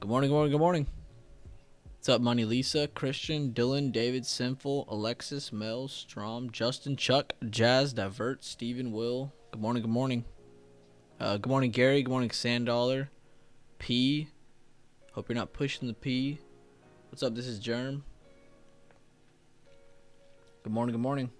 Good morning, good morning, good morning. What's up, Money Lisa, Christian, Dylan, David, Sinful, Alexis, Mel, Strom, Justin, Chuck, Jazz, Divert, Steven, Will. Good morning, good morning. Good morning, Gary. Good morning, Sandollar. P. Hope you're not pushing the P. What's up? This is Germ. Good morning, good morning.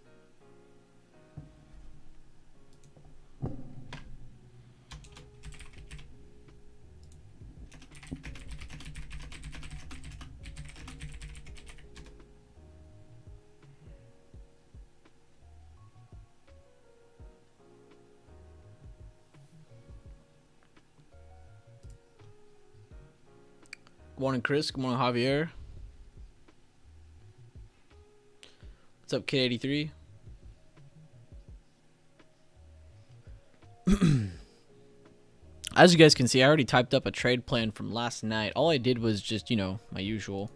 Good morning, Chris. Good morning, Javier. What's up, Kid 83? As you guys can see, I already typed up a trade plan from last night. All I did was just, my usual.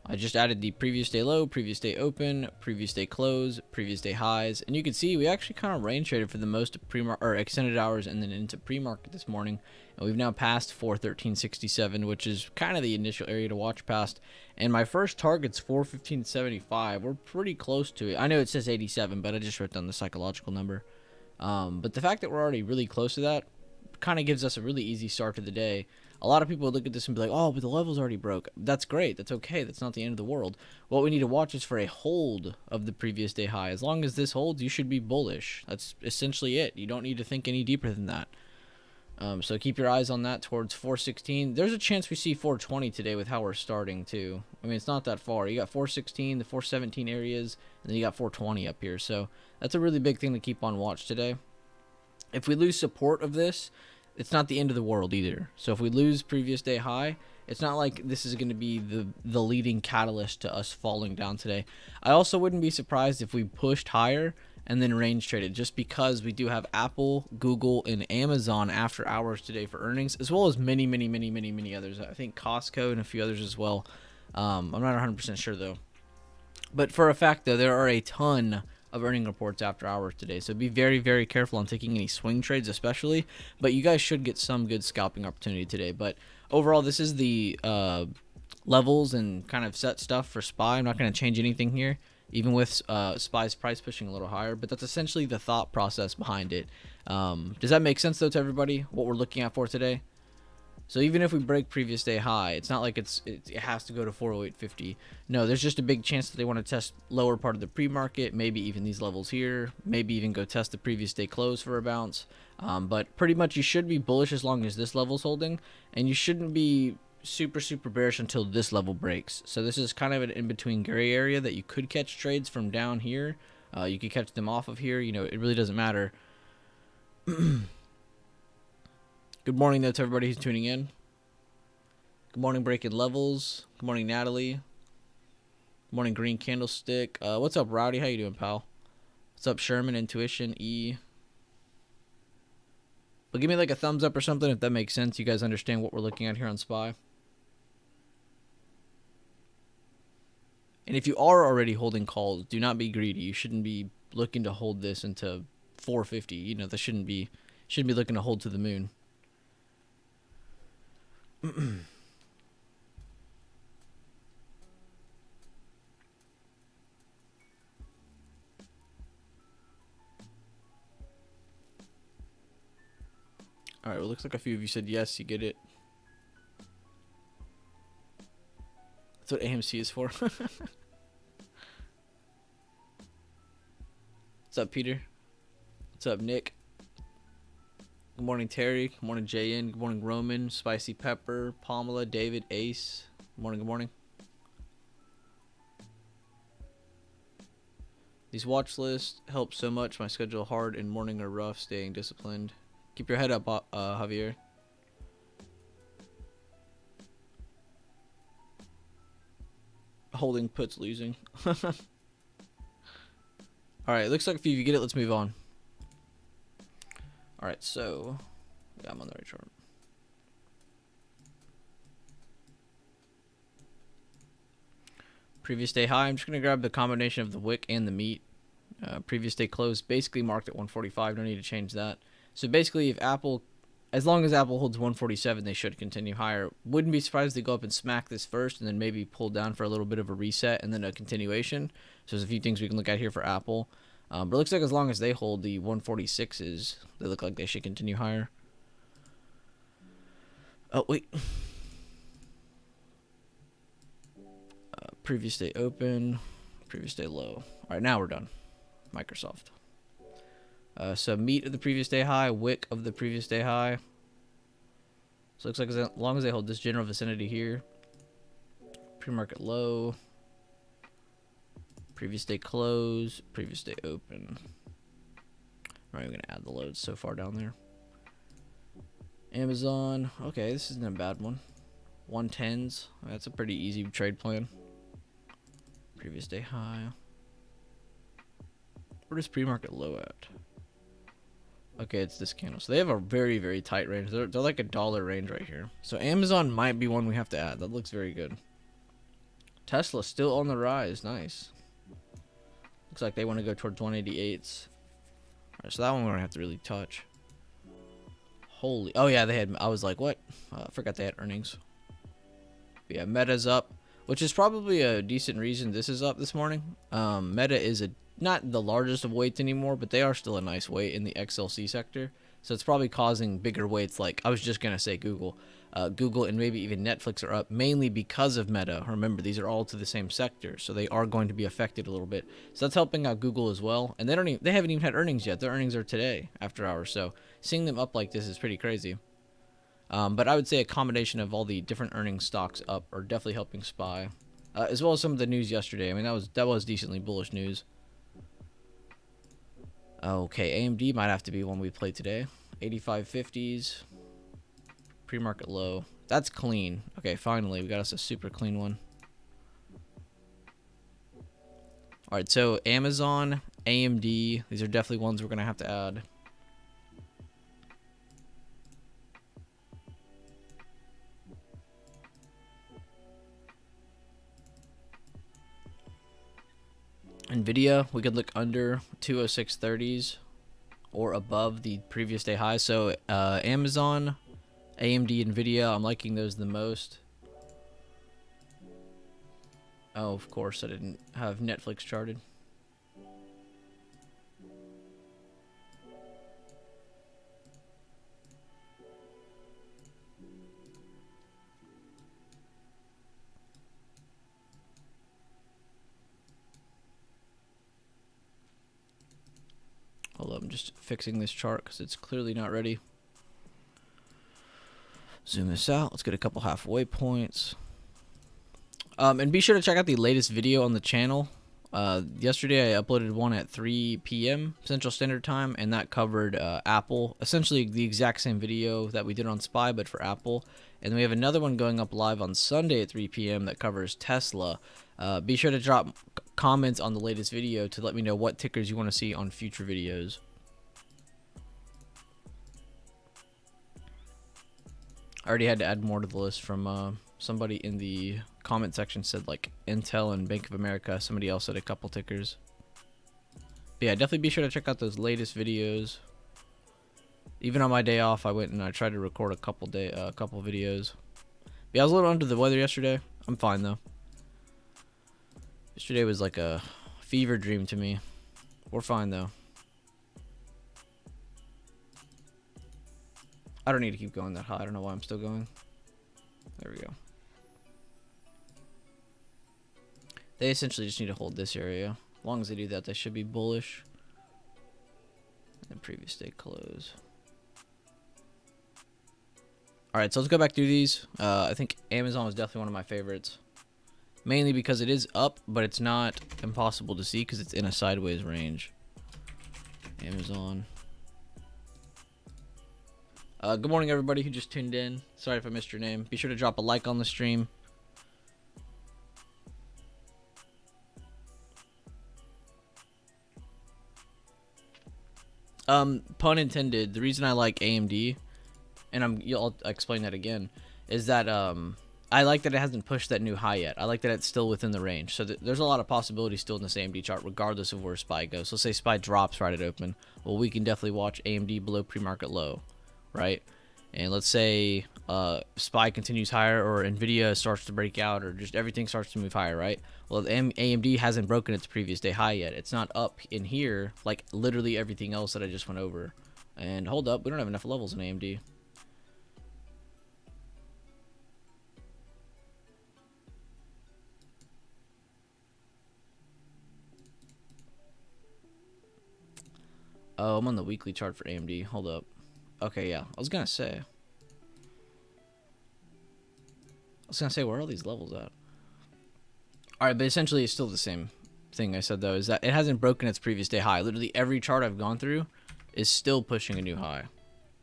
I just added the previous day low, previous day open, previous day close, previous day highs, and you can see we actually kind of range traded for the most extended hours and then into pre-market this morning, and we've now passed 413.67, which is kind of the initial area to watch past. And my first target's 415.75. We're pretty close to it. I know it says 87, but I just wrote down the psychological number. But the fact that we're already really close to that kind of gives us a really easy start to the day. A lot of people would look at this and be like, oh, but the level's already broke. That's great. That's okay. That's not the end of the world. What we need to watch is for a hold of the previous day high. As long as this holds, you should be bullish. That's essentially it. You don't need to think any deeper than that. So keep your eyes on that towards 416. There's a chance we see 420 today with how we're starting, too. I mean, it's not that far. You got 416, the 417 areas, and then you got 420 up here. So that's a really big thing to keep on watch today. If we lose support of this, it's not the end of the world either. So if we lose previous day high, it's not like this is going to be the leading catalyst to us falling down today. I also wouldn't be surprised if we pushed higher and then range traded, just because we do have Apple, Google, and Amazon after hours today for earnings, as well as many others. I think Costco and a few others as well. I'm not 100% sure though. But for a fact though, there are a ton of earning reports after hours today, so be very, very careful on taking any swing trades especially, but you guys should get some good scalping opportunity today. But overall, this is the levels and kind of set stuff for SPY. I'm not going to change anything here, even with SPY's price pushing a little higher, but that's essentially the thought process behind it. Does that make sense though to everybody, what we're looking at for today? So even if we break previous day high, it's not like it has to go to 408.50. No, there's just a big chance that they want to test lower part of the pre-market, maybe even these levels here, maybe even go test the previous day close for a bounce. But pretty much you should be bullish as long as this level's holding, and you shouldn't be super bearish until this level breaks. So this is kind of an in-between gray area that you could catch trades from down here. You could catch them off of here. It really doesn't matter. Good morning, though, to everybody who's tuning in. Good morning, Breaking Levels. Good morning, Natalie. Good morning, Green Candlestick. What's up, Rowdy? How you doing, pal? What's up, Sherman? Intuition, E. But give me like a thumbs up or something if that makes sense. You guys understand what we're looking at here on SPY. And if you are already holding calls, do not be greedy. You shouldn't be looking to hold this into 450. You know, that shouldn't be looking to hold to the moon. Alright, well, looks like a few of you said yes, you get it. That's what AMC is for. What's up, Peter? What's up, Nick? Good morning, Terry. Good morning, JN. Good morning, Roman. Spicy Pepper. Pamela. David. Ace. Good morning, good morning. These watch lists help so much. My schedule hard and morning are rough. Staying disciplined. Keep your head up, Javier. Holding puts losing. Alright, looks like a few of you get it. Let's move on. Alright, so yeah, I'm on the right chart. Previous day high. I'm just going to grab the combination of the wick and the meat. Previous day close basically marked at 145. No need to change that. So basically, if Apple, as long as Apple holds 147, they should continue higher. Wouldn't be surprised if they go up and smack this first and then maybe pull down for a little bit of a reset and then a continuation. So there's a few things we can look at here for Apple. But it looks like as long as they hold the 146s, they look like they should continue higher. Oh, wait. Previous day open, previous day low. All right, now we're done. Microsoft. So meat of the previous day high, wick of the previous day high. So it looks like as long as they hold this general vicinity here, pre-market low, previous day close, previous day open. I'm not even gonna add the loads so far down there. Amazon, okay, this isn't a bad one. 110s, that's a pretty easy trade plan. Previous day high. Where does pre-market low at? Okay, it's this candle. So they have a very, very tight range. They're like a dollar range right here. So Amazon might be one we have to add. That looks very good. Tesla still on the rise. Nice. Looks like they want to go towards 188s. Alright, so that one we're going to have to really touch. Holy. Oh, yeah, they had. I was like, what? I forgot they had earnings. But yeah, Meta's up, which is probably a decent reason this is up this morning. Meta is not the largest of weights anymore, but they are still a nice weight in the XLC sector. So it's probably causing bigger weights like, I was just going to say Google. Google and maybe even Netflix are up mainly because of Meta. Remember, these are all to the same sector, so they are going to be affected a little bit. So that's helping out Google as well. And they haven't even had earnings yet. Their earnings are today after hours. So seeing them up like this is pretty crazy. But I would say a combination of all the different earnings stocks up are definitely helping SPY. As well as some of the news yesterday. I mean, that was decently bullish news. Okay, AMD might have to be one we play today. 8550s. Pre-market low. That's clean. Okay, finally, we got us a super clean one. Alright, so Amazon, AMD, these are definitely ones we're going to have to add. Nvidia, we could look under 206.30s or above the previous day high. So Amazon, AMD, Nvidia, I'm liking those the most. Oh, of course, I didn't have Netflix charted. Hold up, I'm just fixing this chart because it's clearly not ready. Zoom this out. Let's get a couple halfway points. And be sure to check out the latest video on the channel. Yesterday I uploaded one at 3 p.m. Central Standard Time, and that covered Apple. Essentially the exact same video that we did on SPY, but for Apple. And we have another one going up live on Sunday at 3 p.m. that covers Tesla. Be sure to drop comments on the latest video to let me know what tickers you want to see on future videos. I already had to add more to the list from somebody in the comment section said like Intel and Bank of America. Somebody else said a couple tickers. But yeah, definitely be sure to check out those latest videos. Even on my day off, I went and I tried to record a couple videos. But yeah, I was a little under the weather yesterday. I'm fine though. Yesterday was like a fever dream to me. We're fine though. I don't need to keep going that high. I don't know why I'm still going. There we go. They essentially just need to hold this area. As long as they do that, they should be bullish. And previous day close. Alright, so let's go back through these. I think Amazon was definitely one of my favorites. Mainly because it is up, but it's not impossible to see because it's in a sideways range. Amazon. Good morning, everybody who just tuned in. Sorry if I missed your name. Be sure to drop a like on the stream. Pun intended. The reason I like AMD, and I'll explain that again, is that I like that it hasn't pushed that new high yet. I like that it's still within the range. So there's a lot of possibilities still in this AMD chart, regardless of where SPY goes. So say SPY drops right at open. Well, we can definitely watch AMD below pre-market low, right? And let's say SPY continues higher, or Nvidia starts to break out, or just everything starts to move higher, right? Well, AMD hasn't broken its previous day high yet. It's not up in here like literally everything else that I just went over. And hold up, we don't have enough levels in AMD. Oh, I'm on the weekly chart for AMD. Hold up. Okay, yeah. I was gonna say, where are all these levels at? Alright, but essentially it's still the same thing I said, though, is that it hasn't broken its previous day high. Literally every chart I've gone through is still pushing a new high,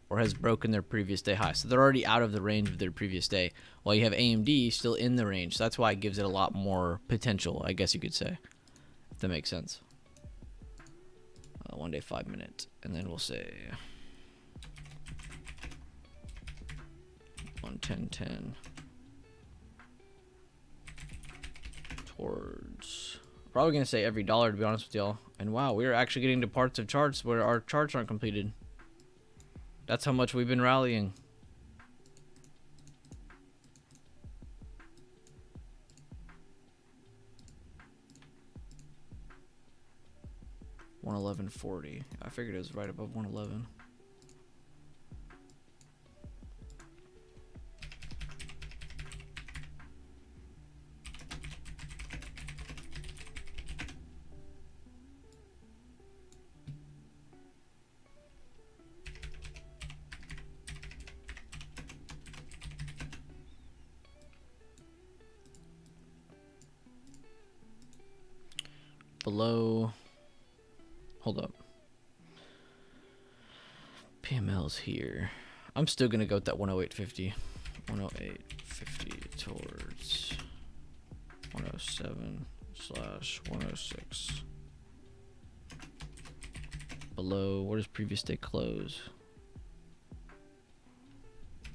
or has broken their previous day high. So they're already out of the range of their previous day, while you have AMD still in the range. So that's why it gives it a lot more potential, I guess you could say, if that makes sense. 1 day 5 minute, and then we'll say 110.10 towards, probably gonna say every dollar, to be honest with y'all. And wow, we're actually getting to parts of charts where our charts aren't completed. That's how much we've been rallying. $111.40. I figured it was right above 111. Below, hold up, PML's here. I'm still gonna go with that 108.50. 108.50 towards 107/106. Below, where does previous day close?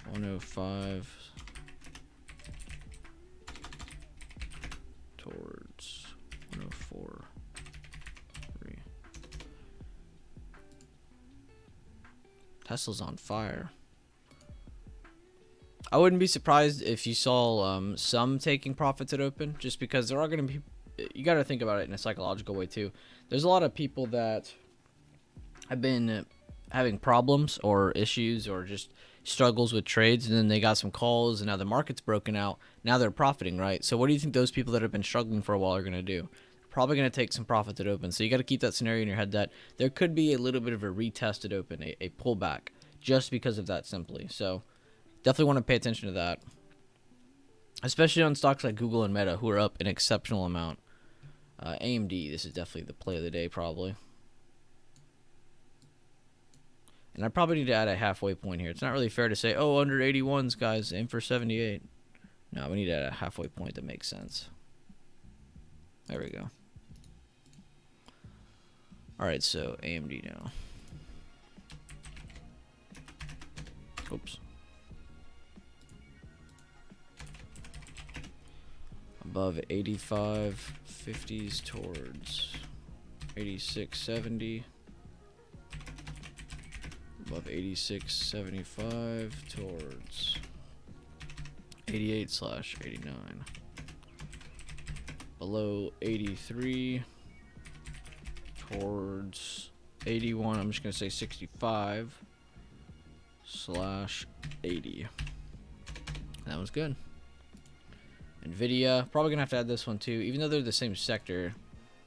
105 towards 104. Tesla's on fire. I wouldn't be surprised if you saw some taking profits at open, just because there are going to be, you got to think about it in a psychological way too. There's a lot of people that have been having problems or issues or just struggles with trades, and then they got some calls, and now the market's broken out. Now they're profiting, right? So what do you think those people that have been struggling for a while are going to do? Probably going to take some profits at open. So you got to keep that scenario in your head that there could be a little bit of a retest at open, a pullback, just because of that simply. So definitely want to pay attention to that, especially on stocks like Google and Meta, who are up an exceptional amount. AMD, this is definitely the play of the day, probably. And I probably need to add a halfway point here. It's not really fair to say, oh, under 81s, guys, aim for 78. No, we need to add a halfway point that makes sense. There we go. All right, so AMD now. Oops. Above 85.50s towards 86.70. Above 86.75 towards 88/89. Below 83 towards 81. I'm just gonna say 65/80. That was good. Nvidia, probably gonna have to add this one too. Even though they're the same sector,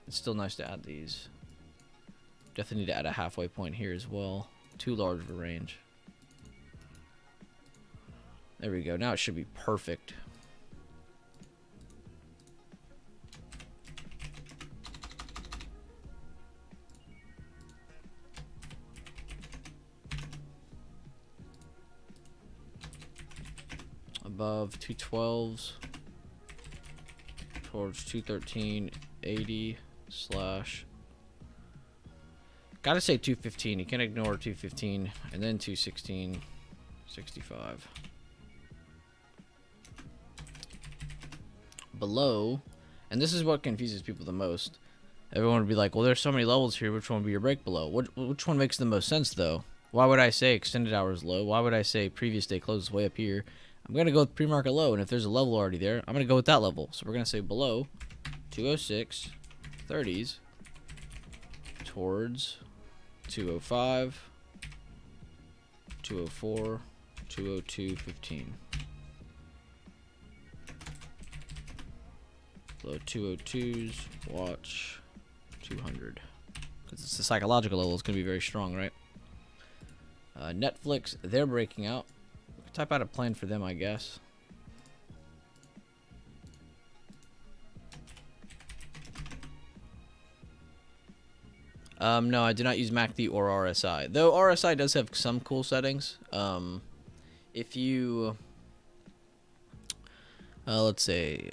it's still nice to add these. Definitely need to add a halfway point here as well. Too large of a range. There we go. Now it should be perfect. Above 212s towards 213.80 slash. Gotta say 215. You can't ignore 215 and then 216.65. Below, and this is what confuses people the most. Everyone would be like, well, there's so many levels here. Which one would be your break below? Which one makes the most sense, though? Why would I say extended hours low? Why would I say previous day closes way up here? I'm going to go with pre-market low, and if there's a level already there, I'm going to go with that level. So we're going to say below 206 30s towards 205, 204, 202.15. Below 202s, watch 200. Because it's the psychological level, it's going to be very strong, right? Netflix, they're breaking out. We can type out a plan for them, I guess. No, I do not use MACD or RSI. Though RSI does have some cool settings. If you... let's say...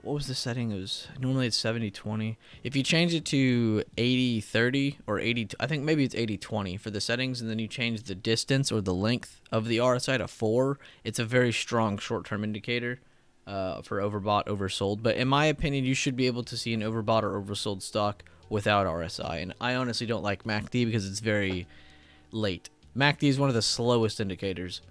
what was the setting? It was normally it's 70/20. If you change it to 80/30 or 80, I think maybe it's 80/20 for the settings, and then you change the distance or the length of the RSI to 4, it's a very strong short-term indicator for overbought, oversold. But in my opinion, you should be able to see an overbought or oversold stock without RSI. And I honestly don't like MACD because it's very late. MACD is one of the slowest indicators.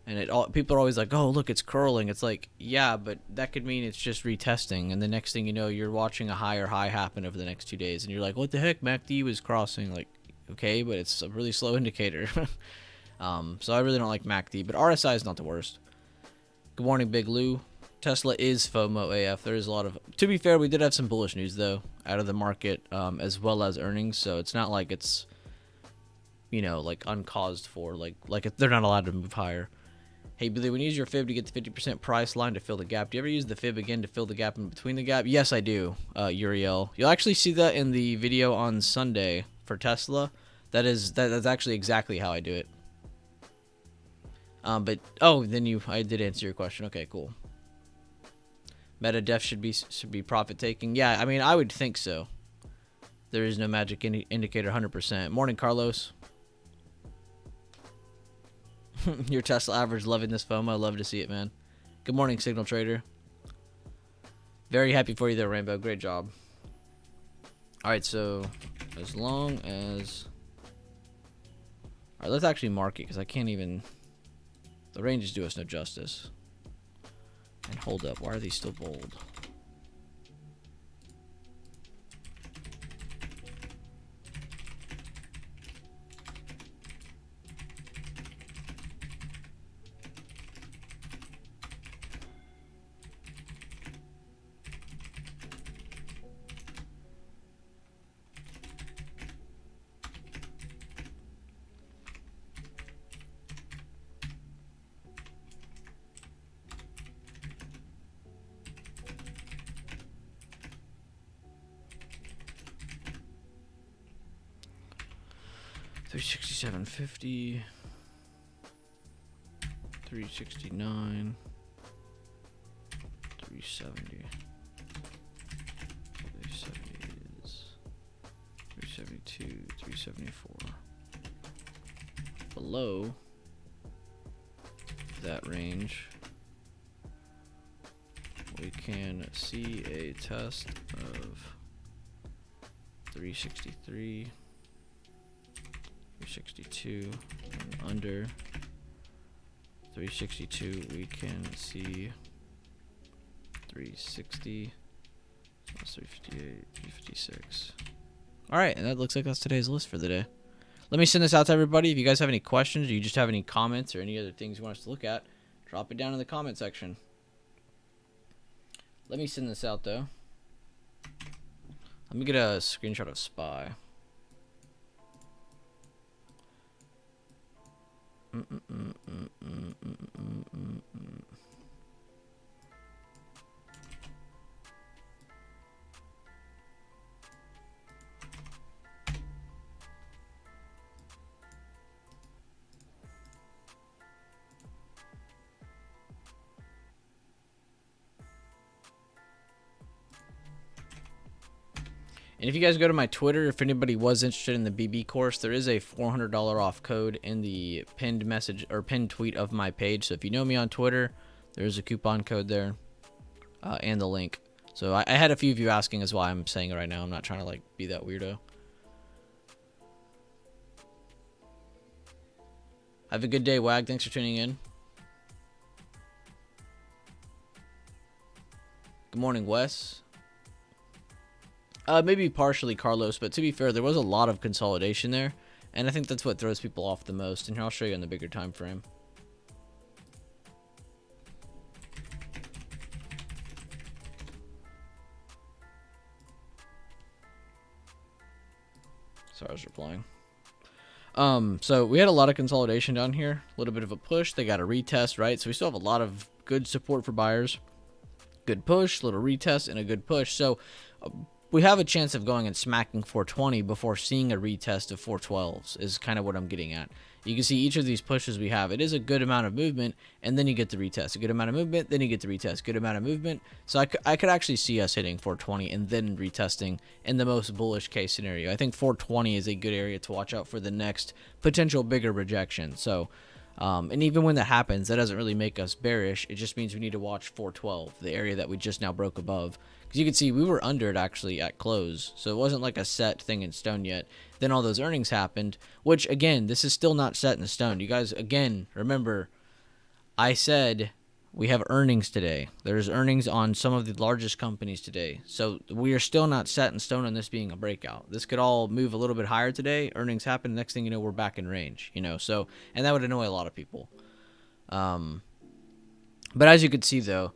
And people are always like, oh, look, it's curling. It's like, yeah, but that could mean it's just retesting. And the next thing you know, you're watching a higher high happen over the next 2 days. And you're like, what the heck? MACD was crossing. Like, okay, but it's a really slow indicator. So I really don't like MACD. But RSI is not the worst. Good morning, Big Lou. Tesla is FOMO AF. There is a lot of... To be fair, we did have some bullish news, though, out of the market, as well as earnings. So it's not like it's, you know, like uncaused for. Like they're not allowed to move higher. Hey, Billy, when you use your fib to get the 50% price line to fill the gap, do you ever use the fib again to fill the gap in between the gap? Yes, I do, Uriel. You'll actually see that in the video on Sunday for Tesla. That's actually exactly how I do it. But then I did answer your question. Okay, cool. Meta def should be profit taking. Yeah, I mean, I would think so. There is no magic indicator 100%. Morning, Carlos. Your Tesla average loving this FOMO. I love to see it, man. Good morning, Signal Trader. Very happy for you there, Rainbow. Great job. All right, so as long as... All right, let's actually mark it because I can't even... The ranges do us no justice. And hold up. Why are these still bold? $367.50, 369, 370. 370 is 370 374. Below that range, we can see a test of 363, 362, and under 362 we can see 360, so that's 358, 356. Alright, and that looks like that's today's list for the day. Let me send this out to everybody. If you guys have any questions, or you just have any comments or any other things you want us to look at, drop it down in the comment section. Let me send this out though. Let me get a screenshot of SPY. And if you guys go to my Twitter, if anybody was interested in the BB course, there is a $400 off code in the pinned message or pinned tweet of my page. So if you know me on Twitter, there's a coupon code there and the link. So I had a few of you asking as why I'm saying it right now. I'm not trying to like be that weirdo. Have a good day, Wag. Thanks for tuning in. Good morning, Wes. Maybe partially Carlos, but to be fair, there was a lot of consolidation there, and I think that's what throws people off the most. And here, I'll show you on the bigger time frame. Sorry, I was replying. So we had a lot of consolidation down here, a little bit of a push. They got a retest, right? So we still have a lot of good support for buyers. Good push, little retest, and a good push. So we have a chance of going and smacking 420 before seeing a retest of 412s is kind of what I'm getting at. You can see each of these pushes we have. It is a good amount of movement, and then you get the retest. A good amount of movement, then you get the retest. Good amount of movement. So I could actually see us hitting 420 and then retesting in the most bullish case scenario. I think 420 is a good area to watch out for the next potential bigger rejection. So, and even when that happens, that doesn't really make us bearish. It just means we need to watch 412, the area that we just now broke above. Because you can see we were under it actually at close. So it wasn't like a set thing in stone yet. Then all those earnings happened, which again, this is still not set in stone. You guys, again, remember, I said we have earnings today. There's earnings on some of the largest companies today. So we are still not set in stone on this being a breakout. This could all move a little bit higher today. Earnings happen. Next thing you know, we're back in range, you know. So, and that would annoy a lot of people. But as you can see though,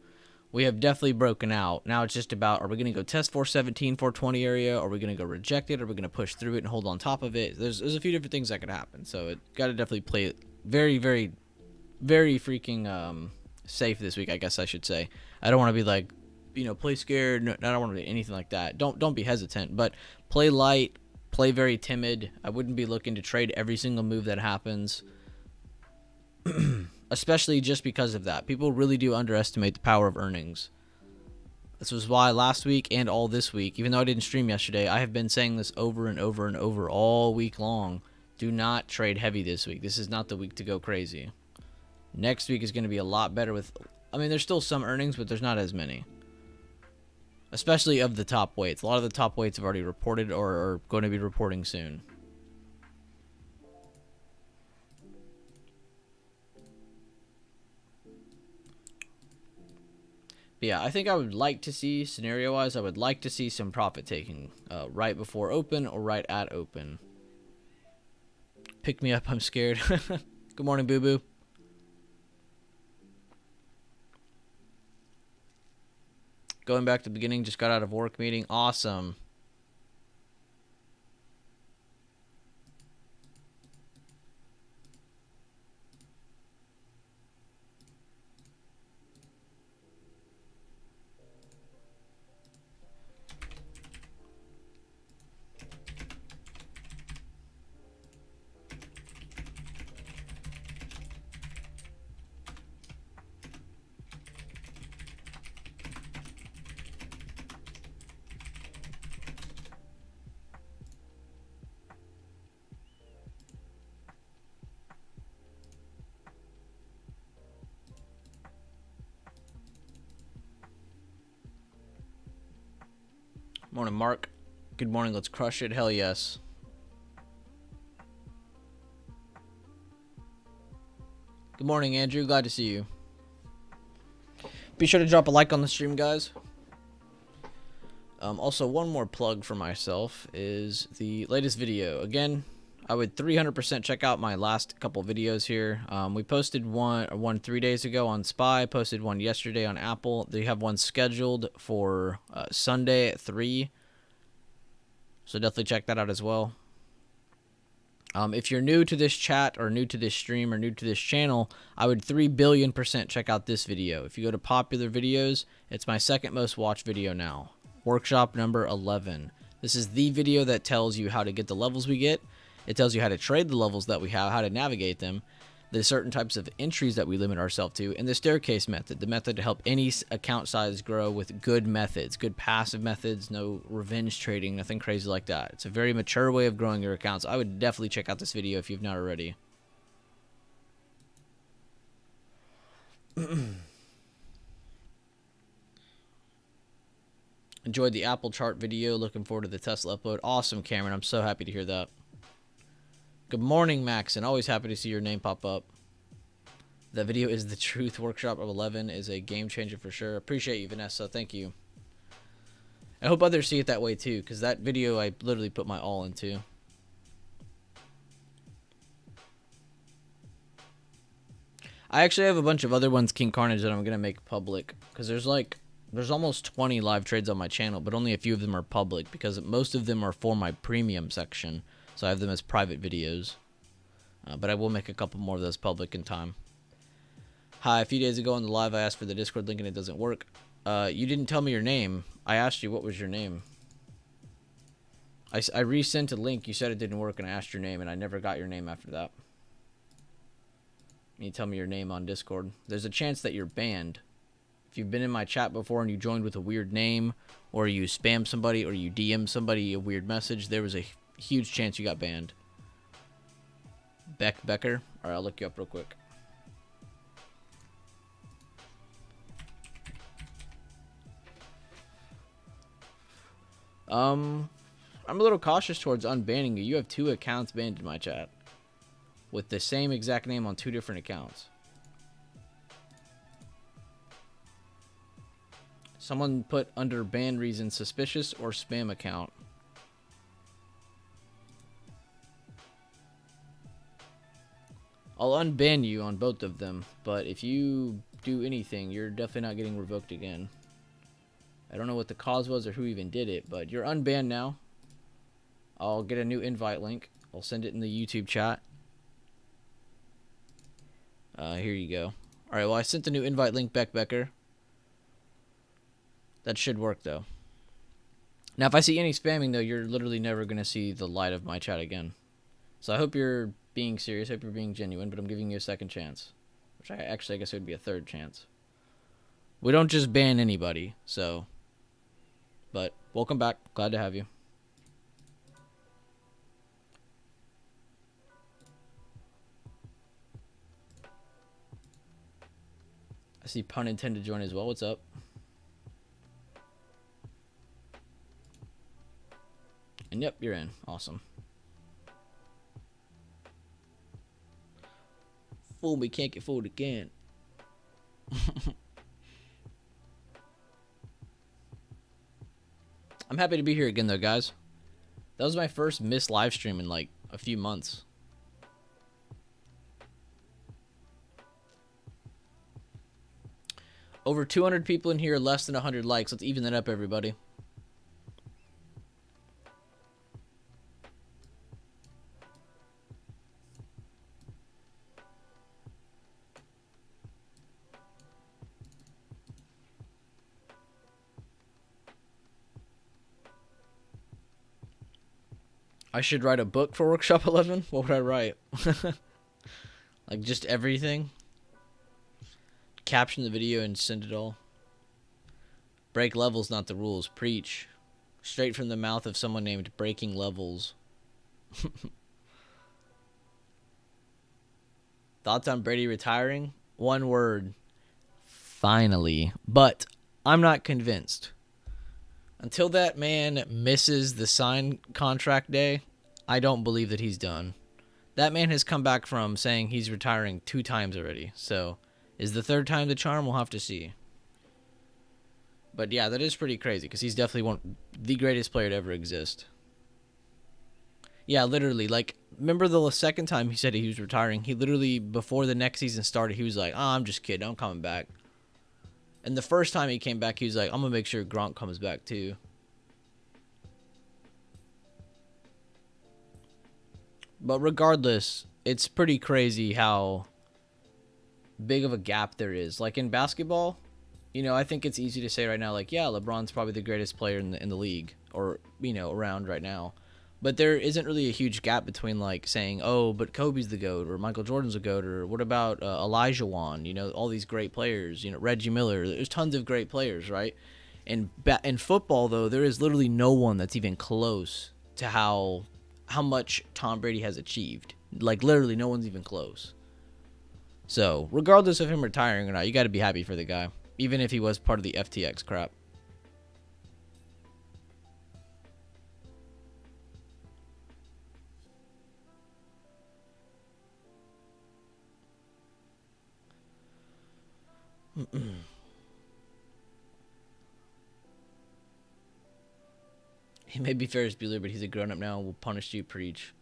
we have definitely broken out. Now it's just about, are we going to go test 417, 420 area? Are we going to go reject it? Are we going to push through it and hold on top of it? There's a few different things that could happen. So it got to definitely play it very, very, very freaking safe this week, I guess I should say. I don't want to be like, you know, play scared. No, I don't want to be anything like that. Don't be hesitant, but play light, play very timid. I wouldn't be looking to trade every single move that happens. Especially just because of that. People really do underestimate the power of earnings. This was why last week and all this week, even though I didn't stream yesterday, I have been saying this over and over and over all week long. Do not trade heavy this week. This is not the week to go crazy. Next week is going to be a lot better with, I mean, there's still some earnings, but there's not as many. Especially of the top weights. A lot of the top weights have already reported or are going to be reporting soon. But yeah, I think I would like to see, scenario-wise, I would like to see some profit taking right before open or right at open. Pick me up, I'm scared. Good morning, boo-boo. Going back to the beginning, just got out of work meeting. Awesome. Morning, Mark. Good morning. Let's crush it. Hell yes. Good morning, Andrew. Glad to see you. Be sure to drop a like on the stream, guys. Also, one more plug for myself is the latest video. Again, I would 300% check out my last couple videos here. We posted one 3 days ago on Spy, posted one yesterday on Apple. They have one scheduled for Sunday at 3. So definitely check that out as well. If you're new to this chat or new to this stream or new to this channel, I would 3,000,000,000% check out this video. If you go to popular videos, it's my second most watched video now. Workshop number 11. This is the video that tells you how to get the levels we get. It tells you how to trade the levels that we have, how to navigate them, the certain types of entries that we limit ourselves to, and the staircase method, the method to help any account size grow with good methods, good passive methods, no revenge trading, nothing crazy like that. It's a very mature way of growing your accounts. I would definitely check out this video if you've not already. Enjoyed the Apple chart video. Looking forward to the Tesla upload. Awesome, Cameron. I'm so happy to hear that. Good morning, Max, and always happy to see your name pop up. That video is the truth. Workshop of 11 is a game changer for sure. Appreciate you, Vanessa. Thank you. I hope others see it that way too, because that video I literally put my all into. I actually have a bunch of other ones, King Carnage, that I'm going to make public, because there's almost 20 live trades on my channel, but only a few of them are public because most of them are for my premium section. So I have them as private videos. But I will make a couple more of those public in time. Hi, a few days ago on the live I asked for the Discord link and it doesn't work. You didn't tell me your name. I asked you what was your name. I resent a link. You said it didn't work and I asked your name and I never got your name after that. You tell me your name on Discord. There's a chance that you're banned. If you've been in my chat before and you joined with a weird name, or you spam somebody, or you DM somebody a weird message, there was a huge chance you got banned. Becker? Alright, I'll look you up real quick. I'm a little cautious towards unbanning you. You have 2 accounts banned in my chat. With the same exact name on 2 different accounts. Someone put under ban reason suspicious or spam account. I'll unban you on both of them, but if you do anything, you're definitely not getting revoked again. I don't know what the cause was or who even did it, but you're unbanned now. I'll get a new invite link. I'll send it in the YouTube chat. Here you go. Alright, well, I sent the new invite link, Becker. That should work, though. Now, if I see any spamming, though, you're literally never going to see the light of my chat again. So I hope you're being serious. I hope you're being genuine, but I'm giving you a second chance. Which I guess it would be a third chance. We don't just ban anybody, so. But, welcome back. Glad to have you. I see pun intended join as well. What's up? And yep, you're in. Awesome. Fool me, can't get fooled again. I'm happy to be here again, though, guys. That was my first missed live stream in like a few months. Over 200 people in here, less than 100 likes. Let's even that up, everybody. I should write a book for Workshop 11? What would I write? Like just everything? Caption the video and send it all. Break levels, not the rules. Preach. Straight from the mouth of someone named Breaking Levels. Thoughts on Brady retiring? One word. Finally. But I'm not convinced. Until that man misses the sign contract day, I don't believe that he's done. That man has come back from saying he's retiring 2 times already. So, is the 3rd time the charm? We'll have to see. But yeah, that is pretty crazy because he's definitely the greatest player to ever exist. Yeah, literally. Like, remember the 2nd time he said he was retiring? He literally, before the next season started, he was like, "Oh, I'm just kidding. I'm coming back." And the first time he came back, he was like, "I'm going to make sure Gronk comes back too." But regardless, it's pretty crazy how big of a gap there is. Like in basketball, you know, I think it's easy to say right now, like, yeah, LeBron's probably the greatest player in the league or, you know, around right now. But there isn't really a huge gap between, like, saying, oh, but Kobe's the GOAT or Michael Jordan's the GOAT or what about Elijah Wan, you know, all these great players, you know, Reggie Miller. There's tons of great players, right? In football, though, there is literally no one that's even close to how much Tom Brady has achieved. Like, literally no one's even close. So, regardless of him retiring or not, you got to be happy for the guy, even if he was part of the FTX crap. He may be Ferris Bueller, but he's a grown-up now and will punish you, preach.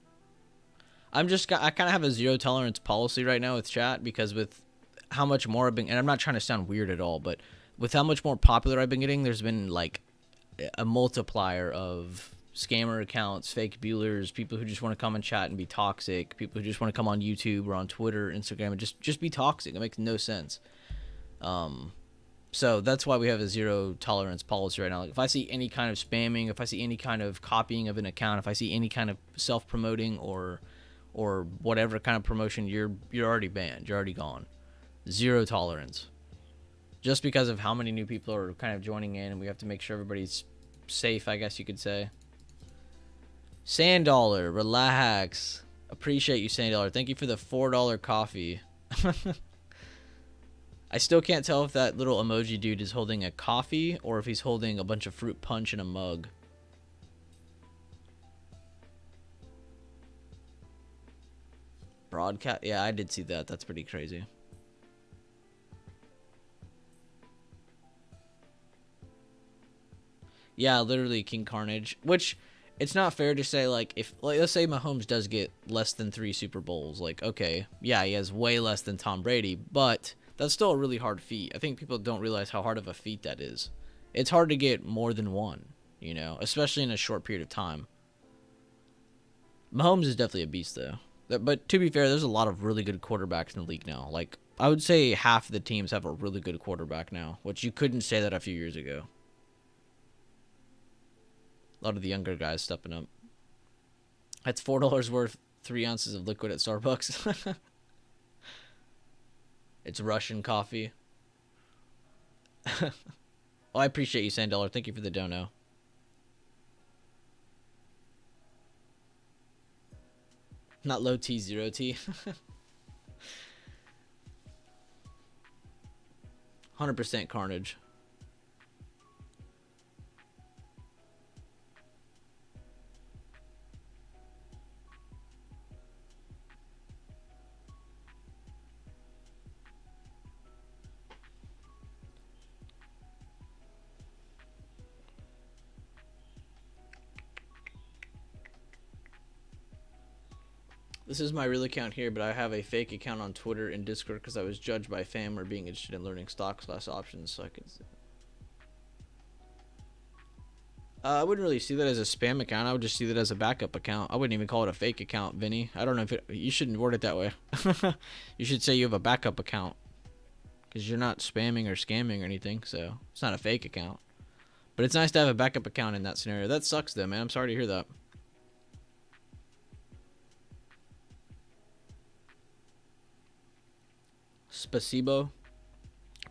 I kind of have a zero tolerance policy right now with chat because with how much more I've been, and I'm not trying to sound weird at all, but with how much more popular I've been getting, there's been like a multiplier of scammer accounts, fake Buellers, people who just want to come and chat and be toxic, people who just want to come on YouTube or on Twitter, Instagram, and just be toxic. It makes no sense. So that's why we have a zero tolerance policy right now. Like if I see any kind of spamming, if I see any kind of copying of an account, if I see any kind of self-promoting or whatever kind of promotion, you're already banned. You're already gone. Zero tolerance. Just because of how many new people are kind of joining in, and we have to make sure everybody's safe, I guess you could say. Sandollar, relax. Appreciate you, Sandollar. Thank you for the $4 coffee. I still can't tell if that little emoji dude is holding a coffee or if he's holding a bunch of fruit punch in a mug. Broadcast? Yeah, I did see that. That's pretty crazy. Yeah, literally King Carnage. Which, it's not fair to say, like, if, like, let's say Mahomes does get less than 3 Super Bowls. Like, okay, yeah, he has way less than Tom Brady, but that's still a really hard feat. I think people don't realize how hard of a feat that is. It's hard to get more than one, you know, especially in a short period of time. Mahomes is definitely a beast, though. But to be fair, there's a lot of really good quarterbacks in the league now. Like, I would say half of the teams have a really good quarterback now, which you couldn't say that a few years ago. A lot of the younger guys stepping up. That's $4 worth 3 ounces of liquid at Starbucks. It's Russian coffee. Oh, I appreciate you, Sandollar. Thank you for the dono. Not low T, zero T. 100% Carnage. This is my real account here, but I have a fake account on Twitter and Discord because I was judged by fam or being interested in learning stocks/options, so I could. I wouldn't really see that as a spam account. I would just see that as a backup account. I wouldn't even call it a fake account, Vinny. I don't know if you shouldn't word it that way. You should say you have a backup account because you're not spamming or scamming or anything, so it's not a fake account. But it's nice to have a backup account in that scenario. That sucks, though, man. I'm sorry to hear that. Spasibo.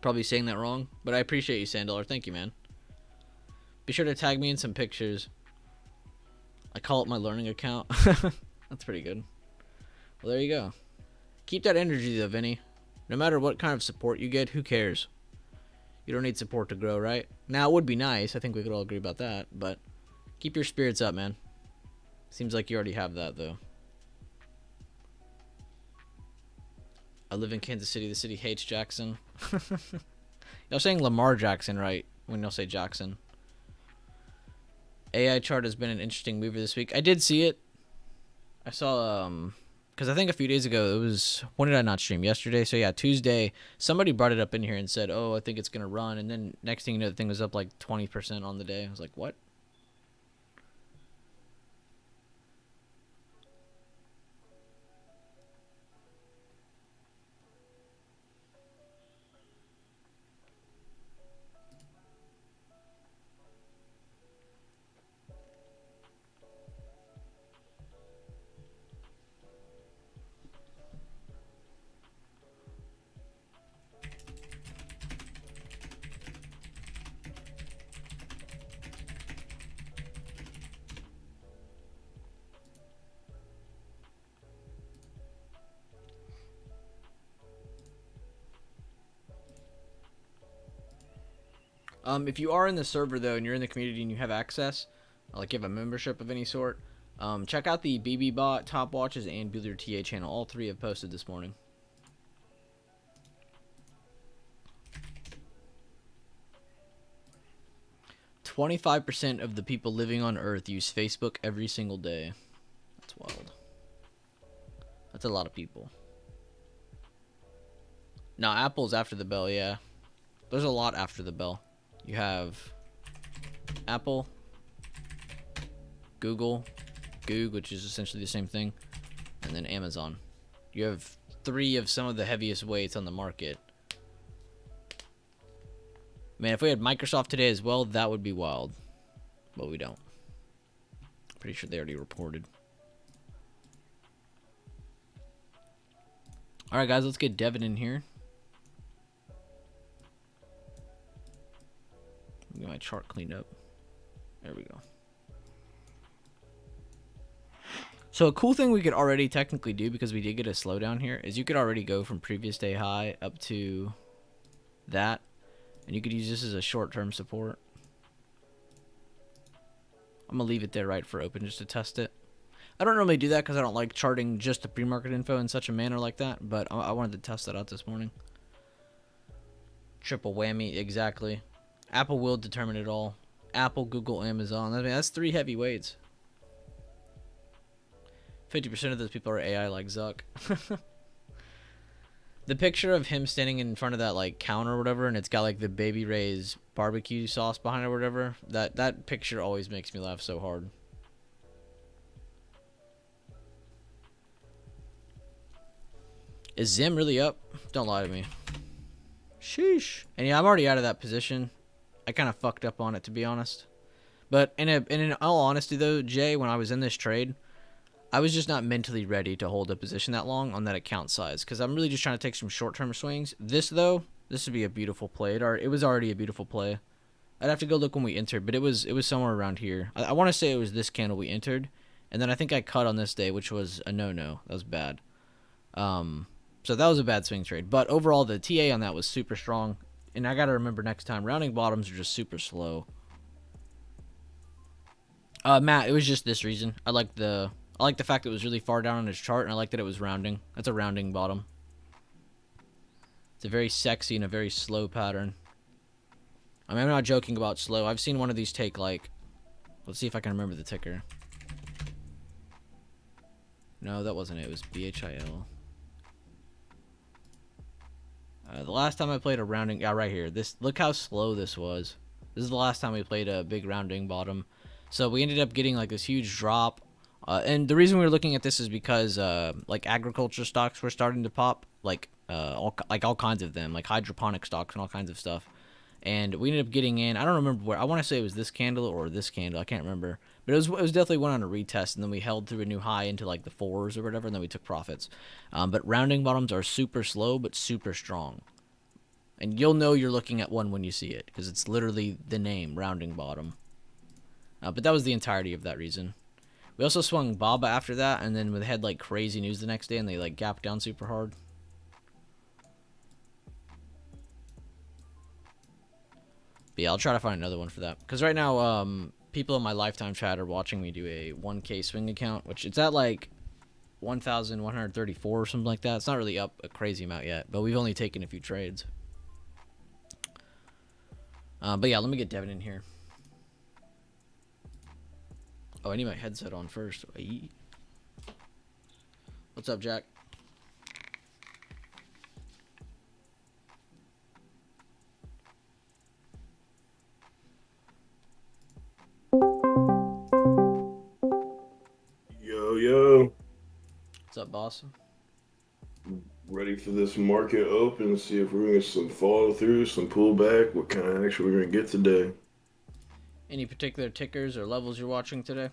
Probably saying that wrong, but I appreciate you, Sandollar. Thank you, man. Be sure to tag me in some pictures. I call it my learning account. That's pretty good. Well, there you go. Keep that energy, though, Vinny. No matter what kind of support you get, who cares? You don't need support to grow, right? Now, it would be nice. I think we could all agree about that. But keep your spirits up, man. Seems like you already have that, though. I live in Kansas City. The city hates Jackson. Y'all saying Lamar Jackson, right? When y'all say Jackson. AI chart has been an interesting mover this week. I did see it. I saw, because I think a few days ago, it was, when did I not stream? Yesterday? So yeah, Tuesday, somebody brought it up in here and said, oh, I think it's going to run. And then next thing you know, the thing was up like 20% on the day. I was like, what? If you are in the server, though, and you're in the community and you have access, like you have a membership of any sort, check out the BB-Bot, Top Watches, and Bueller TA channel. All three have posted this morning. "25% of the people living on Earth use Facebook every single day." That's wild. That's a lot of people. Now, Apple's after the bell, yeah. There's a lot after the bell. You have Apple, Google, Goog, which is essentially the same thing, and then Amazon. You have three of some of the heaviest weights on the market. Man, if we had Microsoft today as well, that would be wild. But we don't. Pretty sure they already reported. Alright, guys, let's get Devin in here. Get my chart cleaned up. There we go. So a cool thing we could already technically do, because we did get a slowdown here, is you could already go from previous day high up to that, and you could use this as a short-term support. I'm gonna leave it there right for open just to test it. I don't normally do that because I don't like charting just the pre-market info in such a manner like that, but I wanted to test that out this morning. Triple whammy, exactly. Apple will determine it all. Apple, Google, Amazon. I mean, that's three heavyweights. 50% of those people are AI like Zuck. The picture of him standing in front of that like counter or whatever, and it's got like the Baby Ray's barbecue sauce behind it or whatever. That picture always makes me laugh so hard. Is Zim really up? Don't lie to me. Sheesh. And yeah, I'm already out of that position. I kind of fucked up on it, to be honest. But in all honesty, though, Jay, when I was in this trade, I was just not mentally ready to hold a position that long on that account size, because I'm really just trying to take some short-term swings. This, though, this would be a beautiful play. It was already a beautiful play. I'd have to go look when we entered, but it was somewhere around here. I want to say it was this candle we entered, and then I think I cut on this day, which was a no-no. That was bad. So that was a bad swing trade. But overall, the TA on that was super strong. And I got to remember next time, rounding bottoms are just super slow. Matt, it was just this reason. I like the fact that it was really far down on his chart, and I like that it was rounding. That's a rounding bottom. It's a very sexy and a very slow pattern. I mean, I'm not joking about slow. I've seen one of these take like, let's see if I can remember the ticker. No, that wasn't it. It was BHIL. The last time I played a rounding, yeah, right here. Look how slow this was. This is the last time we played a big rounding bottom. So we ended up getting like this huge drop. And the reason we were looking at this is because like agriculture stocks were starting to pop, like all kinds of them, like hydroponic stocks and all kinds of stuff. And we ended up getting in. I don't remember where. I want to say it was this candle or this candle. I can't remember. But it was definitely went on a retest, and then we held through a new high into like the 4s or whatever, and then we took profits. But rounding bottoms are super slow but super strong. And you'll know you're looking at one when you see it, because it's literally the name, rounding bottom. But that was the entirety of that reason. We also swung BABA after that, and then we had like crazy news the next day, and they like gapped down super hard. But yeah, I'll try to find another one for that. Because right now, people in my lifetime chat are watching me do a 1K swing account, which it's at like 1,134 or something like that. It's not really up a crazy amount yet, but we've only taken a few trades. But yeah, let me get Devin in here. Oh, I need my headset on first. What's up, Jack? Yo. What's up, boss? Ready for this market open? See if we're gonna get some follow through, some pullback. What kind of action we're gonna get today? Any particular tickers or levels you're watching today?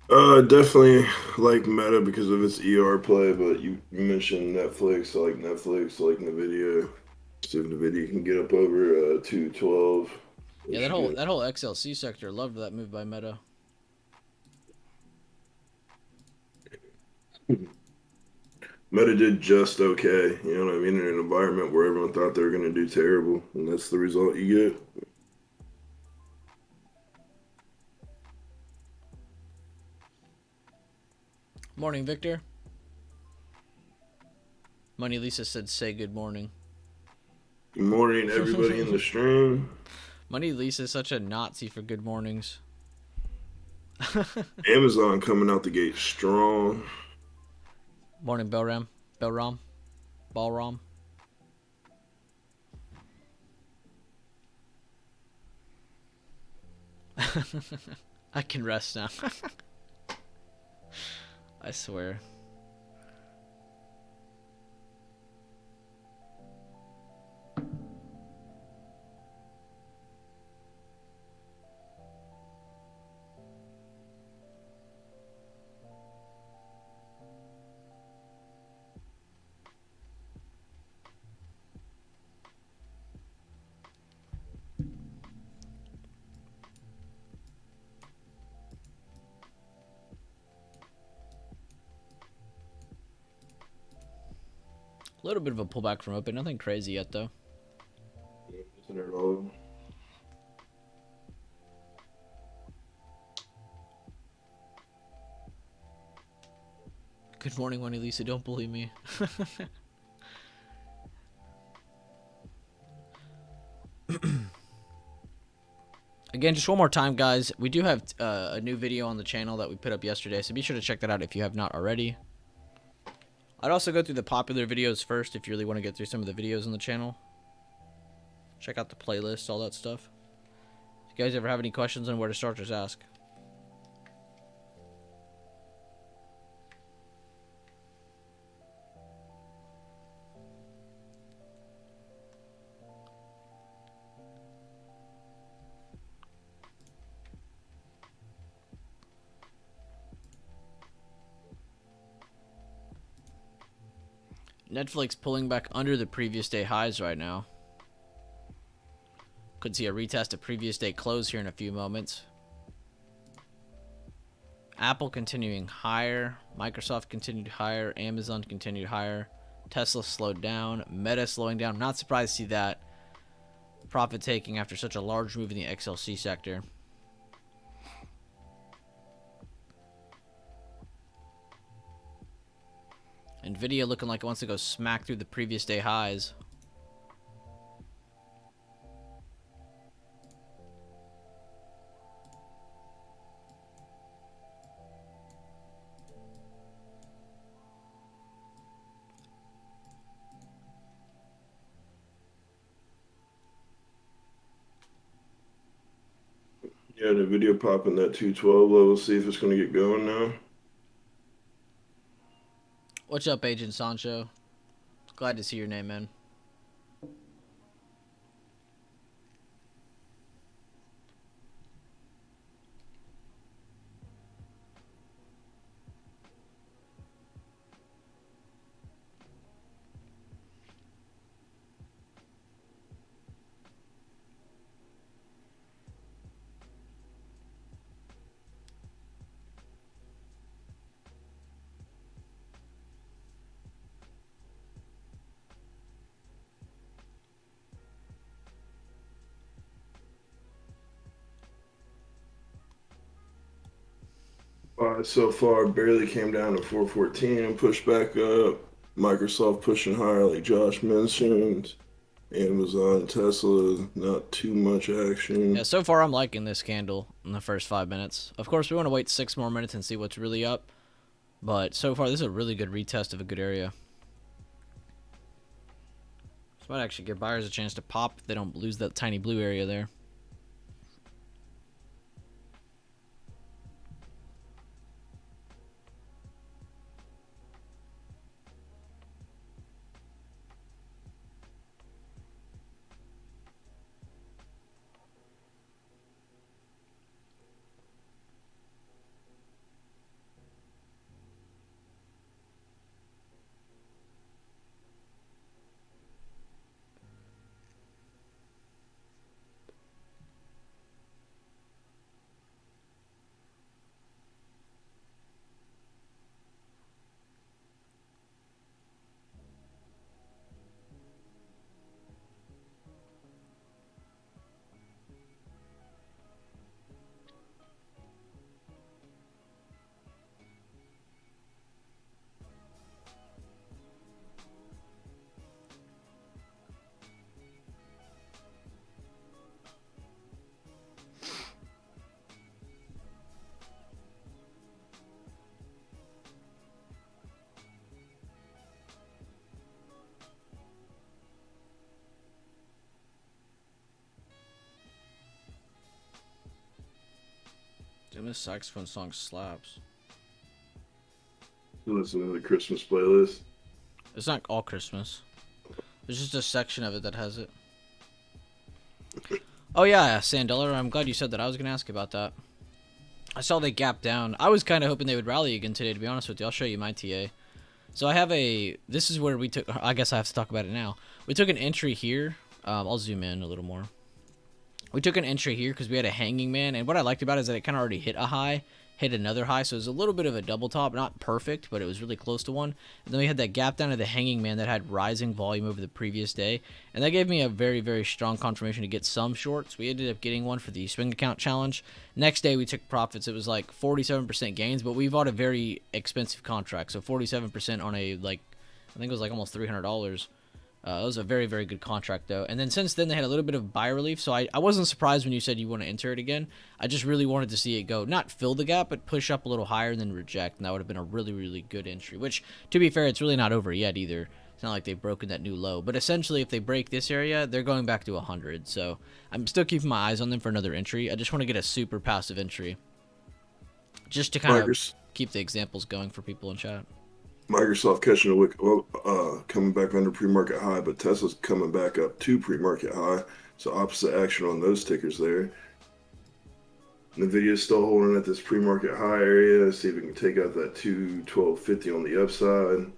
Definitely like Meta because of its ER play, but you mentioned Netflix. I like Netflix, I like Nvidia. See if Nvidia can get up over 212. Yeah, that whole XLC sector loved that move by Meta. Meta did just okay, you know what I mean, in an environment where everyone thought they were gonna do terrible, and that's the result you get. Morning, Victor. Money Lisa said, "Say good morning." Good morning, everybody in the stream. Money Lisa is such a Nazi for good mornings. Amazon coming out the gate strong. Morning, Belram. Balram. I can rest now. I swear. A little bit of a pullback from open. Nothing crazy yet, though. Isn't it all? Good morning, Money Lisa. Don't bully me. Again, just one more time, guys. We do have a new video on the channel that we put up yesterday, so be sure to check that out if you have not already. I'd also go through the popular videos first if you really want to get through some of the videos on the channel. Check out the playlist, all that stuff. If you guys ever have any questions on where to start, just ask. Netflix pulling back under the previous day highs right now. Could see a retest of previous day close here in a few moments. Apple continuing higher. Microsoft continued higher. Amazon continued higher. Tesla slowed down. Meta slowing down. I'm not surprised to see that. Profit taking after such a large move in the XLC sector. Nvidia looking like it wants to go smack through the previous day highs. Yeah, the video popping that 212 level. See if it's gonna get going now. What's up, Agent Sancho? Glad to see your name, man. So far, barely came down to 414 and pushed back up. Microsoft pushing higher, like Josh mentioned. Amazon, Tesla, not too much Yeah, action. so far I'm liking this candle in the first 5 minutes. Of course, we want to wait 6 more minutes and see what's really up. But so far, this is a really good retest of a good area. This might actually give buyers a chance to pop if they don't lose that tiny blue area there. Damn, this saxophone song slaps. Listen to the Christmas playlist. It's not all Christmas. There's just a section of it that has it. Oh yeah, Sandella, I'm glad you said that. I was going to ask about that. I saw they gapped down. I was kind of hoping they would rally again today, to be honest with you. I'll show you my TA. So I have a... This is where we took... I guess I have to talk about it now. We took an entry here. I'll zoom in a little more. We took an entry here because we had a hanging man. And what I liked about it is that it kind of already hit a high. Hit another high. So it was a little bit of a double top. Not perfect, but it was really close to one. And then we had that gap down to the hanging man that had rising volume over the previous day. And that gave me a very, very strong confirmation to get some shorts. We ended up getting one for the swing account challenge. Next day we took profits. It was like 47% gains, but we bought a very expensive contract. So 47% on a, like, I think it was like almost $300. It was a very, very good contract, though. And then since then, they had a little bit of buy relief, so I wasn't surprised when you said you want to enter it again. I just really wanted to see it go, not fill the gap, but push up a little higher and then reject, and that would have been a really, really good entry, which, to be fair, it's really not over yet either. It's not like they've broken that new low. But essentially, if they break this area, they're going back to 100. So I'm still keeping my eyes on them for another entry. I just want to get a super passive entry just to kind of keep the examples going for people in chat. Microsoft catching a wick, coming back under pre-market high, but Tesla's coming back up to pre-market high. So opposite action on those tickers there. Nvidia's still holding at this pre-market high area. See if we can take out that 212.50 on the upside.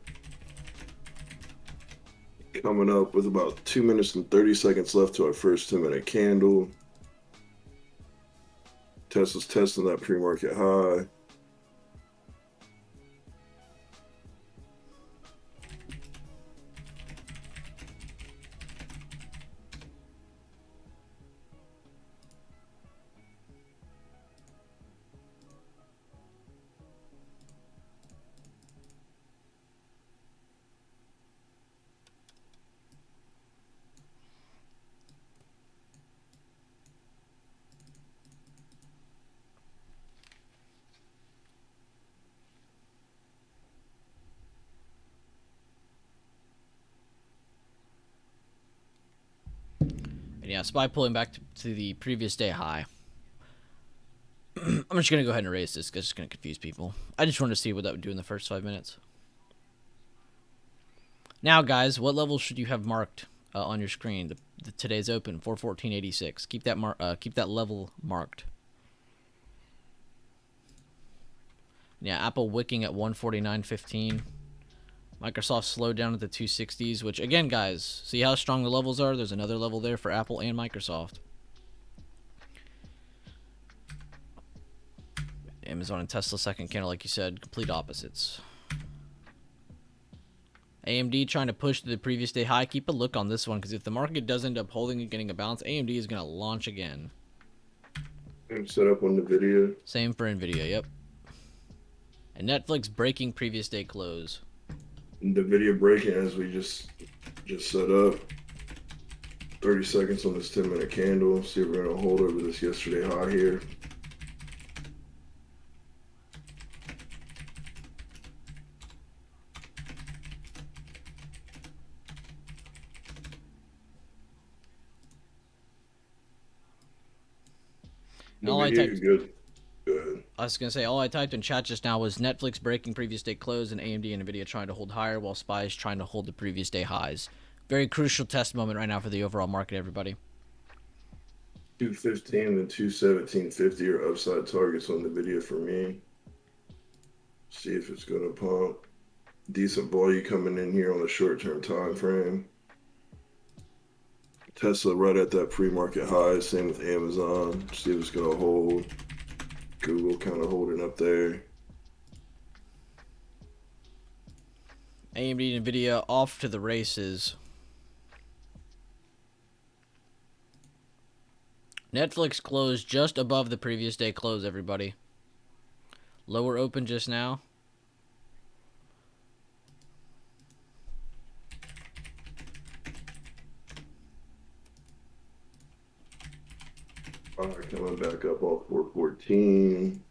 Coming up with about 2 minutes and 30 seconds left to our first 10-minute candle. Tesla's testing that pre-market high. Yeah, SPY pulling back to the previous day high. I'm just going to go ahead and erase this because it's going to confuse people. I just wanted to see what that would do in the first 5 minutes. Now, guys, what level should you have marked on your screen? Today's open, 414.86. Keep that level marked. Yeah, Apple wicking at 149.15. Microsoft slowed down at the 260s, which, again, guys, see how strong the levels are? There's another level there for Apple and Microsoft. Amazon and Tesla second candle, like you said, complete opposites. AMD trying to push to the previous day high. Keep a look on this one, because if the market does end up holding and getting a bounce, AMD is going to launch again. And set up on NVIDIA. Same for NVIDIA, yep. And Netflix breaking previous day close. The video breaking as we just set up. 30 seconds on this 10-minute candle. See if we're gonna hold over this yesterday high here. And The all I video typed, good. Good. I was gonna say, all I typed in chat just now was Netflix breaking previous day close and AMD and Nvidia trying to hold higher while SPY is trying to hold the previous day highs. Very crucial test moment right now for the overall market, everybody. 215 and 217.50 are upside targets on the video for me. See if it's gonna pump. Decent volume coming in here on the short-term time frame. Tesla right at that pre-market high. Same with Amazon. See if it's gonna hold. Google kind of holding up there. AMD and Nvidia off to the races. Netflix closed just above the previous day close, everybody. Lower open just now. All right, coming back up off 414.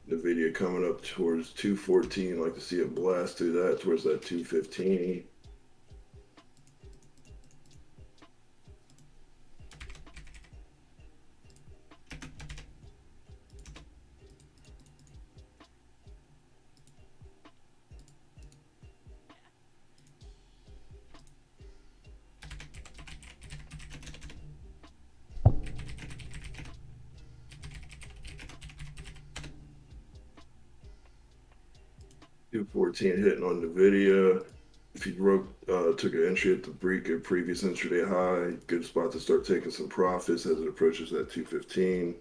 The video coming up towards 214. Like to see it blast through that towards that 215. Two 14 hitting on the video. If you took an entry at the break of previous intraday high, good spot to start taking some profits as it approaches that 215.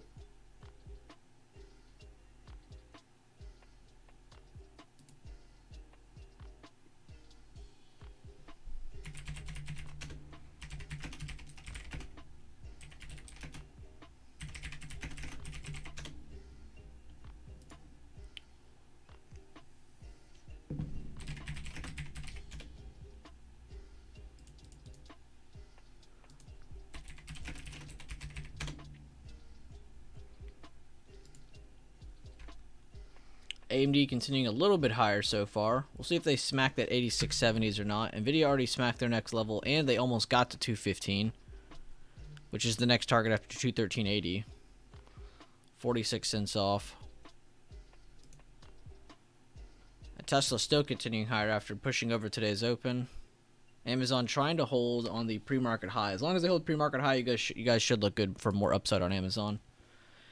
AMD continuing a little bit higher so far. We'll see if they smack that 8670s or not. Nvidia already smacked their next level, and they almost got to 215, which is the next target after 213.80. 46 cents off. And Tesla still continuing higher after pushing over today's open. Amazon trying to hold on the pre-market high. As long as they hold pre-market high, you guys should look good for more upside on Amazon.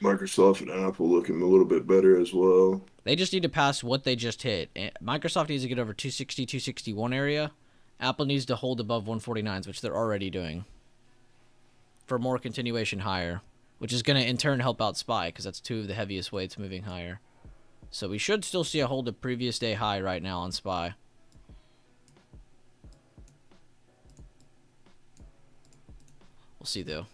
Microsoft and Apple looking a little bit better as well. They just need to pass what they just hit. Microsoft needs to get over 260, 261 area. Apple needs to hold above 149s, which they're already doing, for more continuation higher, which is going to in turn help out SPY because that's two of the heaviest weights moving higher. So we should still see a hold of previous day high right now on SPY. We'll see though.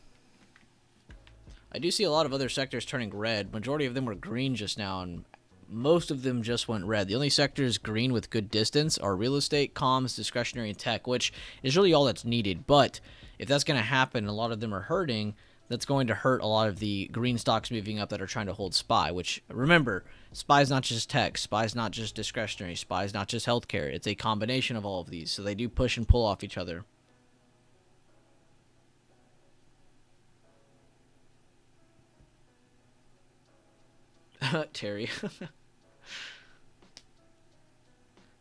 I do see a lot of other sectors turning red. Majority of them were green just now, and most of them just went red. The only sectors green with good distance are real estate, comms, discretionary, and tech, which is really all that's needed. But if that's going to happen, a lot of them are hurting, that's going to hurt a lot of the green stocks moving up that are trying to hold SPY, which, remember, SPY is not just tech, SPY is not just discretionary, SPY is not just healthcare. It's a combination of all of these, so they do push and pull off each other. Terry.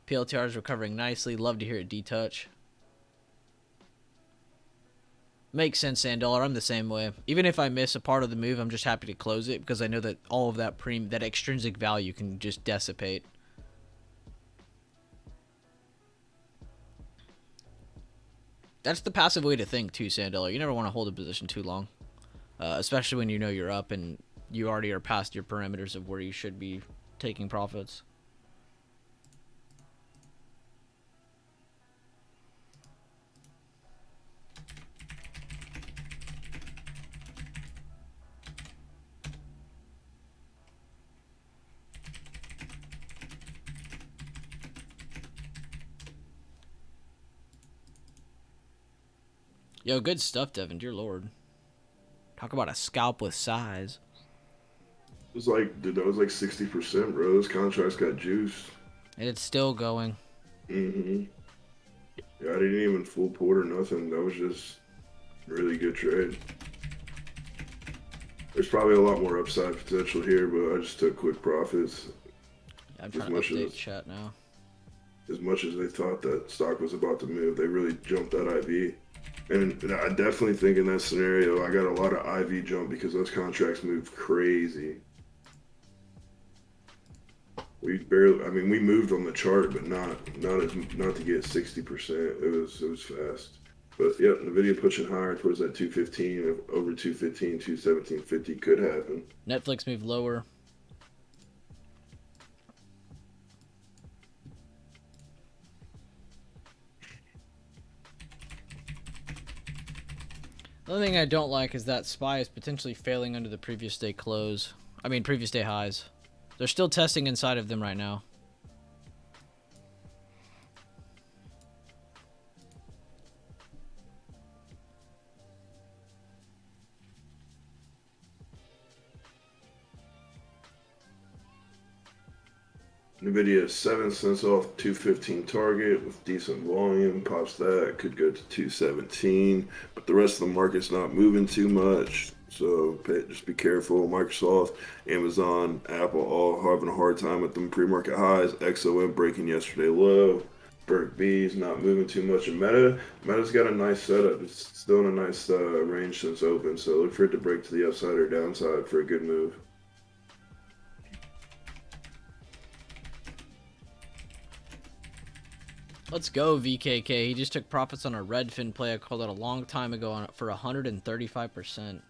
PLTR is recovering nicely. Love to hear it detouch. Makes sense, Sandollar. I'm the same way. Even if I miss a part of the move, I'm just happy to close it because I know that all of that that extrinsic value can just dissipate. That's the passive way to think too, Sandollar. You never want to hold a position too long, especially when you know you're up and you already are past your parameters of where you should be taking profits. Yo, good stuff, Devin. Dear Lord. Talk about a scalp with size. It was like, dude, that was like 60%, bro. Those contracts got juice. And it's still going. Mm-hmm. Yeah, I didn't even full port or nothing. That was just really good trade. There's probably a lot more upside potential here, but I just took quick profits I'm as trying to much update as chat now. as much as they thought that stock was about to move. They really jumped that IV. And I definitely think in that scenario, I got a lot of IV jump because those contracts moved crazy. We barely, I mean, we moved on the chart, but not to get 60%. It was fast. But yep, Nvidia pushing higher towards that 215, over 215, 217.50 could happen. Netflix moved lower. The only thing I don't like is that SPY is potentially failing under the previous day close. I mean, previous day highs. They're still testing inside of them right now. Nvidia 7 cents off 215 target with decent volume. Pops that, could go to 217, but the rest of the market's not moving too much. So just be careful. Microsoft, Amazon, Apple all having a hard time with them pre-market highs. XOM breaking yesterday low. Berg B's not moving too much. And Meta's got a nice setup. It's still in a nice range since open. So look for it to break to the upside or downside for a good move. Let's go, VKK. He just took profits on a Redfin play I called out a long time ago for 135%.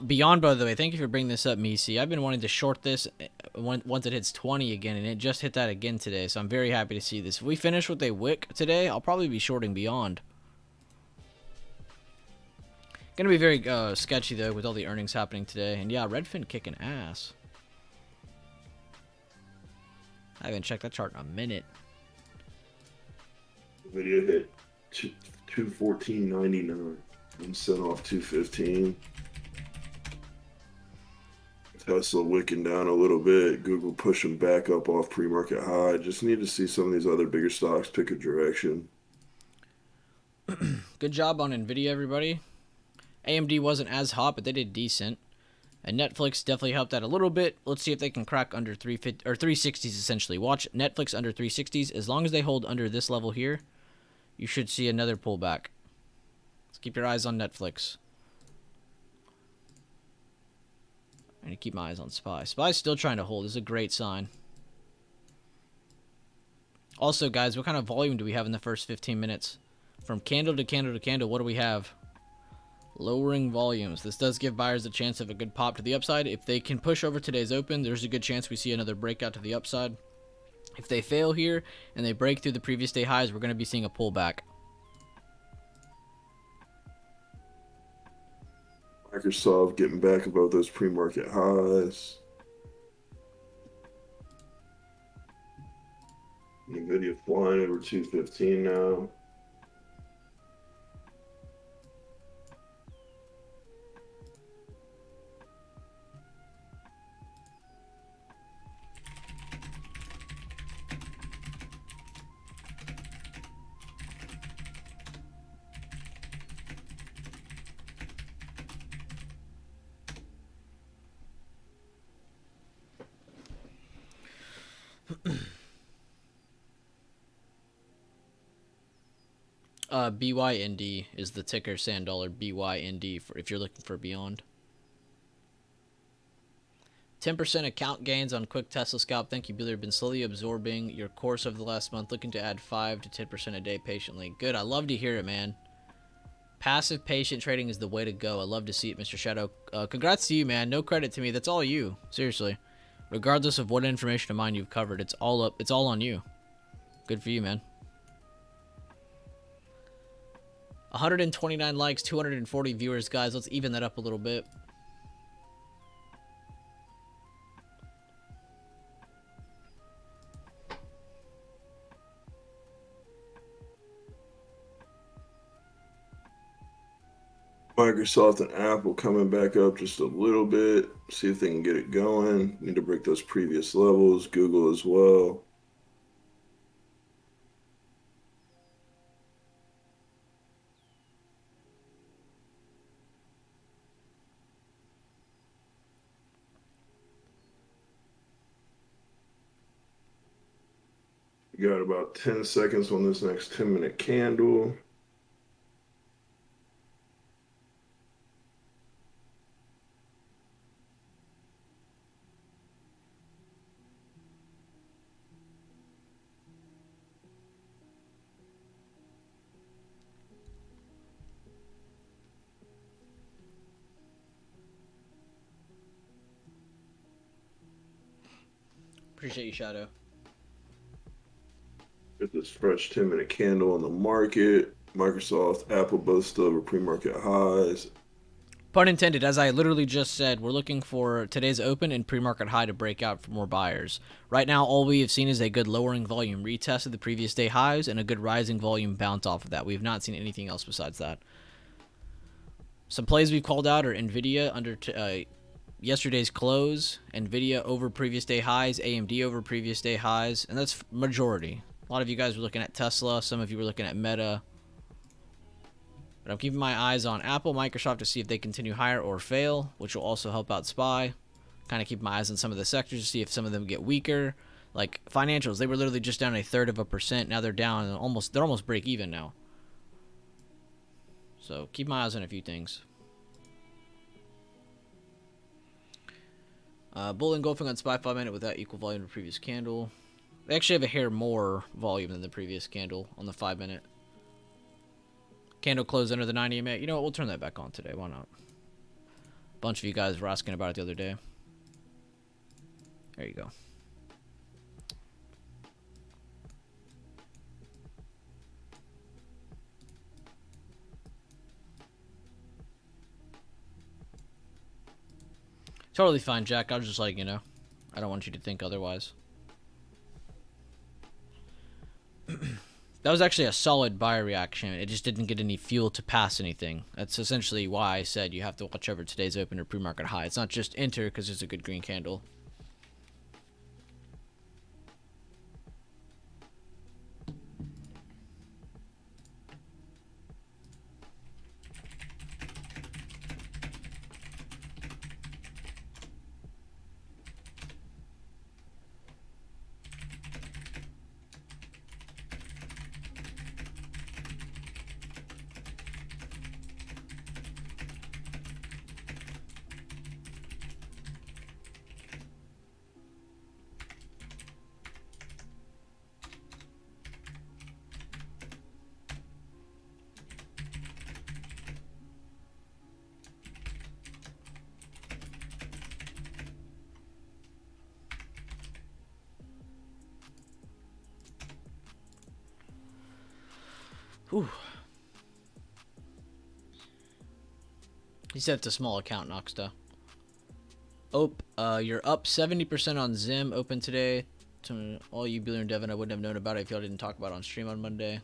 Beyond, by the way, thank you for bringing this up, Misi. I've been wanting to short this once it hits 20 again, and it just hit that again today, so I'm very happy to see this. If we finish with a wick today, I'll probably be shorting Beyond. Gonna be very sketchy, though, with all the earnings happening today. And yeah, Redfin kicking ass. I haven't checked that chart in a minute. Video hit 214.99 and set off 215. Tesla wicking down a little bit. Google pushing back up off pre-market high. Just need to see some of these other bigger stocks pick a direction. Good job on Nvidia, everybody. AMD wasn't as hot, but they did decent. And Netflix definitely helped out a little bit. Let's see if they can crack under 350 or 360s essentially. Watch Netflix under 360s. As long as they hold under this level here, you should see another pullback. Let's keep your eyes on Netflix. I need to keep my eyes on SPY. SPY's still trying to hold. This is a great sign. Also, guys, what kind of volume do we have in the first 15 minutes? From candle to candle to candle, what do we have? Lowering volumes. This does give buyers a chance of a good pop to the upside. If they can push over today's open, there's a good chance we see another breakout to the upside. If they fail here and they break through the previous day highs, we're going to be seeing a pullback. Microsoft getting back above those pre-market highs. Nvidia flying over 215 now. BYND is the ticker, sand dollar BYND, for if you're looking for Beyond. 10% account gains on quick Tesla scalp. Thank you, Bueller. Been slowly absorbing your course over the last month, looking to add 5 to 10% a day patiently. Good. I love to hear it, man. Passive patient trading is the way to go. I love to see it, Mr. Shadow. Congrats to you, man. No credit to me. That's all you. Seriously. Regardless of what information of mine you've covered, it's all up. It's all on you. Good for you, man. 129 likes, 240 viewers, guys. Let's even that up a little bit. Microsoft and Apple coming back up just a little bit. See if they can get it going. Need to break those previous levels. Google as well. We got about 10 seconds on this next 10-minute candle. Appreciate you, Shadow. Get this fresh 10-minute candle on the market. Microsoft, Apple both still over pre-market highs. Pun intended, as I literally just said, we're looking for today's open and pre-market high to break out for more buyers. Right now, all we have seen is a good lowering volume retest of the previous day highs and a good rising volume bounce off of that. We have not seen anything else besides that. Some plays we've called out are NVIDIA under yesterday's close, NVIDIA over previous day highs, AMD over previous day highs, and that's majority. A lot of you guys were looking at Tesla, some of you were looking at Meta. But I'm keeping my eyes on Apple, Microsoft to see if they continue higher or fail, which will also help out SPY. Kind of keep my eyes on some of the sectors to see if some of them get weaker. Like financials, they were literally just down 1/3%. Now they're down they're almost break even now. So keep my eyes on a few things. Bull engulfing on SPY 5-minute without equal volume to previous candle. They actually have a hair more volume than the previous candle on the 5-minute. Candle closed under the 90 EMA. You know what? We'll turn that back on today. Why not? A bunch of you guys were asking about it the other day. There you go. Totally fine, Jack. I was just like, you know, I don't want you to think otherwise. That was actually a solid buy reaction. It just didn't get any fuel to pass anything. That's essentially why I said you have to watch over today's open or pre-market high. It's not just enter because it's a good green candle. Whew. He said it's a small account, Noxta. You're up 70% on Zim open today. To all you Bueller and Devin, I wouldn't have known about it if y'all didn't talk about it on stream on Monday.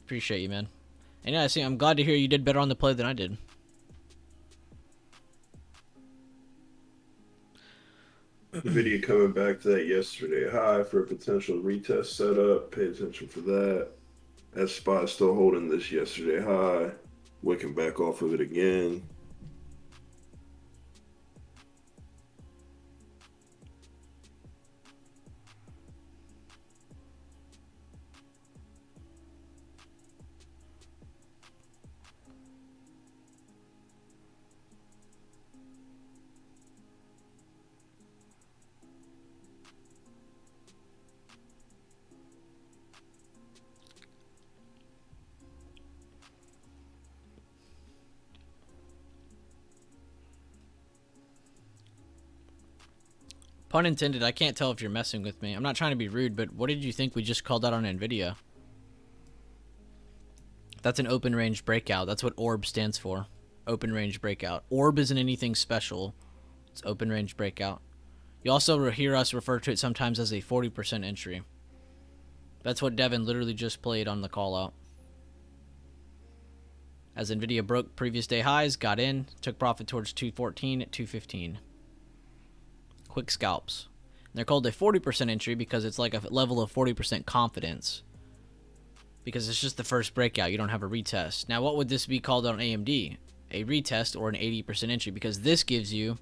Appreciate you, man. And yeah, I'm glad to hear you did better on the play than I did. NVIDIA coming back to that yesterday high for a potential retest setup. Pay attention for that. That spot still holding this yesterday high. Wicking back off of it again. Pun intended, I can't tell if you're messing with me. I'm not trying to be rude, but what did you think we just called out on NVIDIA? That's an open range breakout. That's what ORB stands for. Open range breakout. ORB isn't anything special. It's open range breakout. You also hear us refer to it sometimes as a 40% entry. That's what Devin literally just played on the call out. As Nvidia broke previous day highs, got in, took profit towards 214 at 215. Quick scalps. And they're called a 40% entry because it's like a level of 40% confidence. Because it's just the first breakout, you don't have a retest. Now, what would this be called on AMD? A retest or an 80% entry, because this gives you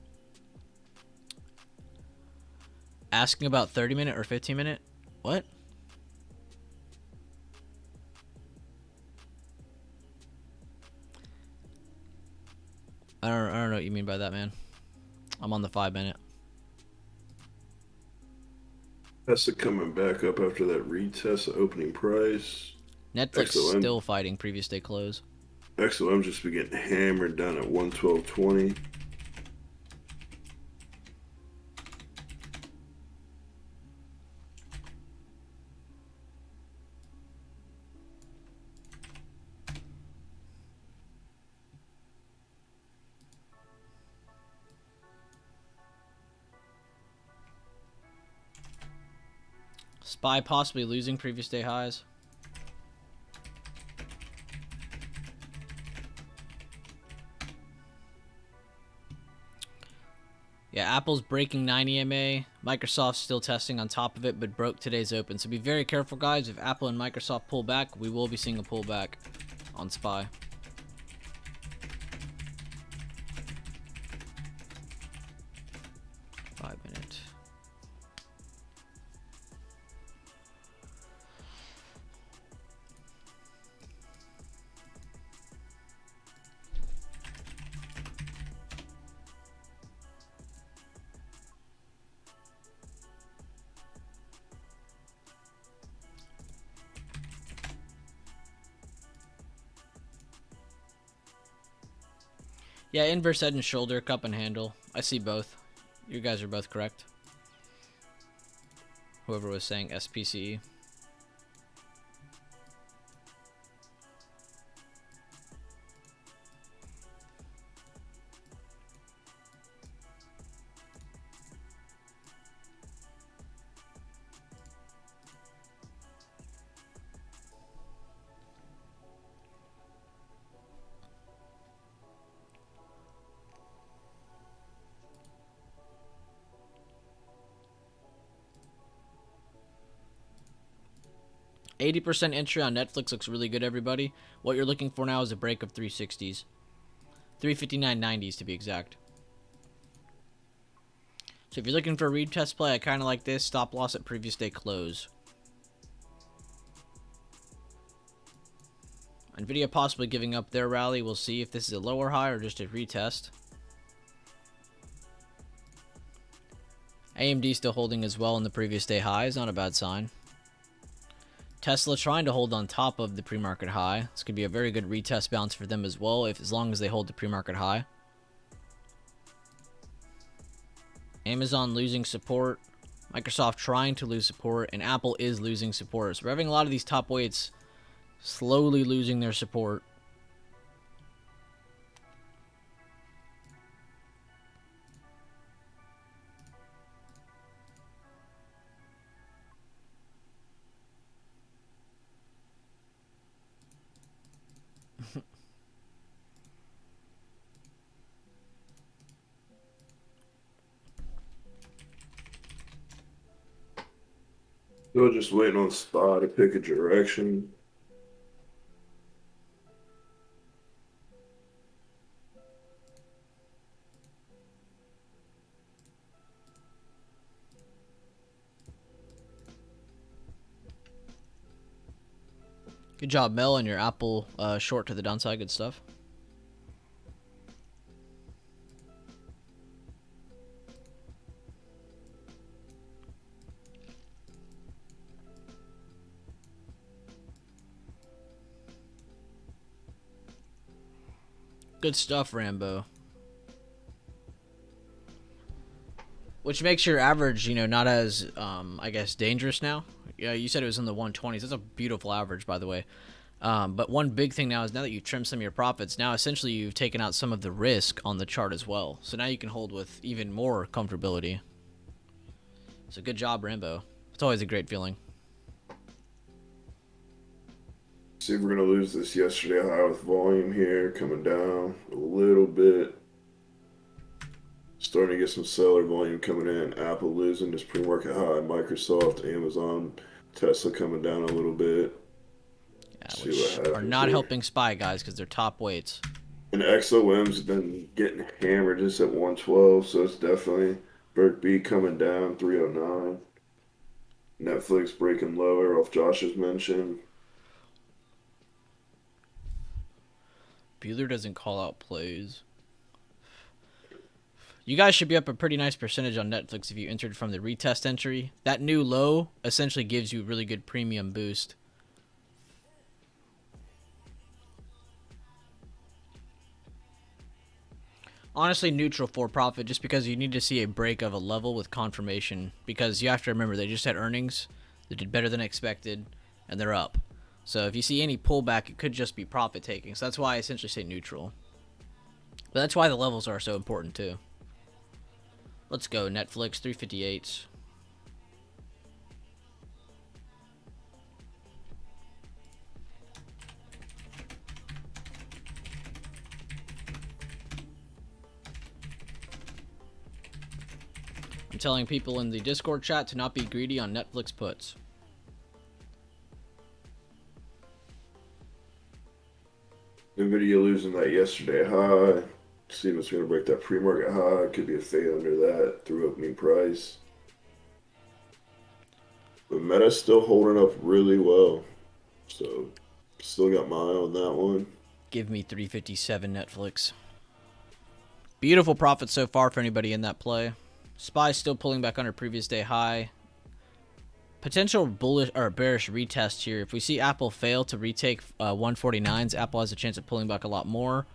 asking about 30-minute or 15-minute. What? I don't know what you mean by that, man. I'm on the 5-minute. That's coming back up after that retest of opening price. Netflix XOM. still fighting previous day close. XOM just be getting hammered down at 112.20. SPY possibly losing previous day highs. Yeah, Apple's breaking 90 MA. Microsoft's still testing on top of it, but broke today's open. So be very careful, guys. If Apple and Microsoft pull back, we will be seeing a pullback on SPY. Five-minute. Yeah, inverse head and shoulder, cup and handle. I see both. You guys are both correct. Whoever was saying SPCE. %80 entry on Netflix looks really good, everybody. What you're looking for now is a break of 360s. 359.90s to be exact. So if you're looking for a retest play, I kind of like this. Stop loss at previous day close. Nvidia possibly giving up their rally. We'll see if this is a lower high or just a retest. AMD still holding as well in the previous day highs. Not a bad sign. Tesla trying to hold on top of the pre-market high. This could be a very good retest bounce for them as well, as long as they hold the pre-market high. Amazon losing support. Microsoft trying to lose support. And Apple is losing support. So we're having a lot of these top weights slowly losing their support. Still just waiting on SPY to pick a direction. Good job, Mel, and your Apple short to the downside. Good stuff. Good stuff, Rambo. Which makes your average, not as, I guess, dangerous now. Yeah, you said it was in the 120s. That's a beautiful average, by the way. But one big thing now is now that you've trimmed some of your profits, now essentially you've taken out some of the risk on the chart as well. So now you can hold with even more comfortability. So good job, Rambo. It's always a great feeling. See if we're gonna lose this yesterday high with volume here coming down a little bit. Starting to get some seller volume coming in. Apple losing this pre-market high. Microsoft, Amazon, Tesla coming down a little bit. Yeah, See what which are happens not here. helping SPY guys because they're top weights. And XOM's been getting hammered just at 112, so it's definitely Berk B coming down 309. Netflix breaking lower off Josh's mention. Bueller doesn't call out plays. You guys should be up a pretty nice percentage on Netflix if you entered from the retest entry. That new low essentially gives you a really good premium boost. Honestly, neutral for profit just because you need to see a break of a level with confirmation. Because you have to remember, they just had earnings. They did better than expected, and they're up. So if you see any pullback, it could just be profit taking. So that's why I essentially say neutral. But that's why the levels are so important too. Let's go, Netflix, 358s. I'm telling people in the Discord chat to not be greedy on Netflix puts. NVIDIA losing that yesterday high. See if it's going to break that pre-market high. Could be a fade under that through opening price. But Meta's still holding up really well. So still got my eye on that one. Give me 357 Netflix. Beautiful profit so far for anybody in that play. SPY still pulling back under previous day high. Potential bullish or bearish retest here. If we see Apple fail to retake 149s, Apple has a chance of pulling back a lot more.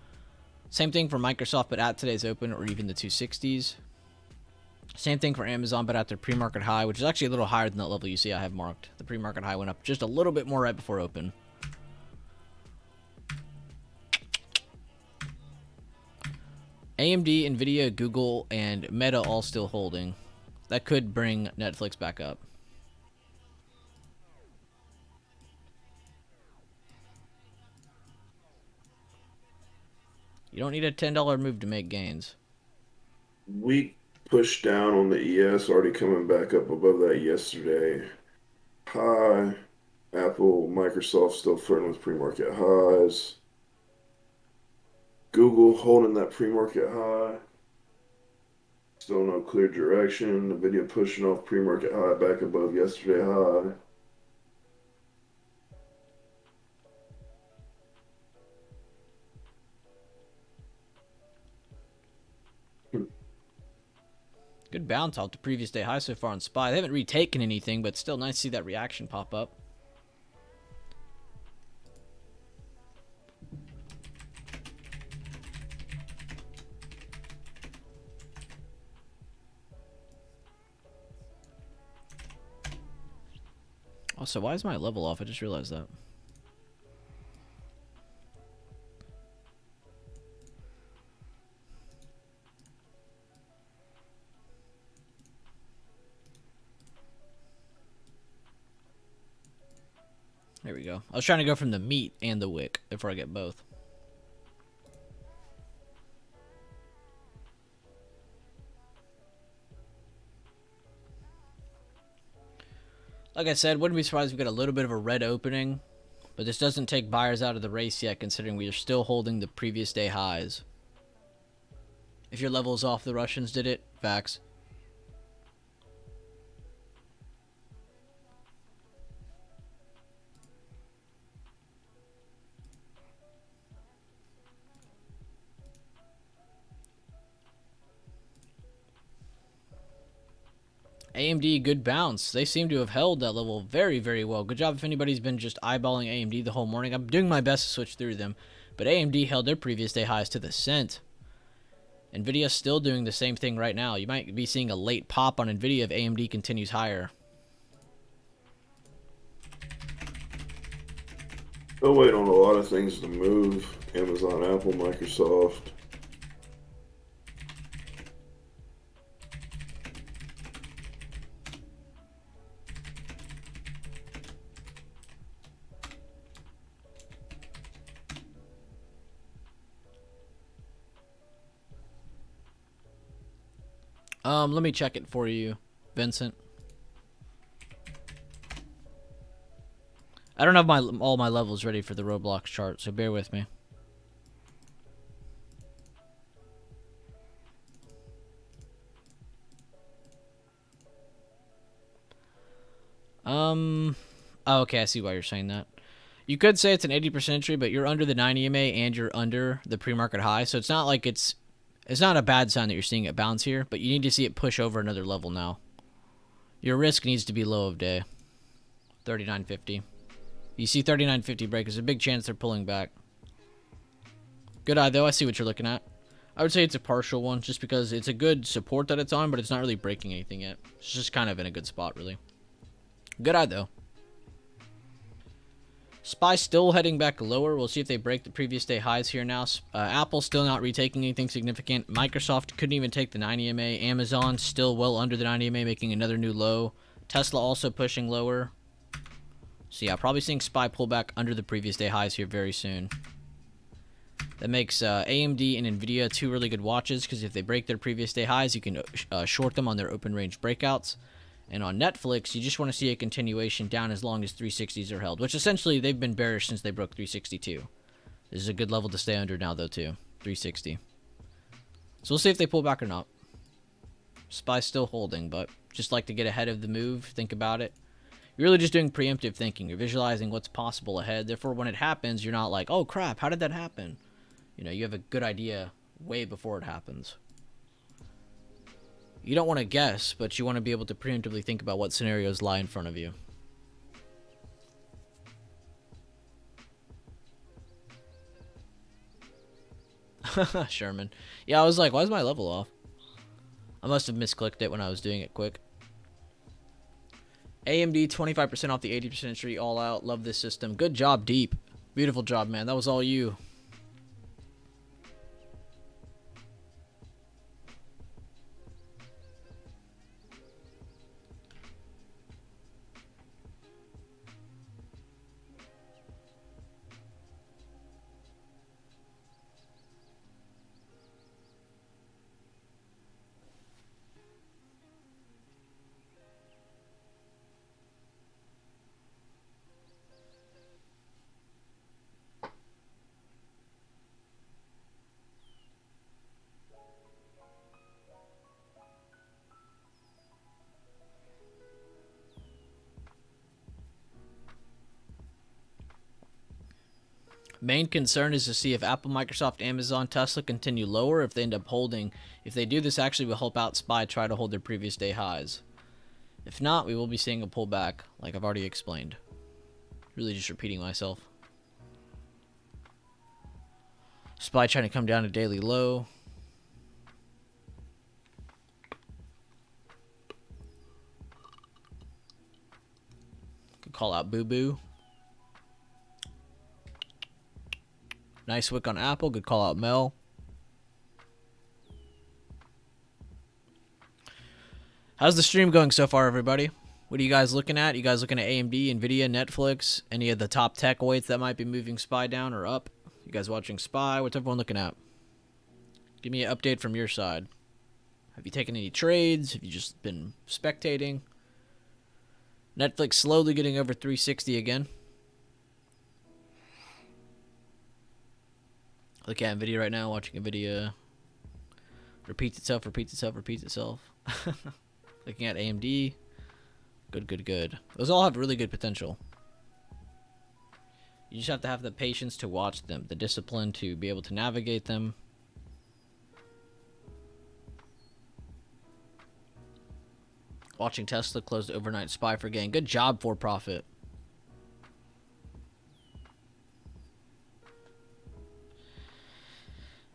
Same thing for Microsoft, but at today's open, or even the 260s. Same thing for Amazon, but at their pre-market high, which is actually a little higher than that level you see I have marked. The pre-market high went up just a little bit more right before open. AMD, Nvidia, Google, and Meta all still holding. That could bring Netflix back up. You don't need a $10 move to make gains. Weak push down on the ES, already coming back up above that yesterday high. Apple, Microsoft still flirting with pre-market highs. Google holding that pre-market high. Still no clear direction. NVIDIA pushing off pre-market high back above yesterday high. Good bounce off the previous day high so far on SPY. They haven't retaken anything, but still nice to see that reaction pop up. Also, why is my level off? I just realized that. There we go. I was trying to go from the meat and the wick before I get both. Like I said, wouldn't be surprised if we get a little bit of a red opening, but this doesn't take buyers out of the race yet, considering we are still holding the previous day highs. If your level is off, the Russians did it. Facts. AMD, good bounce. They seem to have held that level very, very well. Good job if anybody's been just eyeballing AMD the whole morning. I'm doing my best to switch through them, but AMD held their previous day highs to the cent. Nvidia's still doing the same thing right now. You might be seeing a late pop on Nvidia if AMD continues higher. Still waiting on a lot of things to move. Amazon, Apple, Microsoft. Let me check it for you, Vincent. I don't have all my levels ready for the Roblox chart, so bear with me. Oh, okay, I see why you're saying that. You could say it's an 80% entry, but you're under the 9 EMA and you're under the pre-market high, so it's not like it's not a bad sign that you're seeing it bounce here, but you need to see it push over another level now. Your risk needs to be low of day. 39.50. You see 39.50 break, there's a big chance they're pulling back. Good eye, though. I see what you're looking at. I would say it's a partial one, just because it's a good support that it's on, but it's not really breaking anything yet. It's just kind of in a good spot, really. Good eye, though. SPY still heading back lower. We'll see if they break the previous day highs here now. Apple still not retaking anything significant. Microsoft couldn't even take the 9 EMA. Amazon still well under the 9 EMA, making another new low. Tesla also pushing lower. So yeah, probably seeing SPY pull back under the previous day highs here very soon. That makes AMD and Nvidia two really good watches, because if they break their previous day highs, you can short them on their open range breakouts. And on Netflix, you just want to see a continuation down as long as 360s are held, which essentially they've been bearish since they broke 362. This is a good level to stay under now, though, too. 360. So we'll see if they pull back or not. SPY's still holding, but just like to get ahead of the move, think about it. You're really just doing preemptive thinking. You're visualizing what's possible ahead. Therefore, when it happens, you're not like, oh, crap, how did that happen? You know, you have a good idea way before it happens. You don't want to guess, but you want to be able to preemptively think about what scenarios lie in front of you. Sherman. Yeah, I was like, why is my level off? I must have misclicked it when I was doing it quick. AMD 25% off the 80% entry, all out. Love this system. Good job, Deep. Beautiful job, man. That was all you. Main concern is to see if Apple, Microsoft, Amazon, Tesla continue lower, if they end up holding. If they do, this actually will help out SPY try to hold their previous day highs. If not, we will be seeing a pullback, like I've already explained. Really just repeating myself. SPY trying to come down to daily low. Could call out Boo Boo. Nice wick on Apple. Good call out Mel. How's the stream going so far, everybody? What are you guys looking at? You guys looking at AMD, Nvidia, Netflix? Any of the top tech weights that might be moving SPY down or up? You guys watching SPY? What's everyone looking at? Give me an update from your side. Have you taken any trades? Have you just been spectating? Netflix slowly getting over 360 again. Look at Nvidia right now, watching Nvidia. Repeats itself, repeats itself, repeats itself. Looking at AMD. Good, good, good. Those all have really good potential. You just have to have the patience to watch them, the discipline to be able to navigate them. Watching Tesla close the overnight SPY for gain. Good job, for profit.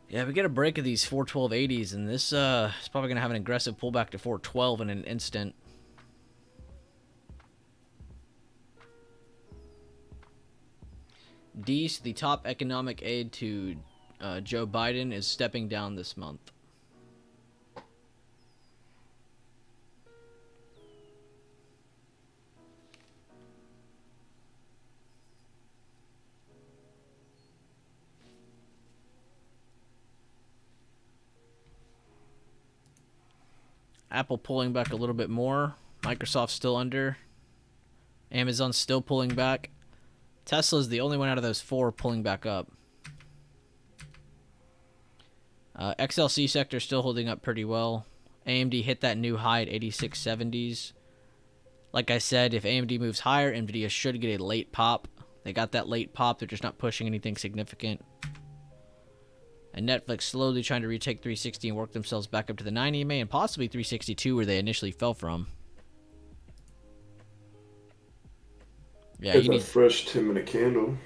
Yeah, we get a break of these 412.80s, and this is probably going to have an aggressive pullback to 412 in an instant. Dees, the top economic aid to Joe Biden, is stepping down this month. Apple pulling back a little bit more. Microsoft still under. Amazon's still pulling back. Tesla's the only one out of those 4 pulling back up. XLC sector still holding up pretty well. AMD hit that new high at 8670s. Like I said, if AMD moves higher, Nvidia should get a late pop. They got that late pop. They're just not pushing anything significant. And Netflix slowly trying to retake 360 and work themselves back up to the 90 EMA and possibly 362 where they initially fell from. Yeah, you need a fresh 10-minute candle.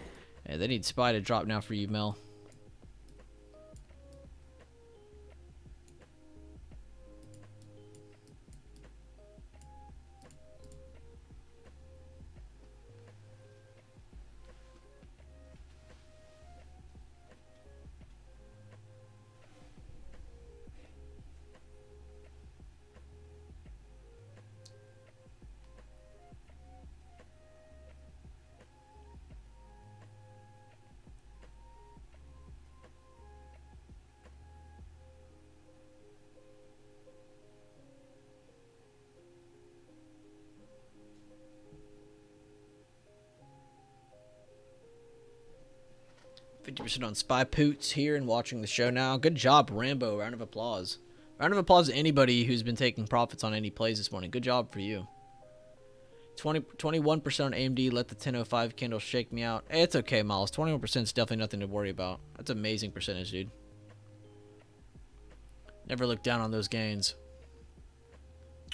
Yeah, they need SPY to drop now for you, Mel. 50% on SPY Poots here and watching the show now. Good job, Rambo. Round of applause. Round of applause to anybody who's been taking profits on any plays this morning. Good job for you. 21% on AMD. Let the 1005 candle shake me out. Hey, it's okay, Miles. 21% is definitely nothing to worry about. That's an amazing percentage, dude. Never look down on those gains.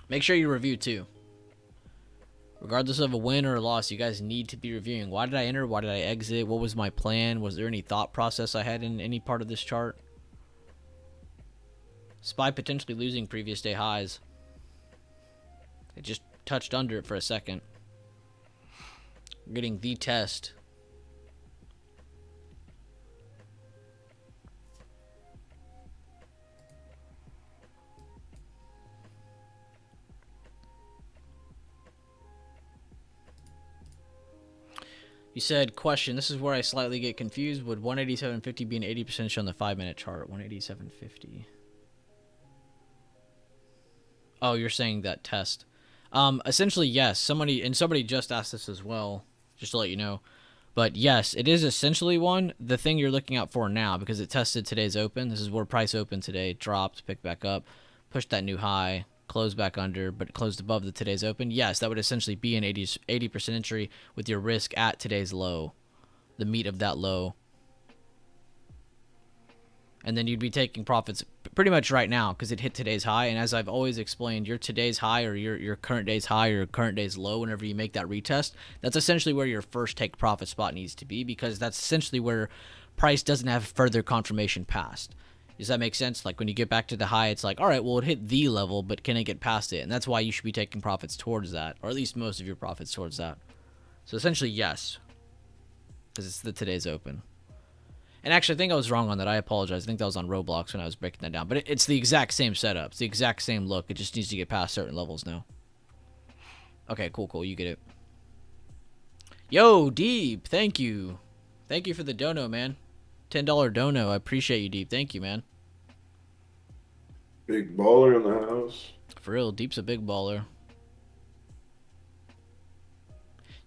Make sure you review, too. Regardless of a win or a loss, you guys need to be reviewing. Why did I enter? Why did I exit? What was my plan? Was there any thought process I had in any part of this chart? SPY potentially losing previous day highs. It just touched under it for a second. We're getting the test. You said, question, this is where I slightly get confused. Would 187.50 be an 80% on the 5-minute chart? 187.50. Oh, you're saying that test. Essentially, yes. Somebody just asked this as well, just to let you know. But yes, it is essentially one. The thing you're looking out for now, because it tested today's open. This is where price opened today. Dropped, picked back up, pushed that new high. Closed back under, but closed above the today's open. Yes, that would essentially be an 80% entry with your risk at today's low, the meat of that low. And then you'd be taking profits pretty much right now because it hit today's high. And as I've always explained, your today's high or your current day's high or your current day's low, whenever you make that retest, that's essentially where your first take profit spot needs to be, because that's essentially where price doesn't have further confirmation past. Does that make sense? Like when you get back to the high, it's like, all right, well, it hit the level, but can it get past it? And that's why you should be taking profits towards that, or at least most of your profits towards that. So essentially, yes, because it's the today's open. And actually, I think I was wrong on that. I apologize. I think that was on Roblox when I was breaking that down. But it's the exact same setup. It's the exact same look. It just needs to get past certain levels now. Okay, cool. You get it. Yo, Deep, thank you. Thank you for the dono, man. $10 dono. I appreciate you, Deep. Thank you, man. Big baller in the house. For real, Deep's a big baller.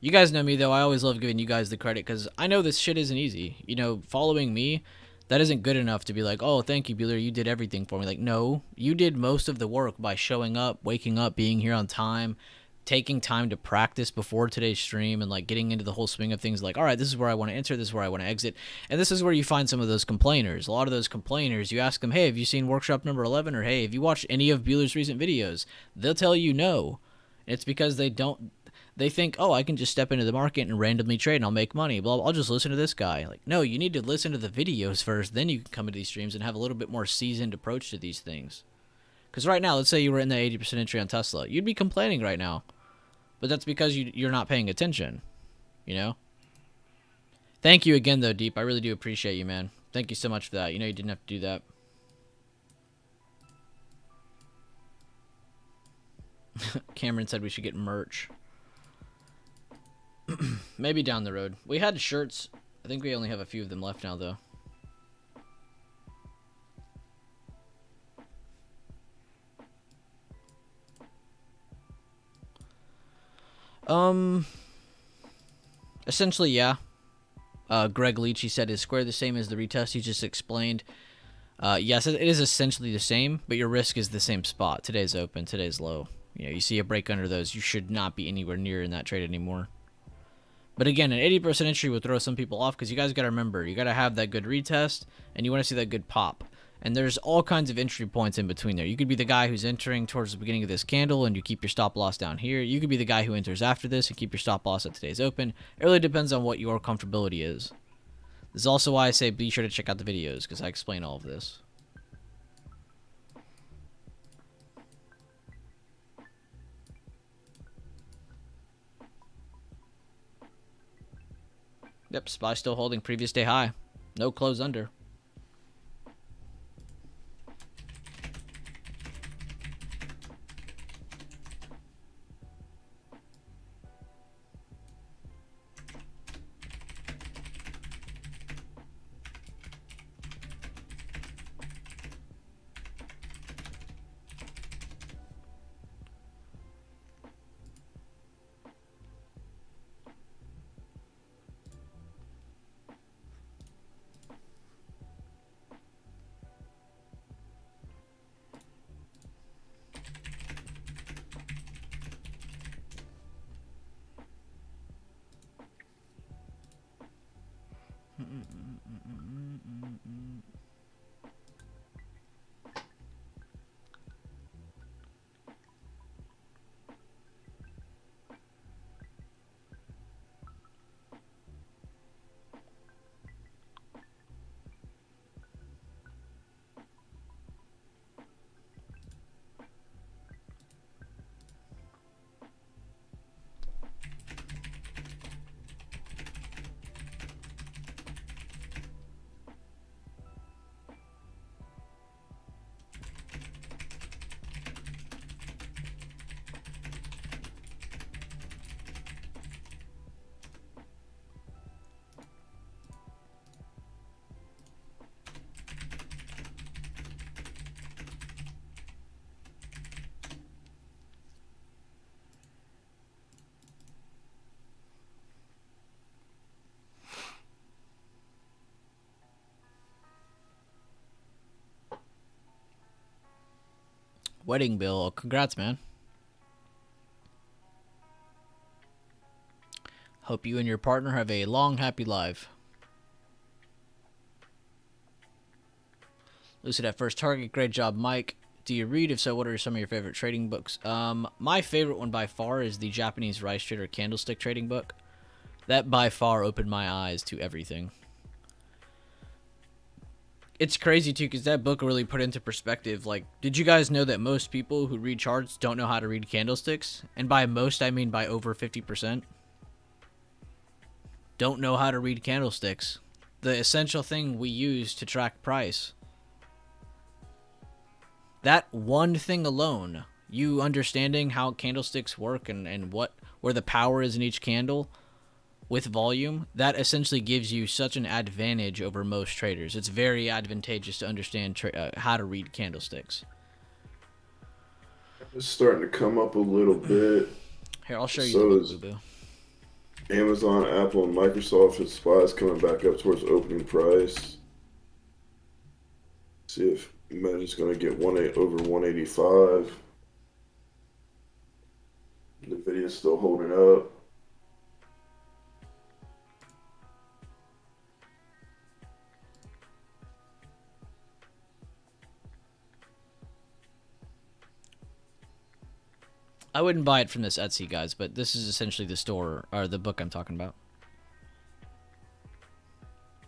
You guys know me, though. I always love giving you guys the credit because I know this shit isn't easy. You know, following me, that isn't good enough to be like, oh, thank you, Bueller. You did everything for me. Like, no, you did most of the work by showing up, waking up, being here on time, taking time to practice before today's stream and like getting into the whole swing of things like, all right, this is where I want to enter, this is where I want to exit. And this is where you find some of those complainers. A lot of those complainers, you ask them, hey, have you seen workshop number 11? Or hey, have you watched any of Bueller's recent videos? They'll tell you no. It's because they think, oh, I can just step into the market and randomly trade and I'll make money. Well, I'll just listen to this guy. Like, no, you need to listen to the videos first, then you can come into these streams and have a little bit more seasoned approach to these things. Because right now, let's say you were in the 80% entry on Tesla. You'd be complaining right now. But that's because you're not paying attention, you know? Thank you again, though, Deep. I really do appreciate you, man. Thank you so much for that. You know you didn't have to do that. Cameron said we should get merch. Maybe down the road. We had shirts. I think we only have a few of them left now, though. Um, essentially, yeah. Greg Leach, he said, is square the same as the retest he just explained. Yes, it is essentially the same, but your risk is the same spot. Today's open, today's low. You know, you see a break under those, you should not be anywhere near in that trade anymore. But again, an 80% entry would throw some people off because you guys got to remember, you got to have that good retest, and you want to see that good pop. And there's all kinds of entry points in between there. You could be the guy who's entering towards the beginning of this candle, and you keep your stop loss down here. You could be the guy who enters after this and keep your stop loss at today's open. It really depends on what your comfortability is. This is also why I say be sure to check out the videos, because I explain all of this. Yep, SPY still holding previous day high. No close under. Wedding bill. Congrats, man. Hope you and your partner have a long, happy life. Lucid at first target. Great job, Mike. Do you read? If so, what are some of your favorite trading books? My favorite one by far is the Japanese Rice Trader Candlestick Trading Book. That by far opened my eyes to everything. It's crazy, too, because that book really put into perspective, like, did you guys know that most people who read charts don't know how to read candlesticks? And by most, I mean by over 50%. Don't know how to read candlesticks. The essential thing we use to track price. That one thing alone, you understanding how candlesticks work and where the power is in each candle, with volume, that essentially gives you such an advantage over most traders. It's very advantageous to understand how to read candlesticks. It's starting to come up a little bit. Here, I'll show you So the is book, boo-boo. Amazon, Apple, and Microsoft. Its SPY is coming back up towards opening price. See if Meta's going to get over 185. Nvidia's still holding up. I wouldn't buy it from this Etsy, guys, but this is essentially the store, or the book I'm talking about.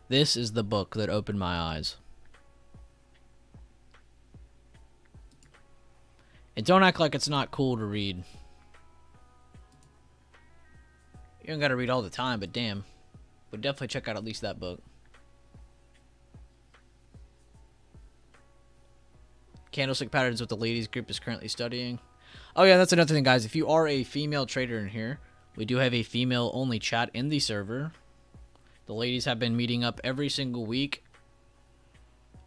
This is the book that opened my eyes. And don't act like it's not cool to read. You don't gotta read all the time, but damn. But definitely check out at least that book. Candlestick patterns, what the ladies group is currently studying. Oh yeah, that's another thing, guys. If you are a female trader in here, we do have a female-only chat in the server. The ladies have been meeting up every single week,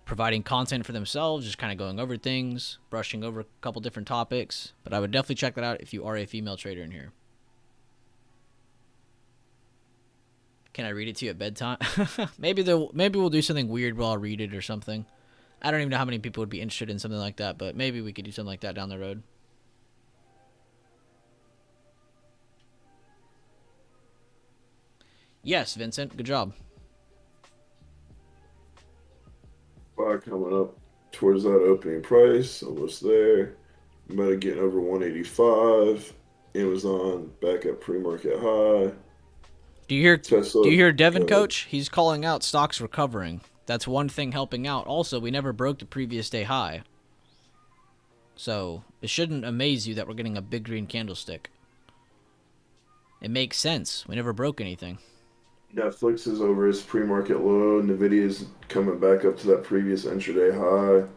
providing content for themselves, just kind of going over things, brushing over a couple different topics. But I would definitely check that out if you are a female trader in here. Can I read it to you at bedtime? maybe we'll do something weird while I read it or something. I don't even know how many people would be interested in something like that, but maybe we could do something like that down the road. Yes, Vincent. Good job. Buy coming up towards that opening price, almost there. Meta getting over 185. Amazon back at pre-market high. Do you hear? Do Tesla, you hear Devin, uh, Coach? He's calling out stocks recovering. That's one thing helping out. Also, we never broke the previous day high, so it shouldn't amaze you that we're getting a big green candlestick. It makes sense. We never broke anything. Netflix is over its pre-market low. Nvidia is coming back up to that previous intraday high.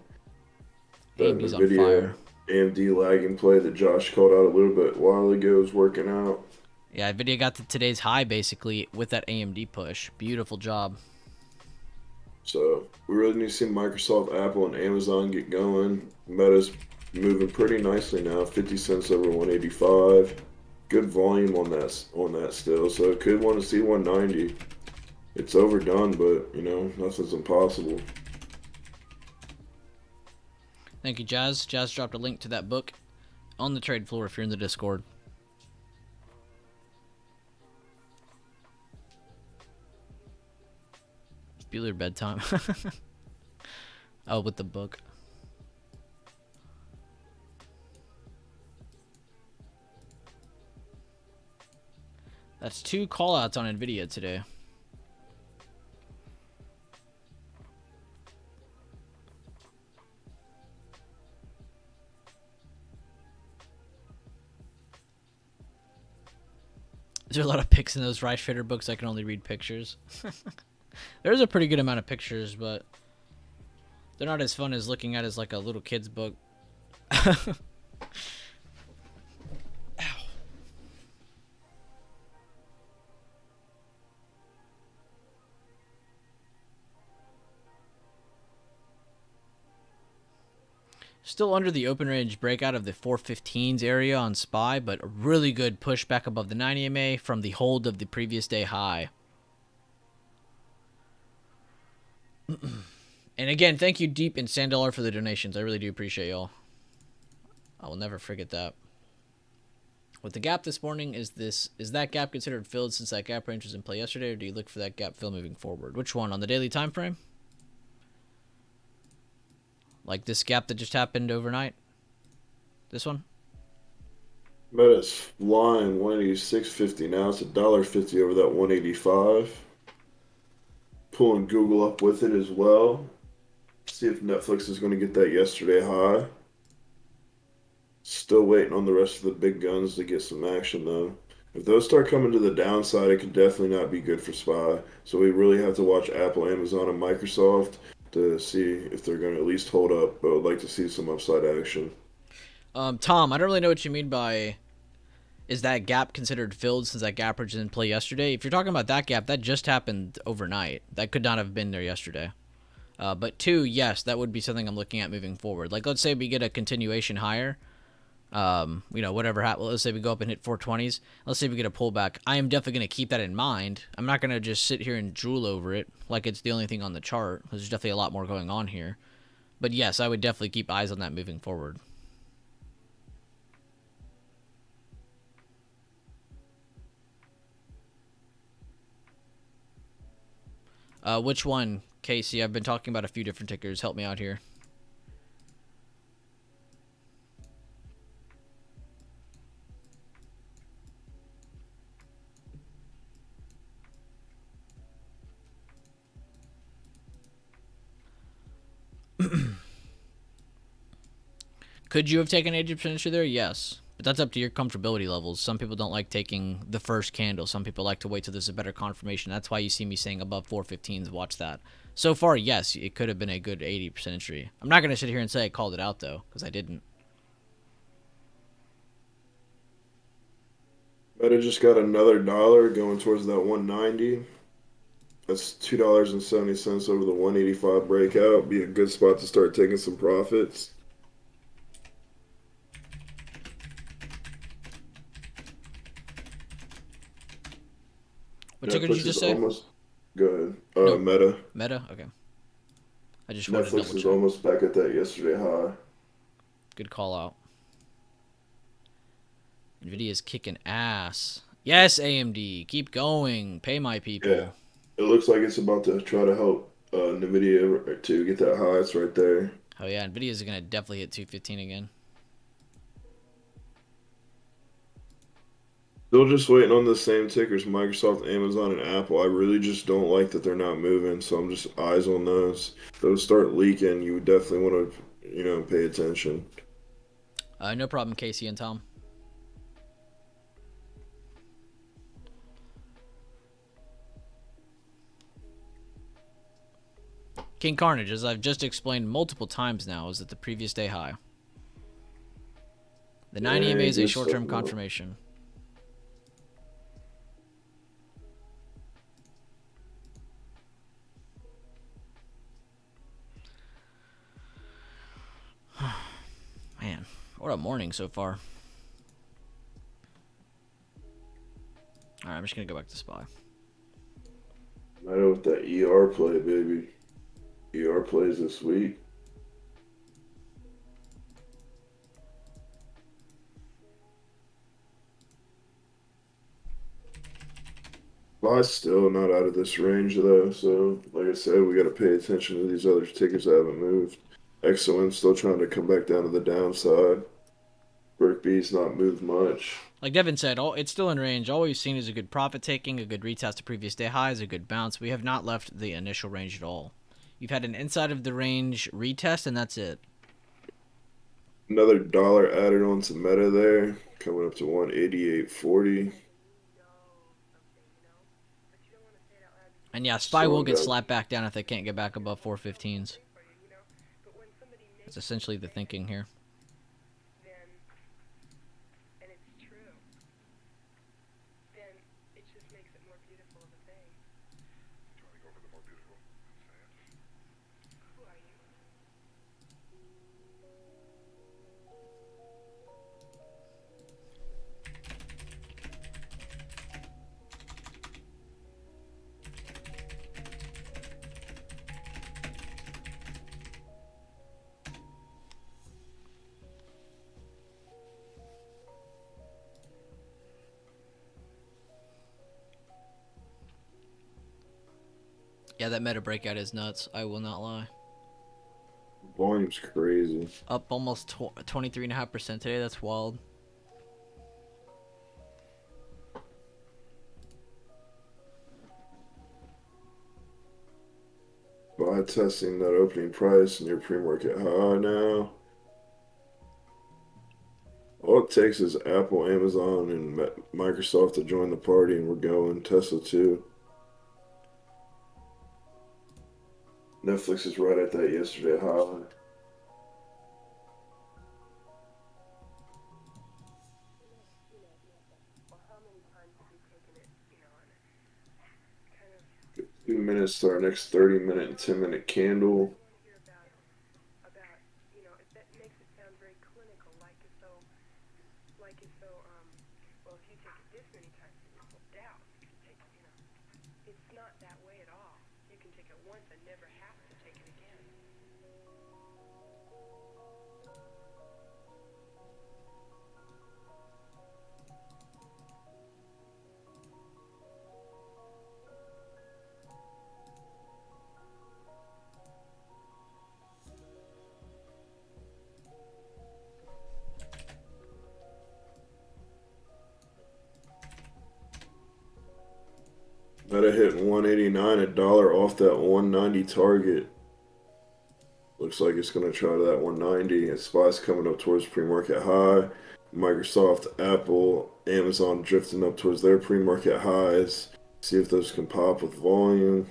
That AMD's on Nvidia fire. AMD lagging play that Josh called out a little bit a while ago is working out. Yeah, Nvidia got to today's high basically with that AMD push. Beautiful job. So we really need to see Microsoft, Apple, and Amazon get going. Meta's moving pretty nicely now, 50 cents over 185. Good volume on that still, so could want to see 190. It's overdone, but nothing's impossible. Thank you, Jazz. Jazz dropped a link to that book on the trade floor if you're in the Discord. Bueller bedtime. Oh, with the book. That's 2 callouts on Nvidia today. Is there a lot of pics in those Rice Trader books? I can only read pictures. There's a pretty good amount of pictures, but they're not as fun as looking at as like a little kid's book. Ow. Still under the open range breakout of the 415s area on SPY, but a really good push back above the 90 MA from the hold of the previous day high. And again, thank you Deep and Sandollar for the donations. I really do appreciate y'all. I will never forget that. With the gap this morning, is that gap considered filled since that gap range was in play yesterday, or do you look for that gap fill moving forward? Which one, on the daily time frame? Like this gap that just happened overnight? This one? But it's flying 186.50 now. It's $1.50 over that 185. Pulling Google up with it as well. See if Netflix is going to get that yesterday high. Still waiting on the rest of the big guns to get some action though. If those start coming to the downside, it could definitely not be good for SPY. So we really have to watch Apple, Amazon, and Microsoft to see if they're going to at least hold up. But I'd like to see some upside action. Tom, I don't really know what you mean by is that gap considered filled since that gap was in play yesterday? If you're talking about that gap, that just happened overnight. That could not have been there yesterday. But 2, yes, that would be something I'm looking at moving forward. Like, let's say we get a continuation higher. Whatever happens. Let's say we go up and hit 420s. Let's say we get a pullback. I am definitely going to keep that in mind. I'm not going to just sit here and drool over it like it's the only thing on the chart. There's definitely a lot more going on here. But yes, I would definitely keep eyes on that moving forward. Which one, Casey? I've been talking about a few different tickers. Help me out here. Could you have taken 80% entry there? Yes. But that's up to your comfortability levels. Some people don't like taking the first candle. Some people like to wait till there's a better confirmation. That's why you see me saying above 415s. Watch that. So far, yes, it could have been a good 80% entry. I'm not going to sit here and say I called it out, though, because I didn't. Meta just got another dollar going towards that 190. That's $2.70 over the 185 breakout. Be a good spot to start taking some profits. What ticker did you Netflix is just say? almost go ahead. No, Meta. Meta. Okay, I just wanted to Netflix double is check. almost back at that yesterday high. Good call out. Nvidia's kicking ass. Yes, AMD, keep going. Pay my Yeah, people. it looks like it's about to try to help Nvidia to get that high. It's right there. Oh yeah, Nvidia's gonna definitely hit 215 again. Still just waiting on the same tickers, Microsoft, Amazon, and Apple. I really just don't like that they're not moving, so I'm just eyes on those. If those start leaking, you definitely want to, pay attention. No problem, Casey and Tom. King Carnage, as I've just explained multiple times now, is at the previous day high. The 90 EMA Dang, is a good stuff, short-term man. confirmation. Man, what a morning so far. Alright, I'm just gonna go back to SPY. I know with that ER play, baby. ER plays this week. Spy's still not out of this range though, so like I said, we got to pay attention to these other tickets that haven't moved. XOM still trying to come back down to the downside. Brick B's not moved much. Like Devin said, it's still in range. All we've seen is a good profit taking, a good retest to previous day highs, a good bounce. We have not left the initial range at all. You've had an inside of the range retest, and that's it. Another dollar added on to Meta there, coming up to 188.40. And yeah, SPY will Slowing get down. slapped back down if they can't get back above 415s. That's essentially the thinking here. Yeah, that meta breakout is nuts. I will not lie. Volume's crazy. Up almost 23.5% today. That's wild. Buy testing that opening price and your pre-market high now. All it takes is Apple, Amazon, and Microsoft to join the party, and we're going. Tesla too. Netflix is right at that yesterday high. Get 2 minutes to our next 30-minute and 10-minute candle. Meta hitting 189, a dollar off that 190 target. Looks like it's going to try to that 190. And SPY's coming up towards pre-market high. Microsoft, Apple, Amazon drifting up towards their pre-market highs. See if those can pop with volume.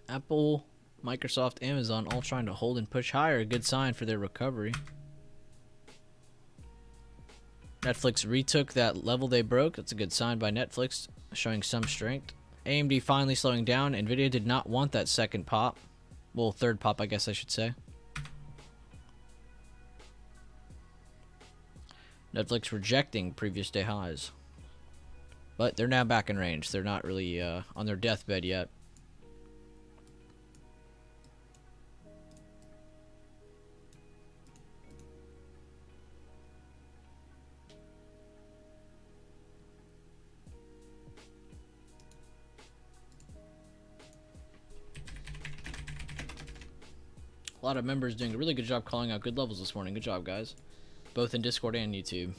Apple, Microsoft, Amazon all trying to hold and push higher. A good sign for their recovery. Netflix retook that level they broke. That's a good sign by Netflix, showing some strength. AMD finally slowing down. Nvidia did not want that second pop. Well, third pop, I guess I should say. Netflix rejecting previous day highs. But they're now back in range. They're not really on their deathbed yet. A lot of members doing a really good job calling out good levels this morning. Good job, guys. Both in Discord and YouTube.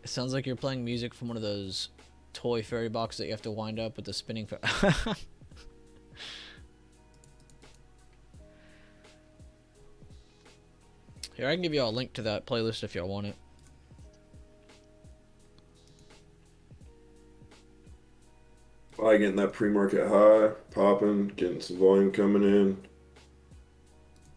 It sounds like you're playing music from one of those toy fairy boxes that you have to wind up with the spinning. Here, I can give you all a link to that playlist if y'all want it. Probably getting that pre-market high, popping, getting some volume coming in.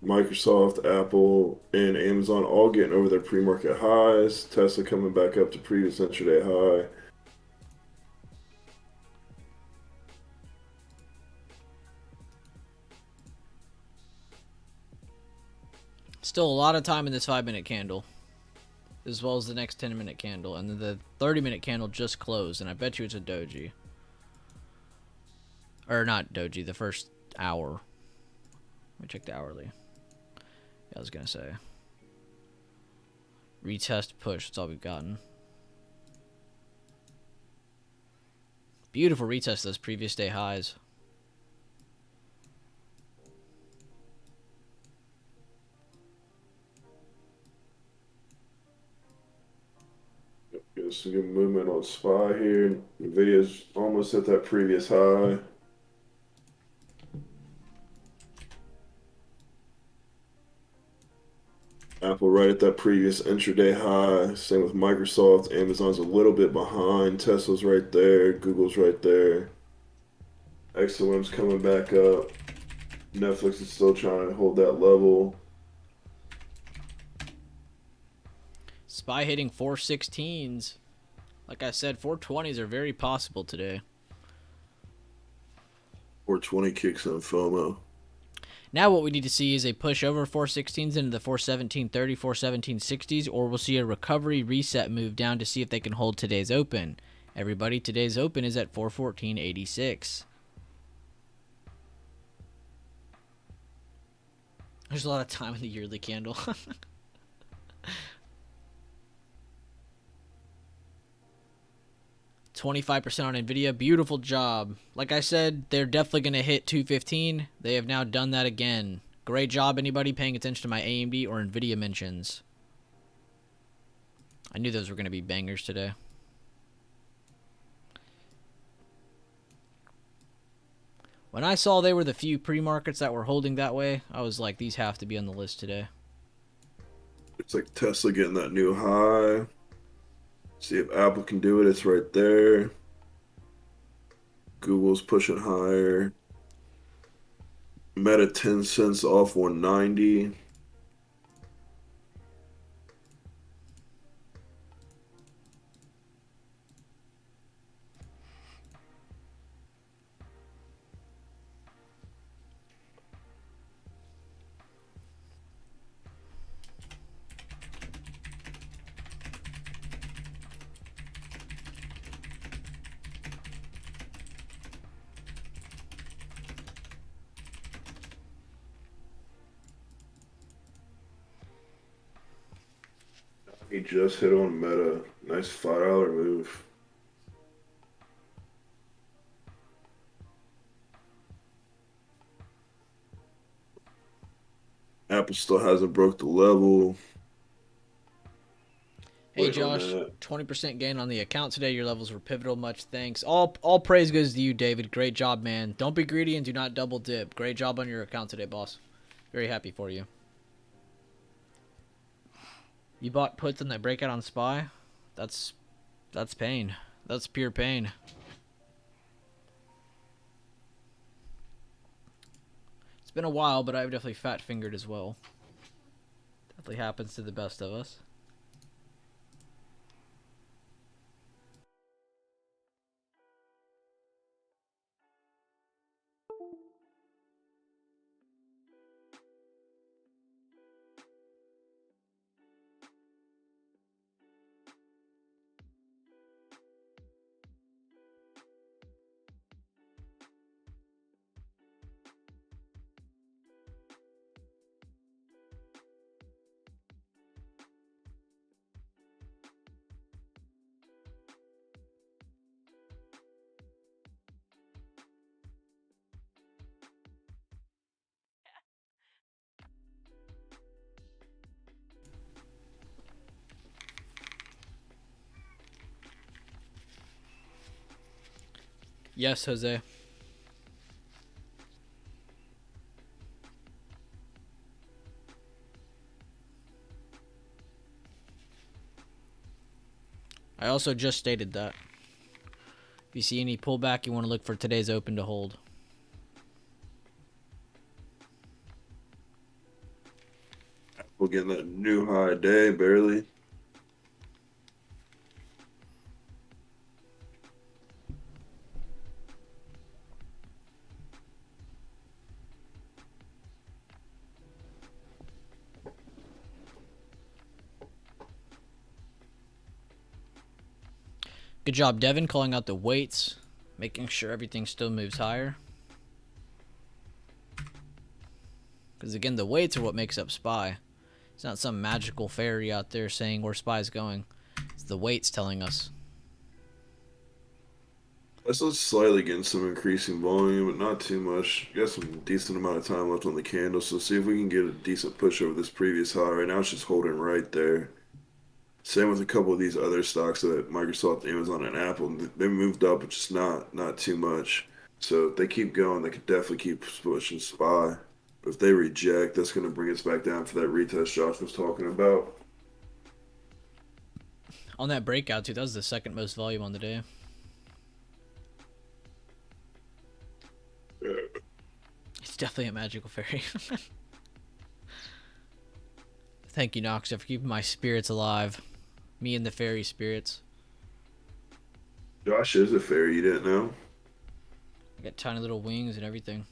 Microsoft, Apple, and Amazon all getting over their pre-market highs. Tesla coming back up to previous intraday high. Still a lot of time in this 5-minute candle, as well as the next 10-minute candle, and then the 30-minute candle just closed, and I bet you it's a doji. Or not doji, the first hour. Let me check the hourly. Yeah, I was gonna say. Retest, push, that's all we've gotten. Beautiful retest of those previous day highs. Getting some good movement on SPY here. Nvidia's almost at that previous high. Apple right at that previous intraday high. Same with Microsoft. Amazon's a little bit behind. Tesla's right there. Google's right there. XOM's coming back up. Netflix is still trying to hold that level. SPY hitting 416s. Like I said, 420s are very possible today. 420 kicks on FOMO. Now what we need to see is a push over 416s into the 417.30, 417.60s, or we'll see a recovery reset move down to see if they can hold today's open. Everybody, today's open is at 414.86. There's a lot of time in the yearly candle. 25% on Nvidia. Beautiful job. Like I said, they're definitely going to hit 215. They have now done that again. Great job, anybody paying attention to my AMD or Nvidia mentions. I knew those were going to be bangers today. When I saw they were the few pre-markets that were holding that way, I was like, these have to be on the list today. It's like Tesla getting that new high. See if Apple can do it. It's right there. Google's pushing higher. Meta 10 cents off 190. He just hit on Meta. Nice $5 move. Apple still hasn't broke the level. Hey Josh, 20% gain on the account today. Your levels were pivotal. Much thanks. All praise goes to you, David. Great job, man. Don't be greedy and do not double dip. Great job on your account today, boss. Very happy for you. You bought puts in that breakout on SPY? That's pain. That's pure pain. It's been a while, but I've definitely fat fingered as well. Definitely happens to the best of us. Yes, Jose. I also just stated that. If you see any pullback, you want to look for today's open to hold. We're getting that new high day, barely. Good job, Devin, calling out the weights, making sure everything still moves higher. Because again, the weights are what makes up SPY. It's not some magical fairy out there saying where SPY's going. It's the weights telling us. That's slightly getting some increasing volume, but not too much. Got some decent amount of time left on the candle, so see if we can get a decent push over this previous high. Right now, it's just holding right there. Same with a couple of these other stocks that Microsoft, Amazon, and Apple. They moved up, but just not too much. So if they keep going, they could definitely keep pushing SPY. But if they reject, that's going to bring us back down for that retest Josh was talking about. On that breakout, too, that was the second most volume on the day. Yeah. It's definitely a magical fairy. Thank you, Nox, for keeping my spirits alive. Me and the fairy spirits. Josh is a fairy, you didn't know? I got tiny little wings and everything.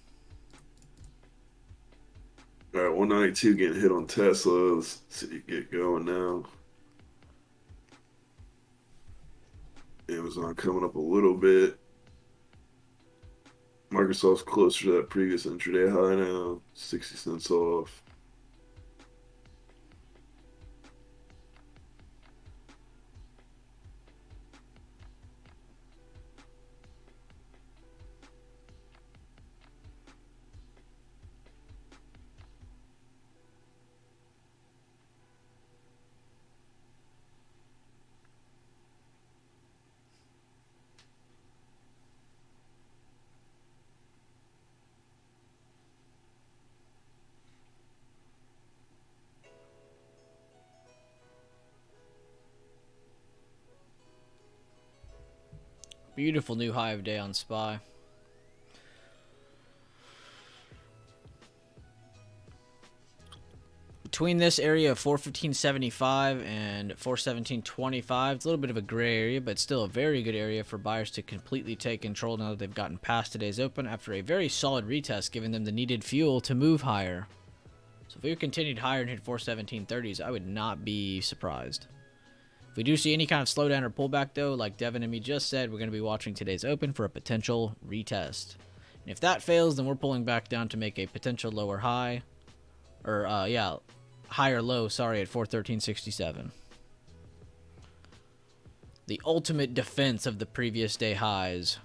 All right, 192 getting hit on Tesla. Let's see, get going now. Amazon coming up a little bit. Microsoft's closer to that previous intraday high now, 60 cents off. Beautiful new high of day on SPY. Between this area of 415.75 and 417.25, it's a little bit of a gray area, but still a very good area for buyers to completely take control now that they've gotten past today's open after a very solid retest, giving them the needed fuel to move higher. So if we continued higher and hit 417.30s, I would not be surprised. If we do see any kind of slowdown or pullback, though, like Devin and me just said, we're going to be watching today's open for a potential retest. And if that fails, then we're pulling back down to make a potential lower high. Or, higher low, sorry, at 413.67. The ultimate defense of the previous day highs.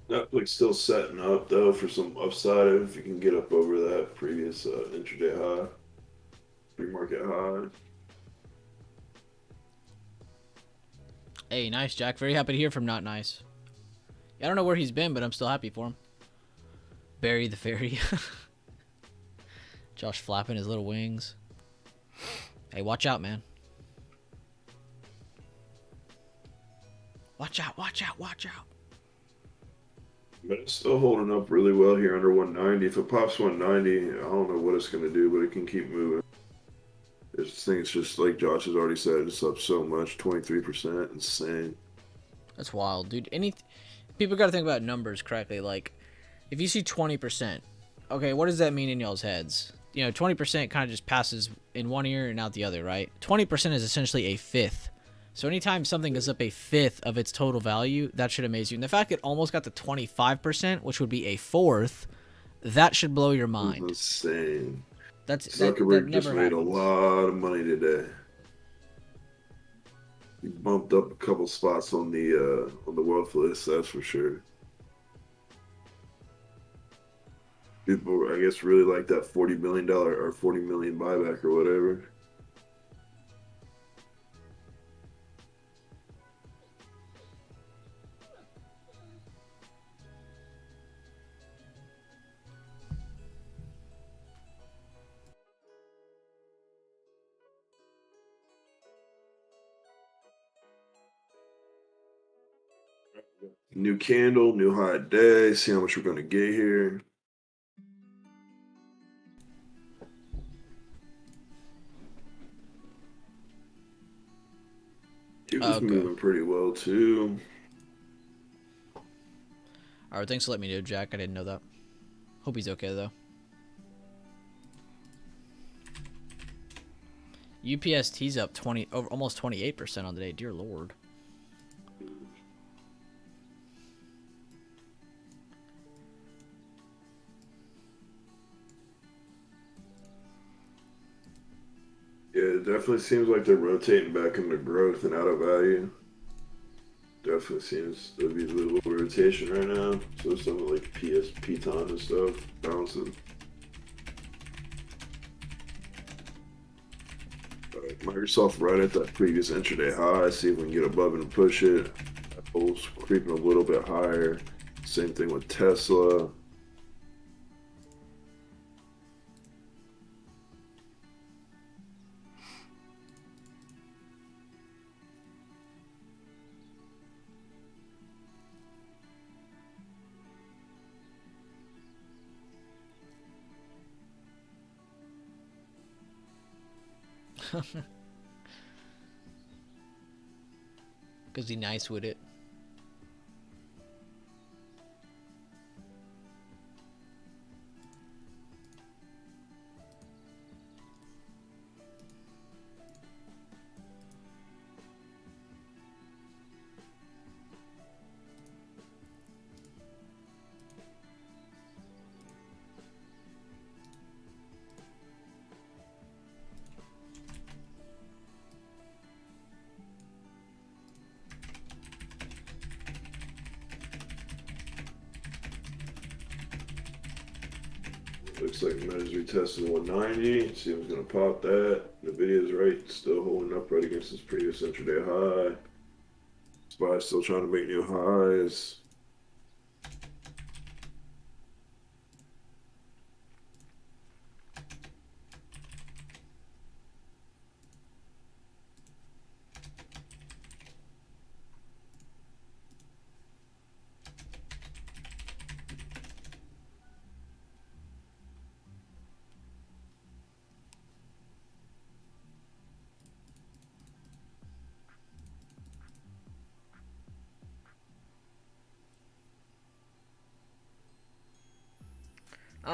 Netflix still setting up, though, for some upside if you can get up over that previous intraday high, pre-market high. Hey, nice, Jack. Very happy to hear from Not Nice. I don't know where he's been, but I'm still happy for him. Barry the Fairy. Josh flapping his little wings. Hey, watch out, man. Watch out, watch out, watch out. But it's still holding up really well here under 190. If it pops 190, I don't know what it's going to do, but it can keep moving. This thing's just like Josh has already said, it's up so much, 23%, insane. That's wild, dude. People got to think about numbers correctly. Like, if you see 20%, okay, what does that mean in y'all's heads? You know, 20% kind of just passes in one ear and out the other, right? 20% is essentially a fifth. So anytime something goes up a fifth of its total value, that should amaze you. And the fact it almost got to 25%, which would be a fourth, that should blow your mind. That's insane. That Zuckerberg never just made a happens. lot of money today. He bumped up a couple spots on the wealth list, that's for sure. People, I guess, really like that $40 billion or 40 million buyback or whatever. New candle, new high day. See how much we're gonna get here. He was Okay. moving pretty well too. All right, thanks for letting me know, Jack. I didn't know that. Hope he's okay though. UPST's up almost 28% on the day. Dear Lord. Yeah, it definitely seems like they're rotating back into growth and out of value. Definitely seems to be a little rotation right now. So something like Piton and stuff bouncing. Microsoft right at that previous intraday high. See if we can get above it and push it. Apple's creeping a little bit higher. Same thing with Tesla. Because he's nice with it. Looks like Meta's retested 190. See who's gonna pop that. Nvidia's right, still holding up right against its previous intraday high. SPY still trying to make new highs.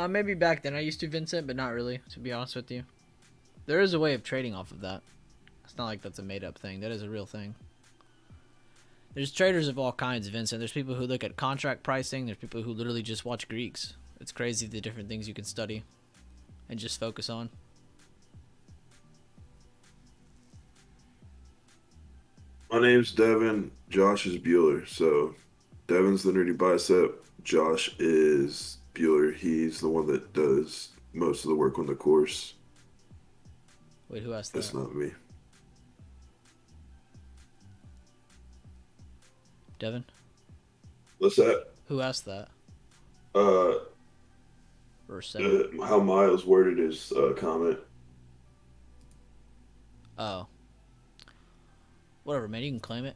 Maybe back then I used to, Vincent, but not really, to be honest with you. There is a way of trading off of that. It's not like that's a made-up thing. That is a real thing. There's traders of all kinds, Vincent. There's people who look at contract pricing. There's people who literally just watch Greeks. It's crazy the different things you can study and just focus on. My name's Devin. Josh is Bueller. So Devin's the nerdy bicep. Josh is Bueller. He's the one that does most of the work on the course. Wait, who asked that? That's not me. Devin? What's that? Who asked that? Uh, Or said? how Miles worded his comment. Oh. Whatever, man. You can claim it.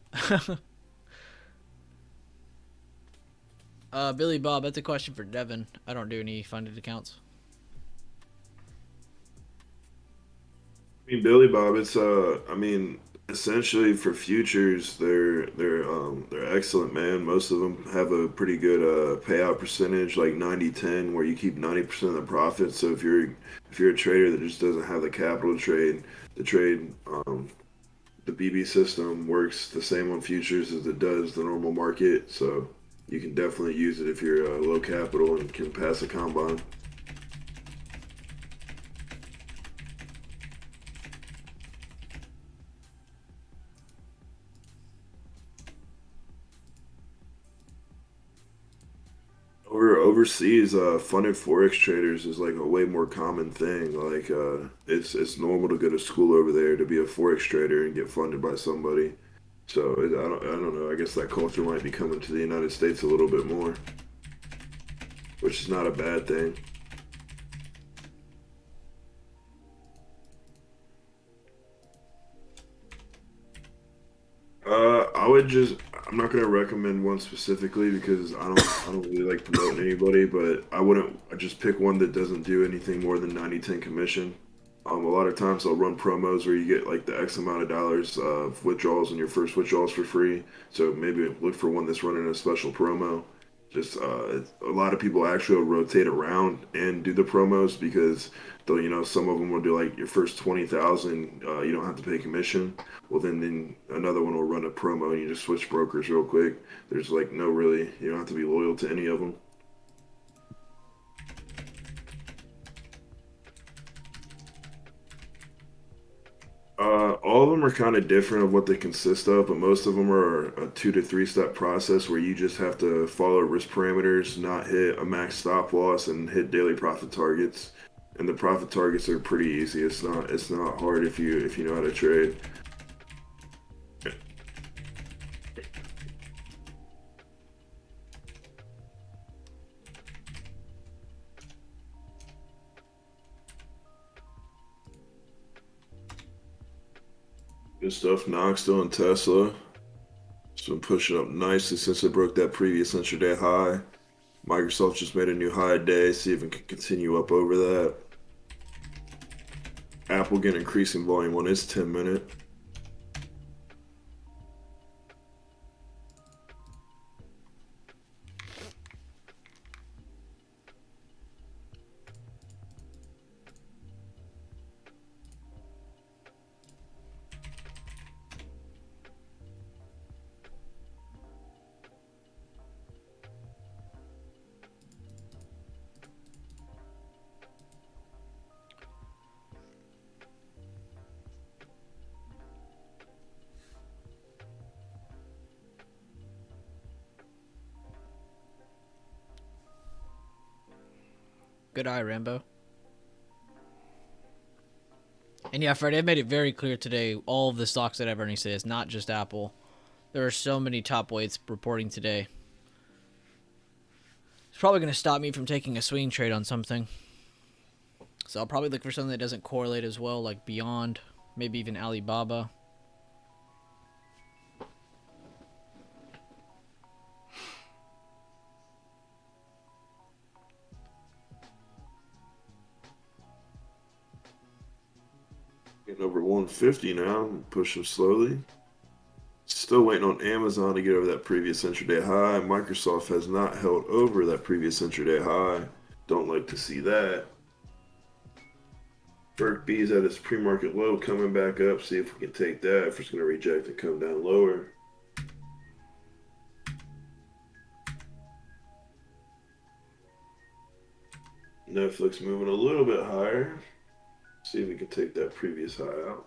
Billy Bob, that's a question for Devin. I don't do any funded accounts. I mean, Billy Bob, it's I mean, essentially for futures, they're excellent, man. Most of them have a pretty good payout percentage, like 90-10, where you keep 90% of the profit. So if you're a trader that just doesn't have the capital to trade, the trade the BB system works the same on futures as it does the normal market. So you can definitely use it if you're low capital and can pass a combine. Overseas, funded forex traders is like a way more common thing. Like, it's normal to go to school over there to be a forex trader and get funded by somebody. So I don't know. I guess that culture might be coming to the United States a little bit more, which is not a bad thing. I would just. I'm not gonna recommend one specifically because I don't really like promoting anybody, but I wouldn't I just pick one that doesn't do anything more than 90-10 commission. A lot of times they'll run promos where you get like the X amount of dollars of withdrawals and your first withdrawals for free. So maybe look for one that's running a special promo. Just a lot of people actually will rotate around and do the promos because though some of them will do like your first 20,000, you don't have to pay commission. Well, then another one will run a promo and you just switch brokers real quick. There's like no really, you don't have to be loyal to any of them. All of them are kind of different of what they consist of, but most of them are a 2 to 3 step process where you just have to follow risk parameters, not hit a max stop loss, and hit daily profit targets. And the profit targets are pretty easy. It's not hard if you know how to trade. Good stuff. Knoxville and Tesla. It's been pushing up nicely since it broke that previous intraday high. Microsoft just made a new high day. See if it can continue up over that. Apple getting increasing volume on its 10 minute. Good eye, Rambo. And yeah, Freddie, I've made it very clear today, all of the stocks that have earnings today, it's not just Apple. There are so many top weights reporting today. It's probably going to stop me from taking a swing trade on something. So I'll probably look for something that doesn't correlate as well, like Beyond, maybe even Alibaba. Getting over 150 now, pushing slowly. Still waiting on Amazon to get over that previous intraday high. Microsoft has not held over that previous intraday high. Don't like to see that. Berk B's at its pre-market low, coming back up. See if we can take that. If it's going to reject and come down lower. Netflix moving a little bit higher. See if we can take that previous high out.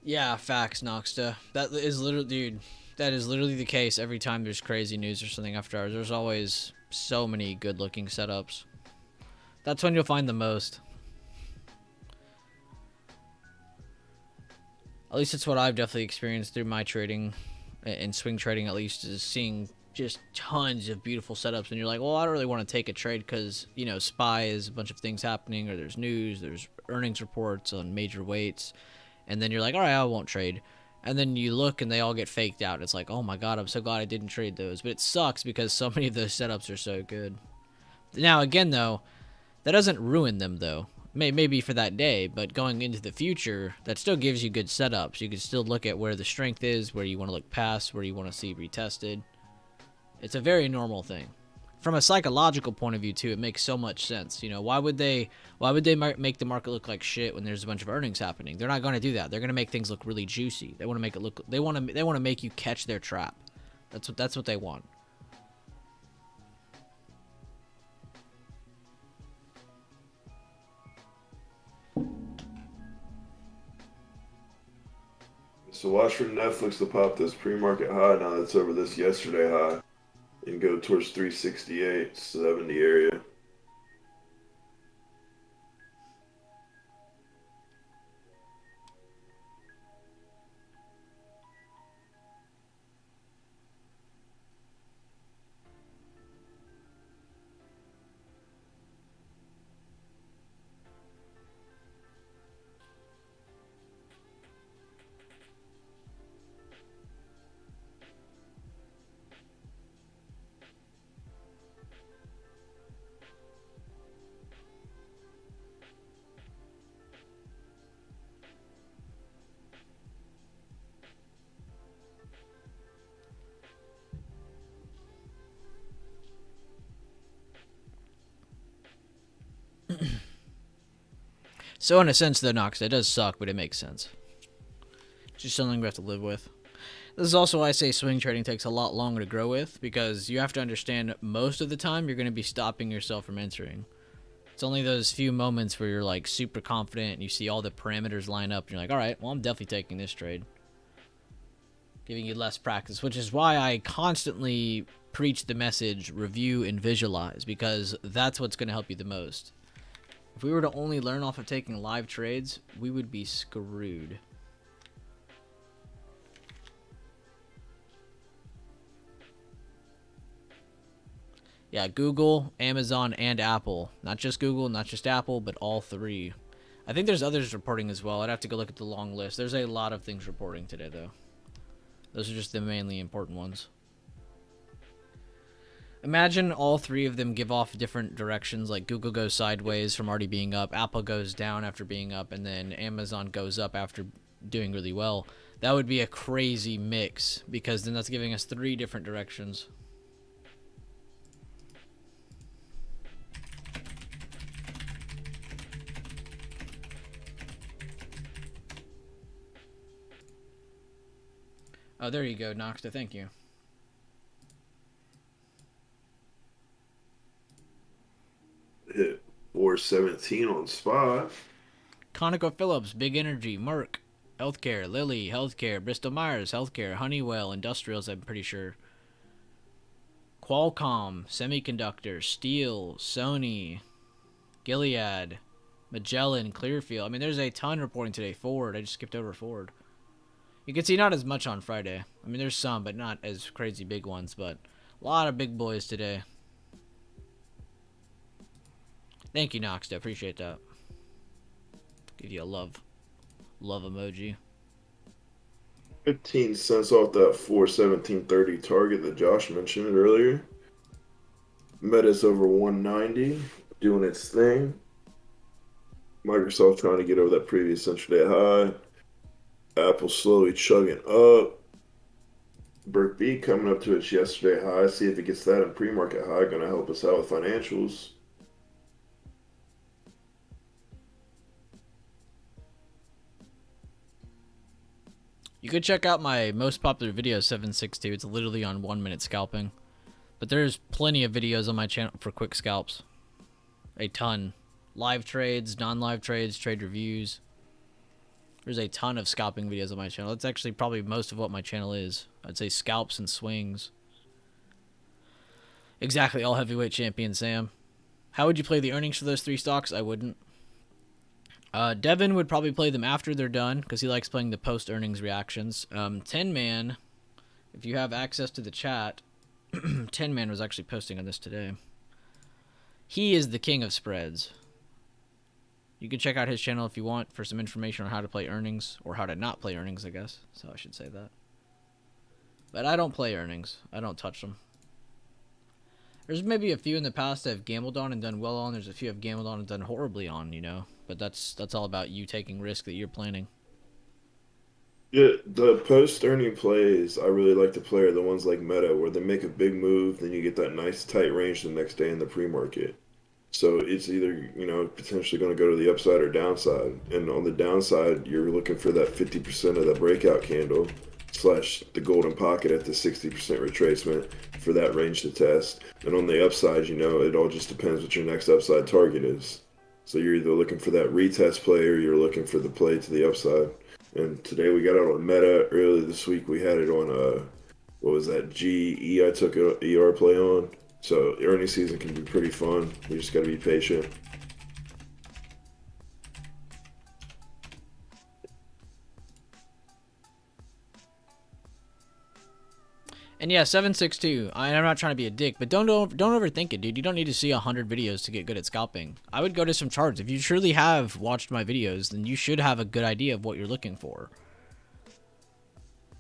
Yeah, facts, Noxta. That is literally, dude, that is literally the case every time there's crazy news or something after hours. There's always so many good-looking setups. That's when you'll find the most. At least it's what I've definitely experienced through my trading in swing trading at least, is seeing just tons of beautiful setups, and you're like, well, I don't really want to take a trade because, you know, SPY is a bunch of things happening, or there's news, there's earnings reports on major weights, and then you're like, all right, I won't trade. And then you look and they all get faked out. It's like, oh my god, I'm so glad I didn't trade those. But it sucks because so many of those setups are so good. Now, again, though, that doesn't ruin them, though. Maybe for that day, but going into the future, that still gives you good setups. You can still look at where the strength is, where you want to look past, where you want to see retested. It's a very normal thing. From a psychological point of view, too, it makes so much sense. You know, why would they make the market look like shit when there's a bunch of earnings happening? They're not going to do that. They're going to make things look really juicy. They want to make it look. They want to make you catch their trap. That's what they want. So watch for Netflix to pop this pre-market high now that's over this yesterday high and go towards 368.70 area. So in a sense, though, Nox, that does suck, but it makes sense. It's just something we have to live with. This is also why I say swing trading takes a lot longer to grow with, because you have to understand most of the time you're going to be stopping yourself from entering. It's only those few moments where you're like super confident and you see all the parameters line up and you're like, all right, well, I'm definitely taking this trade. Giving you less practice, which is why I constantly preach the message, review and visualize, because that's what's going to help you the most. If we were to only learn off of taking live trades, we would be screwed. Yeah, Google, Amazon, and Apple. Not just Google, not just Apple, but all three. I think there's others reporting as well. I'd have to go look at the long list. There's a lot of things reporting today, though. Those are just the mainly important ones. Imagine all three of them give off different directions, like Google goes sideways from already being up, Apple goes down after being up, and then Amazon goes up after doing really well. That would be a crazy mix, because then that's giving us three different directions. Oh, there you go, Noxta, thank you. Hit 417 on spot. ConocoPhillips, Big Energy, Merck, Healthcare, Lilly, Healthcare, Bristol Myers, Healthcare, Honeywell, Industrials, I'm pretty sure. Qualcomm, Semiconductor, Steel, Sony, Gilead, Magellan, Clearfield. I mean, there's a ton reporting today. Ford, I just skipped over Ford. You can see not as much on Friday. I mean, there's some, but not as crazy big ones, but a lot of big boys today. Thank you, Noxta. Appreciate that. Give you a love emoji. 15 cents off that 417.30 target that Josh mentioned earlier. Meta's over 190, doing its thing. Microsoft trying to get over that previous intraday high. Apple slowly chugging up. Berk B coming up to its yesterday high. See if it gets that in pre-market high. Going to help us out with financials. You could check out my most popular video, 762. It's literally on 1 minute scalping. But there's plenty of videos on my channel for quick scalps. A ton. Live trades, non-live trades, trade reviews. There's a ton of scalping videos on my channel. That's actually probably most of what my channel is. I'd say scalps and swings. Exactly, all heavyweight champion, Sam. How would you play the earnings for those three stocks? I wouldn't. Devin would probably play them after they're done, because he likes playing the post-earnings reactions. 10-man, If you have access to the chat, Tin Man was actually posting on this today. He is the king of spreads. You can check out his channel if you want for some information on how to play earnings, or how to not play earnings, I guess. So I should say that. But I don't play earnings. I don't touch them. There's maybe a few in the past that I've gambled on and done well on. There's a few I've gambled on and done horribly on, you know. But that's all about you taking risk that you're planning. Yeah, the post-earning plays I really like to play are the ones like Meta, where they make a big move, then you get that nice tight range the next day in the pre-market. So it's either, potentially going to go to the upside or downside. And on the downside, you're looking for that 50% of the breakout candle slash the golden pocket at the 60% retracement for that range to test. And on the upside, it all just depends what your next upside target is. So you're either looking for that retest play or you're looking for the play to the upside. And today we got it on Meta. Earlier this week we had it on, what was that, GE I took an ER play on. So earning season can be pretty fun. We just got to be patient. And yeah, 762. I'm not trying to be a dick, but don't overthink it, dude. You don't need to see 100 videos to get good at scalping. I would go to some charts. If you truly have watched my videos, then you should have a good idea of what you're looking for.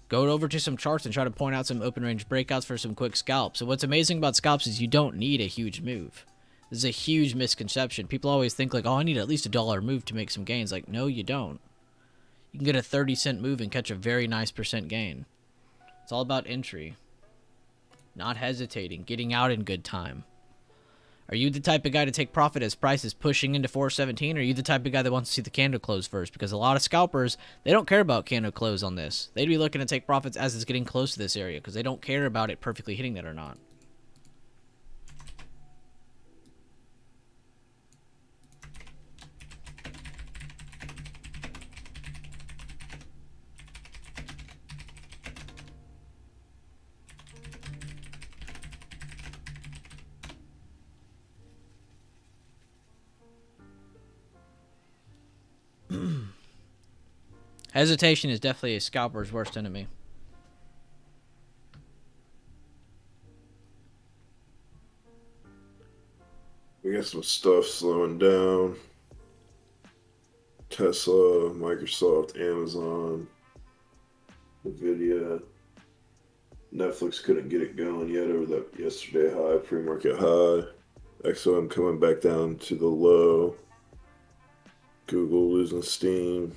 Go over to some charts and try to point out some open range breakouts for some quick scalps. So what's amazing about scalps is you don't need a huge move. This is a huge misconception. People always think like, oh, I need at least $1 move to make some gains. Like, no, you don't. You can get a 30-cent move and catch a very nice % gain. It's all about entry. Not hesitating, getting out in good time. Are you the type of guy to take profit as price is pushing into 417, or are you the type of guy that wants to see the candle close first? Because a lot of scalpers, they don't care about candle close on this. They'd be looking to take profits as it's getting close to this area because they don't care about it perfectly hitting that or not. Hesitation is definitely a scalper's worst enemy. We got some stuff slowing down. Tesla, Microsoft, Amazon, Nvidia. Netflix couldn't get it going yet over that yesterday high, pre-market high. XOM coming back down to the low. Google losing steam.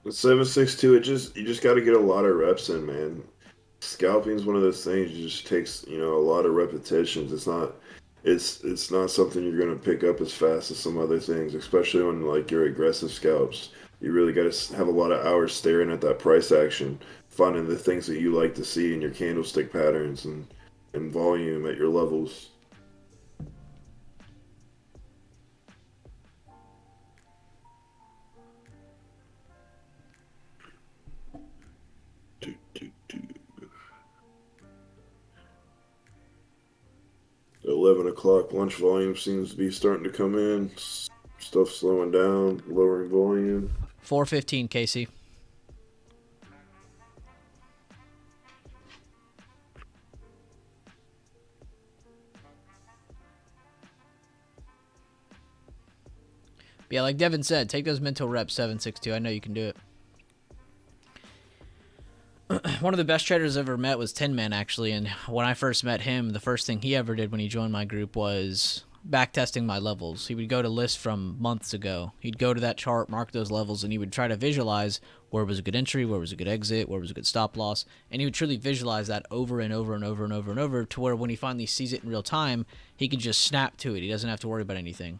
The 762, you just got to get a lot of reps in, man. Scalping is one of those things. It just takes a lot of repetitions. It's not something you're gonna pick up as fast as some other things, especially on like your aggressive scalps. You really got to have a lot of hours staring at that price action, finding the things that you like to see in your candlestick patterns and volume at your levels. Do, do, do. 11 o'clock lunch volume seems to be starting to come in. Stuff slowing down, lowering volume. 415, Casey. But yeah, like Devin said, take those mental reps, 762. I know you can do it. One of the best traders I've ever met was Tin Man, actually, and when I first met him, the first thing he ever did when he joined my group was backtesting my levels. He would go to lists from months ago. He'd go to that chart, mark those levels, and he would try to visualize where was a good entry, where was a good exit, where was a good stop loss, and he would truly visualize that over and over and over and over and over to where when he finally sees it in real time, he can just snap to it. He doesn't have to worry about anything.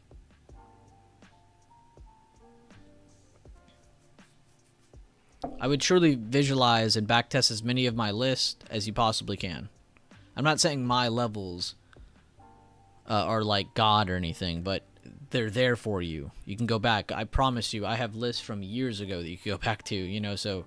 I would truly visualize and backtest as many of my lists as you possibly can. I'm not saying my levels are like God or anything, but they're there for you. You can go back. I promise you, I have lists from years ago that you can go back to, so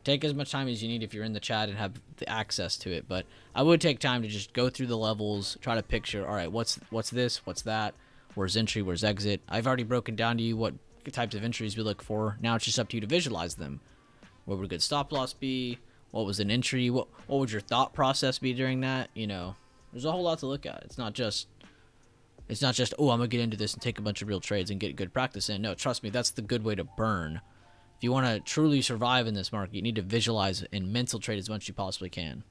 Take as much time as you need if you're in the chat and have the access to it. But I would take time to just go through the levels, try to picture, all right, what's this, what's that, where's entry, where's exit. I've already broken down to you what types of entries we look for. Now it's just up to you to visualize them. What would a good stop loss be? What was an entry? What would your thought process be during that? You know, there's a whole lot to look at. It's not just, oh, I'm going to get into this and take a bunch of real trades and get good practice in. No, trust me, that's the good way to burn. If you want to truly survive in this market, you need to visualize and mental trade as much as you possibly can.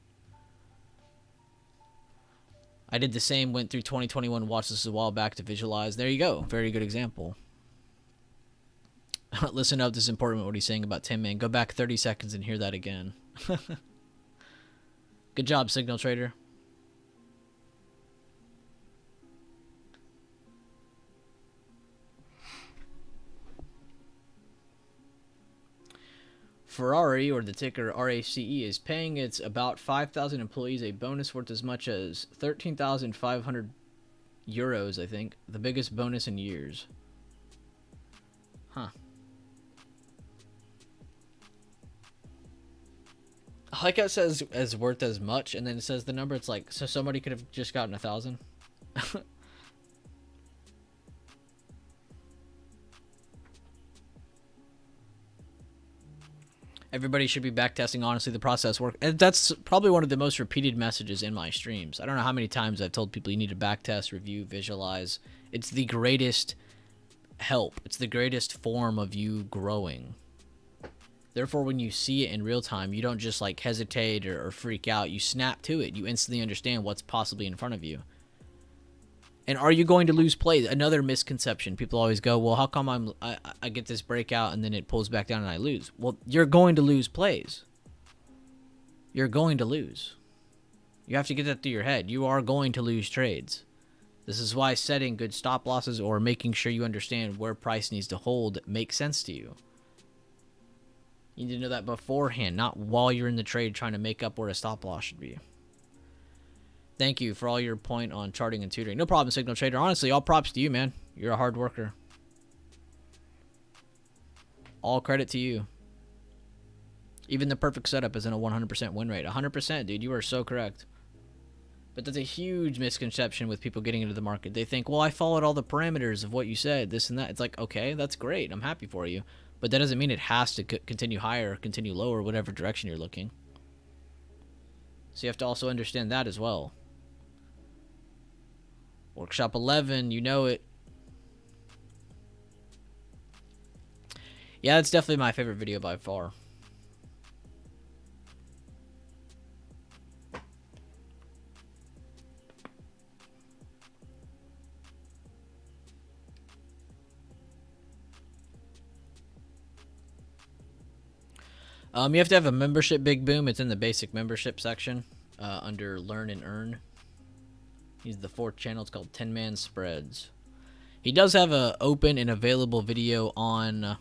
I did the same, went through 2021, watched this a while back to visualize. There you go. Very good example. Listen up, this is important what he's saying about Tin Man. Go back 30 seconds and hear that again. Good job, Signal Trader. Ferrari, or the ticker RACE, is paying its about 5,000 employees a bonus worth as much as 13,500 euros, I think. The biggest bonus in years. Huh. I like how it says as worth as much, and then it says the number. It's like, so somebody could have just gotten 1,000. Everybody should be backtesting. Honestly, the process work. And that's probably one of the most repeated messages in my streams. I don't know how many times I've told people you need to backtest, review, visualize. It's the greatest help. It's the greatest form of you growing. Therefore, when you see it in real time, you don't just like hesitate or freak out. You snap to it. You instantly understand what's possibly in front of you. And are you going to lose plays? Another misconception. People always go, well, how come I get this breakout and then it pulls back down and I lose? Well, you're going to lose plays. You're going to lose. You have to get that through your head. You are going to lose trades. This is why setting good stop losses or making sure you understand where price needs to hold makes sense to you. You need to know that beforehand, not while you're in the trade trying to make up where a stop loss should be. Thank you for all your point on charting and tutoring. No problem, Signal Trader. Honestly, all props to you, man. You're a hard worker. All credit to you. Even the perfect setup isn't a 100% win rate. 100%, dude. You are so correct. But that's a huge misconception with people getting into the market. They think, well, I followed all the parameters of what you said, this and that. It's like, okay, that's great. I'm happy for you. But that doesn't mean it has to continue higher or continue lower, whatever direction you're looking. So you have to also understand that as well. Workshop 11, you know it. Yeah, that's definitely my favorite video by far. You have to have a membership, Big Boom. It's in the basic membership section under Learn and Earn. He's the 4th channel. It's called 10 Man Spreads. He does have a open and available video on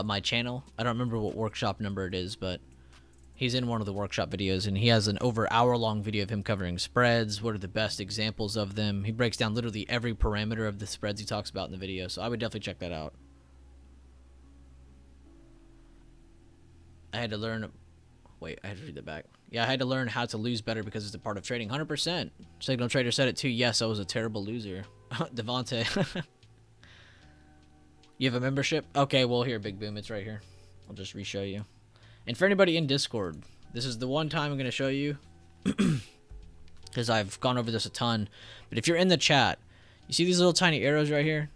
my channel. I don't remember what workshop number it is, but he's in one of the workshop videos, and he has an over hour-long video of him covering spreads. What are the best examples of them? He breaks down literally every parameter of the spreads he talks about in the video, so I would definitely check that out. I had to learn... Wait, I had to read that back. Yeah, I had to learn how to lose better because it's a part of trading. 100%. Signal Trader said it too. Yes, I was a terrible loser. Devontae. You have a membership? Okay, well, here, Big Boom. It's right here. I'll just re-show you. And for anybody in Discord, this is the one time I'm going to show you. Because I've gone over this a ton. But if you're in the chat, you see these little tiny arrows right here?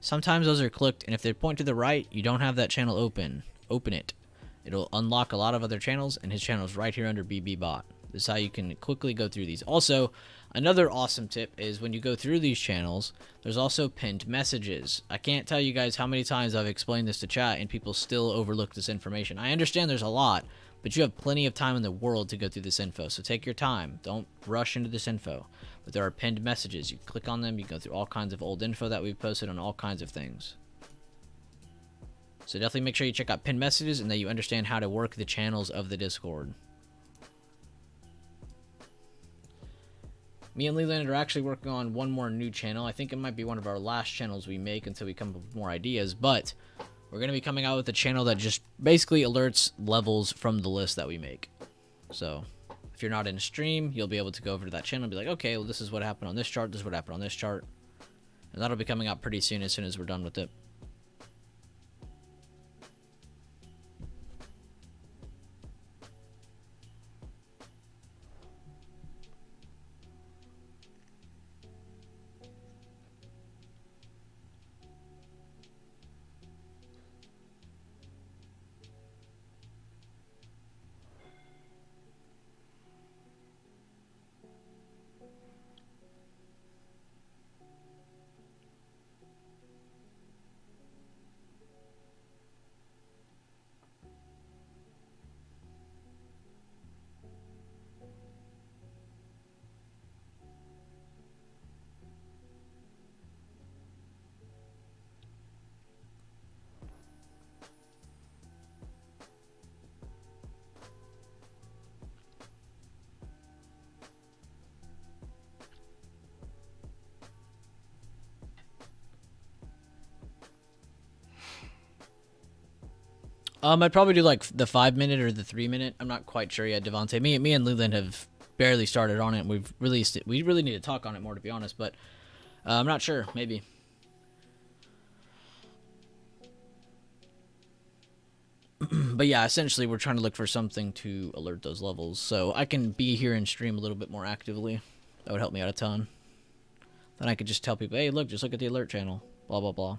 Sometimes those are clicked, and if they point to the right, you don't have that channel open. Open it. It'll unlock a lot of other channels, and his channel is right here under BB Bot. This is how you can quickly go through these. Also, another awesome tip is when you go through these channels, there's also pinned messages. I can't tell you guys how many times I've explained this to chat, and people still overlook this information. I understand there's a lot, but you have plenty of time in the world to go through this info, so take your time. Don't rush into this info. But there are pinned messages. You click on them, you go through all kinds of old info that we've posted on all kinds of things. So definitely make sure you check out pinned messages and that you understand how to work the channels of the Discord. Me and Leland are actually working on one more new channel. I think it might be one of our last channels we make until we come up with more ideas, but We're going to be coming out with a channel that just basically alerts levels from the list that we make. So if you're not in stream, you'll be able to go over to that channel and be like, okay, well, this is what happened on this chart. This is what happened on this chart. And that'll be coming out pretty soon as we're done with it. I'd probably do like the 5-minute or the 3-minute. I'm not quite sure yet, Devontae. Me and Leland have barely started on it. We've released it. We really need to talk on it more, to be honest. But I'm not sure. Maybe. But yeah, essentially, we're trying to look for something to alert those levels, so I can be here and stream a little bit more actively. That would help me out a ton. Then I could just tell people, hey, look, just look at the alert channel. Blah blah blah.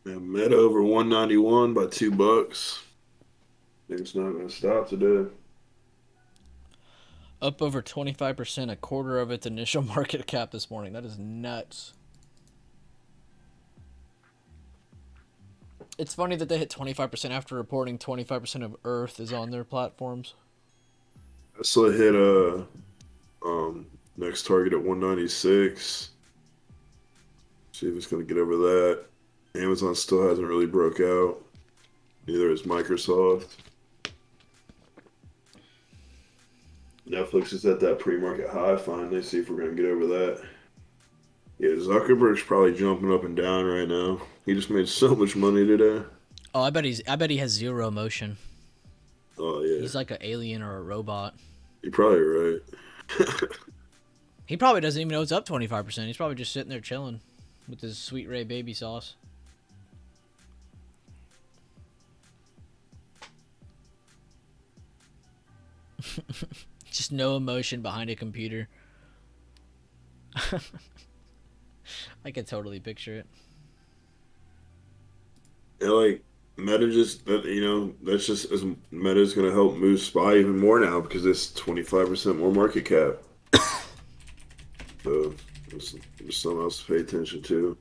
Yeah, Meta over 191 by $2. Think it's not going to stop today. Up over 25%, a quarter of its initial market cap this morning. That is nuts. It's funny that they hit 25% after reporting 25% of Earth is on their platforms. Tesla hit a next target at 196. See if it's going to get over that. Amazon still hasn't really broke out. Neither is Microsoft. Netflix is at that pre-market high finally. See if we're going to get over that. Yeah, Zuckerberg's probably jumping up and down right now. He just made so much money today. Oh, I bet he has zero emotion. Oh yeah. He's like an alien or a robot. You're probably right. He probably doesn't even know it's up 25%. He's probably just sitting there chilling with his Sweet Ray baby sauce. Just no emotion behind a computer. I could totally picture it. Yeah, like Meta just that that's just as Meta's gonna help move SPY even more now because it's 25% more market cap. So there's something else to pay attention to.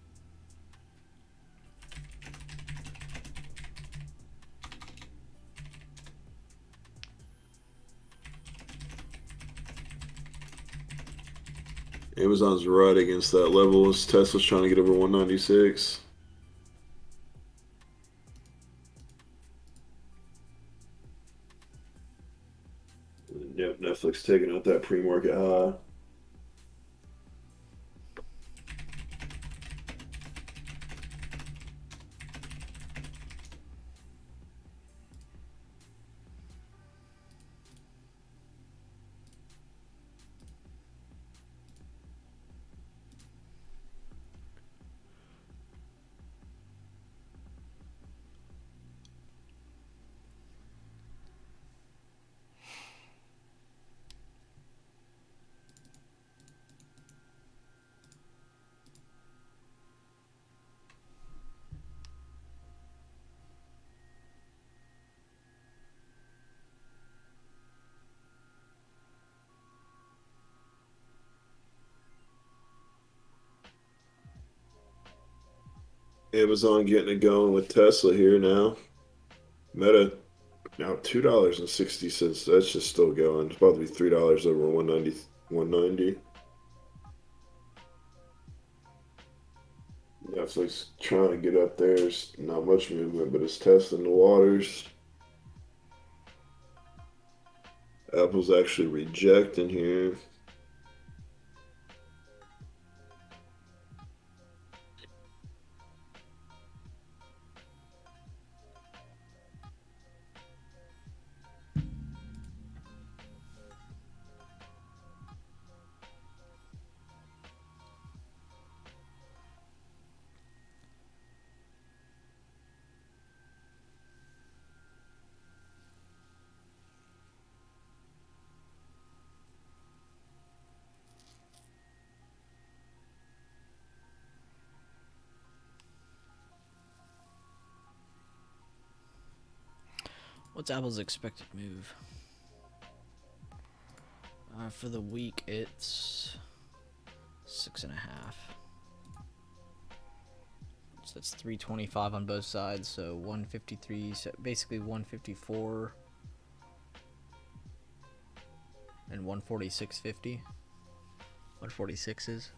Amazon's right against that level as Tesla's trying to get over 196. Yep, Netflix taking out that pre-market high. Amazon getting it going with Tesla here now. Meta now $2.60. That's just still going. It's about to be $3 over 190. Netflix trying to get up there. There's not much movement, but it's testing the waters. Apple's actually rejecting here. What's Apple's expected move? For the week, it's 6.5. So that's 325 on both sides. So 153, so basically 154 and 146.50. 146 is.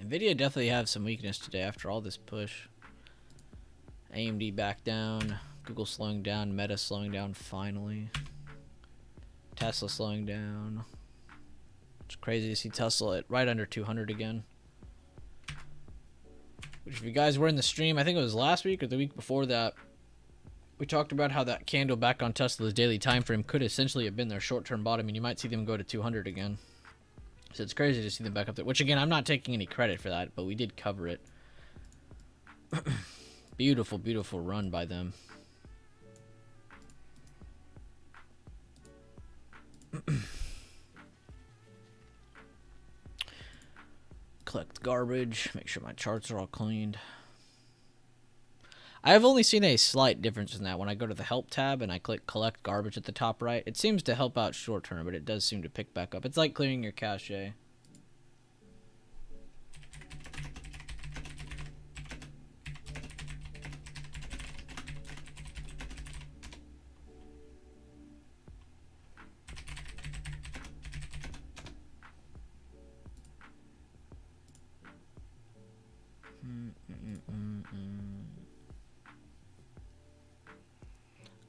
Nvidia definitely have some weakness today after all this push. AMD back down, Google slowing down, Meta slowing down finally, Tesla slowing down. It's crazy to see Tesla at right under 200 again. Which, if you guys were in the stream, I think it was last week or the week before that, we talked about how that candle back on Tesla's daily time frame could essentially have been their short-term bottom, and you might see them go to 200 again. So it's crazy to see them back up there. Which, again, I'm not taking any credit for that, but we did cover it. Beautiful, beautiful run by them. Collect garbage. Make sure my charts are all cleaned. I have only seen a slight difference in that when I go to the help tab and I click collect garbage at the top right. It seems to help out short term, but it does seem to pick back up. It's like clearing your cache.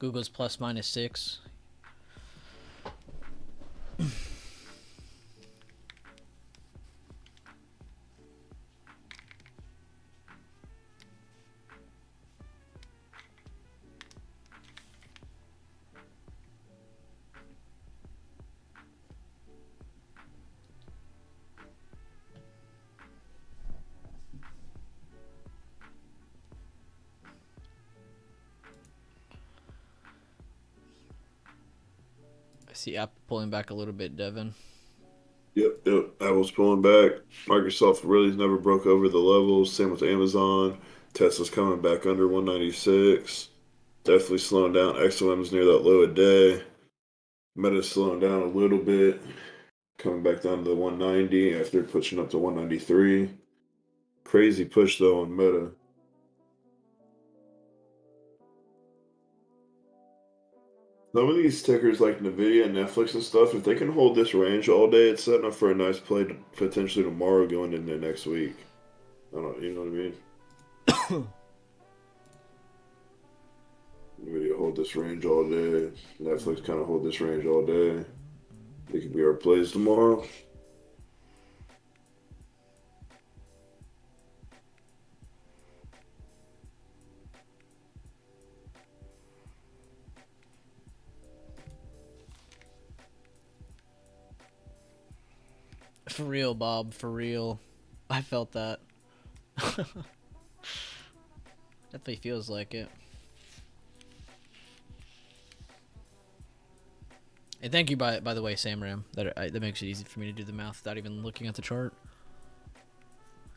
Google's plus minus 6. I see Apple pulling back a little bit, Devin. Yep. Apple's pulling back. Microsoft really never broke over the levels. Same with Amazon. Tesla's coming back under 196. Definitely slowing down. XOM's near that low a day. Meta's slowing down a little bit. Coming back down to the 190 after pushing up to 193. Crazy push though on Meta. Some of these tickers like Nvidia and Netflix and stuff, if they can hold this range all day, it's setting up for a nice play to potentially tomorrow going into next week. I don't know, you know what I mean? hold this range all day. Netflix kind of hold this range all day. They could be our plays tomorrow. For real, Bob. For real. I felt that. Definitely feels like it. And thank you, by the way, Samram. That makes it easy for me to do the math without even looking at the chart.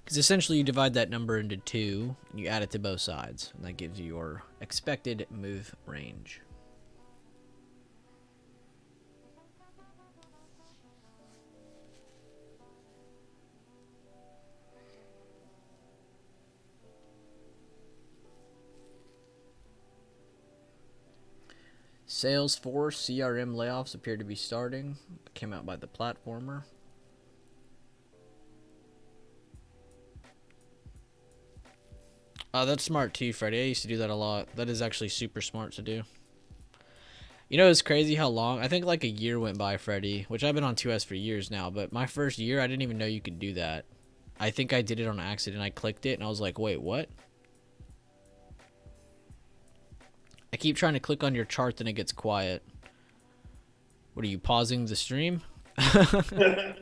Because essentially you divide that number into 2, and you add it to both sides. And that gives you your expected move range. Salesforce CRM layoffs appear to be starting. It came out by the platformer. That's smart too, Freddie. I used to do that a lot. That is actually super smart to do. You know, it's crazy how long. I think like a year went by, Freddie, which I've been on 2S for years now. But my first year, I didn't even know you could do that. I think I did it on accident. I clicked it, and I was like, wait, what? I keep trying to click on your chart, then it gets quiet. What are you, pausing the stream? Yeah.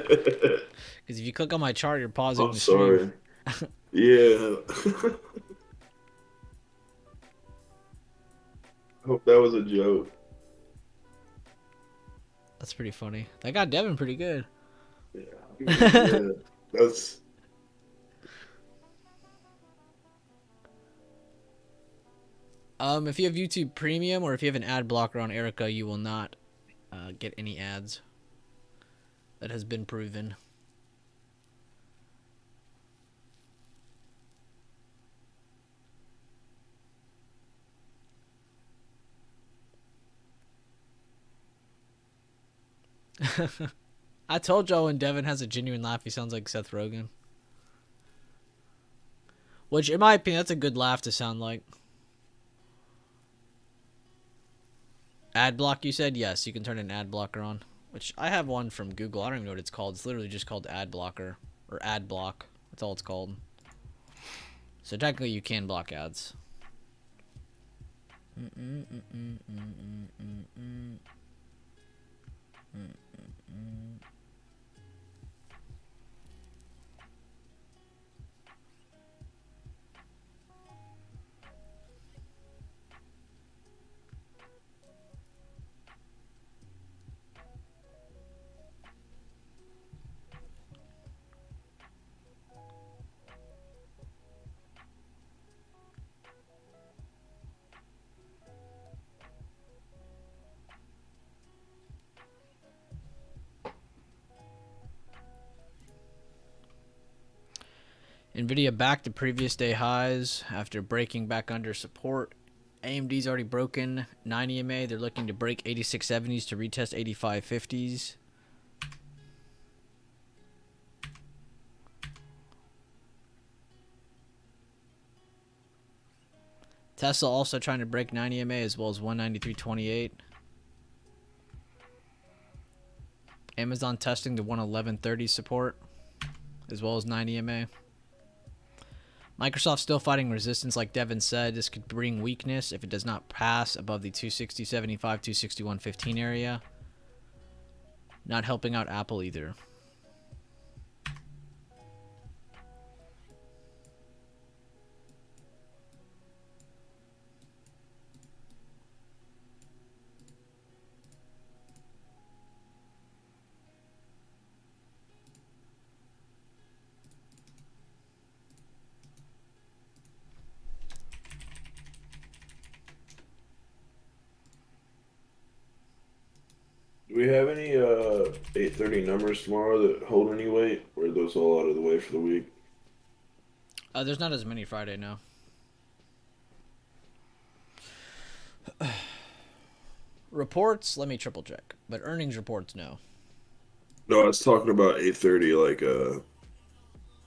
Because if you click on my chart, you're pausing I'm the stream. sorry. Yeah. Hope that was a joke. That's pretty funny. That got Devin pretty good. Yeah. Yeah. That's If you have YouTube Premium or if you have an ad blocker on Erica, you will not get any ads. That has been proven. I told y'all when Devin has a genuine laugh, he sounds like Seth Rogen. Which, in my opinion, that's a good laugh to sound like. Ad block, you said? Yes, you can turn an ad blocker on. Which, I have one from Google. I don't even know what it's called. It's literally just called ad blocker. Or ad block. That's all it's called. So technically you can block ads. Nvidia back to previous day highs after breaking back under support. AMD's already broken 9 EMA. They're looking to break 8670s to retest 8550s. Tesla also trying to break 9 EMA as well as 193.28. Amazon testing the 111.30 support as well as 9 EMA. Microsoft still fighting resistance, like Devin said. This could bring weakness if it does not pass above the 260.75, 261.15 area. Not helping out Apple either. Do we have any 8:30 numbers tomorrow that hold any weight, or are those all out of the way for the week? There's not as many Friday now. Reports, let me triple check. But earnings reports, no. No, I was talking about 8:30, like a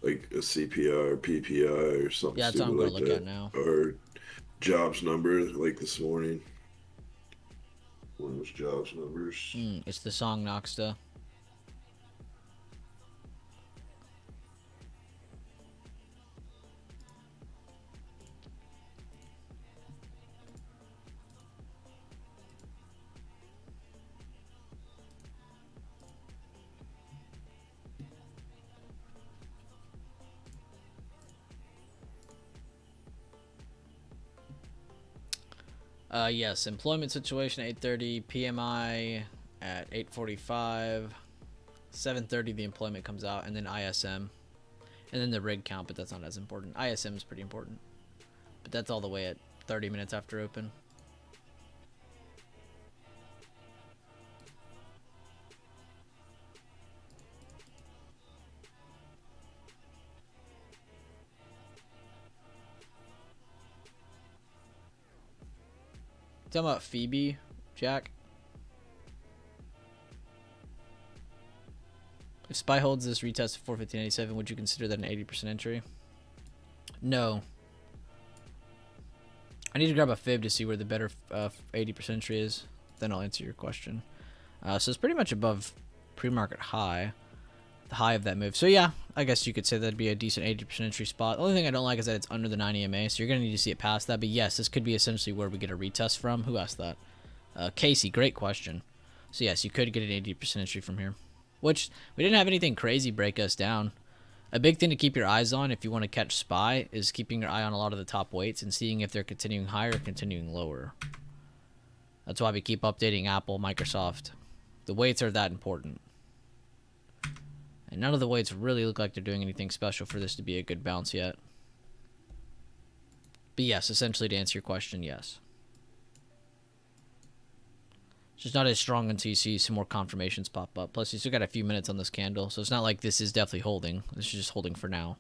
CPI or PPI or something Yeah, that's what stupid I'm going to like look at that, now. or jobs number like this morning. One of those jobs numbers. It's the song Noxta. Yes, employment situation 8:30, PMI at 8:45, 7:30 the employment comes out, and then ISM, and then the rig count, but that's not as important. ISM is pretty important, but that's all the way at 30 minutes after open. Talking about Phoebe, Jack. If SPY holds this retest at 415.87, would you consider that an 80% entry? No. I need to grab a fib to see where the better 80% entry is. Then I'll answer your question. So it's pretty much above pre-market high. The high of that move. So yeah, I guess you could say that'd be a decent 80% entry spot. The only thing I don't like is that it's under the 9 EMA, so you're going to need to see it past that. But yes, this could be essentially where we get a retest from. Who asked that? Casey, great question. So yes, you could get an 80% entry from here. Which, we didn't have anything crazy break us down. A big thing to keep your eyes on if you want to catch SPY is keeping your eye on a lot of the top weights and seeing if they're continuing higher or continuing lower. That's why we keep updating Apple, Microsoft. The weights are that important. And none of the weights really look like they're doing anything special for this to be a good bounce yet. But yes, essentially to answer your question, yes. It's just not as strong until you see some more confirmations pop up. Plus, you still got a few minutes on this candle, so it's not like this is definitely holding. This is just holding for now.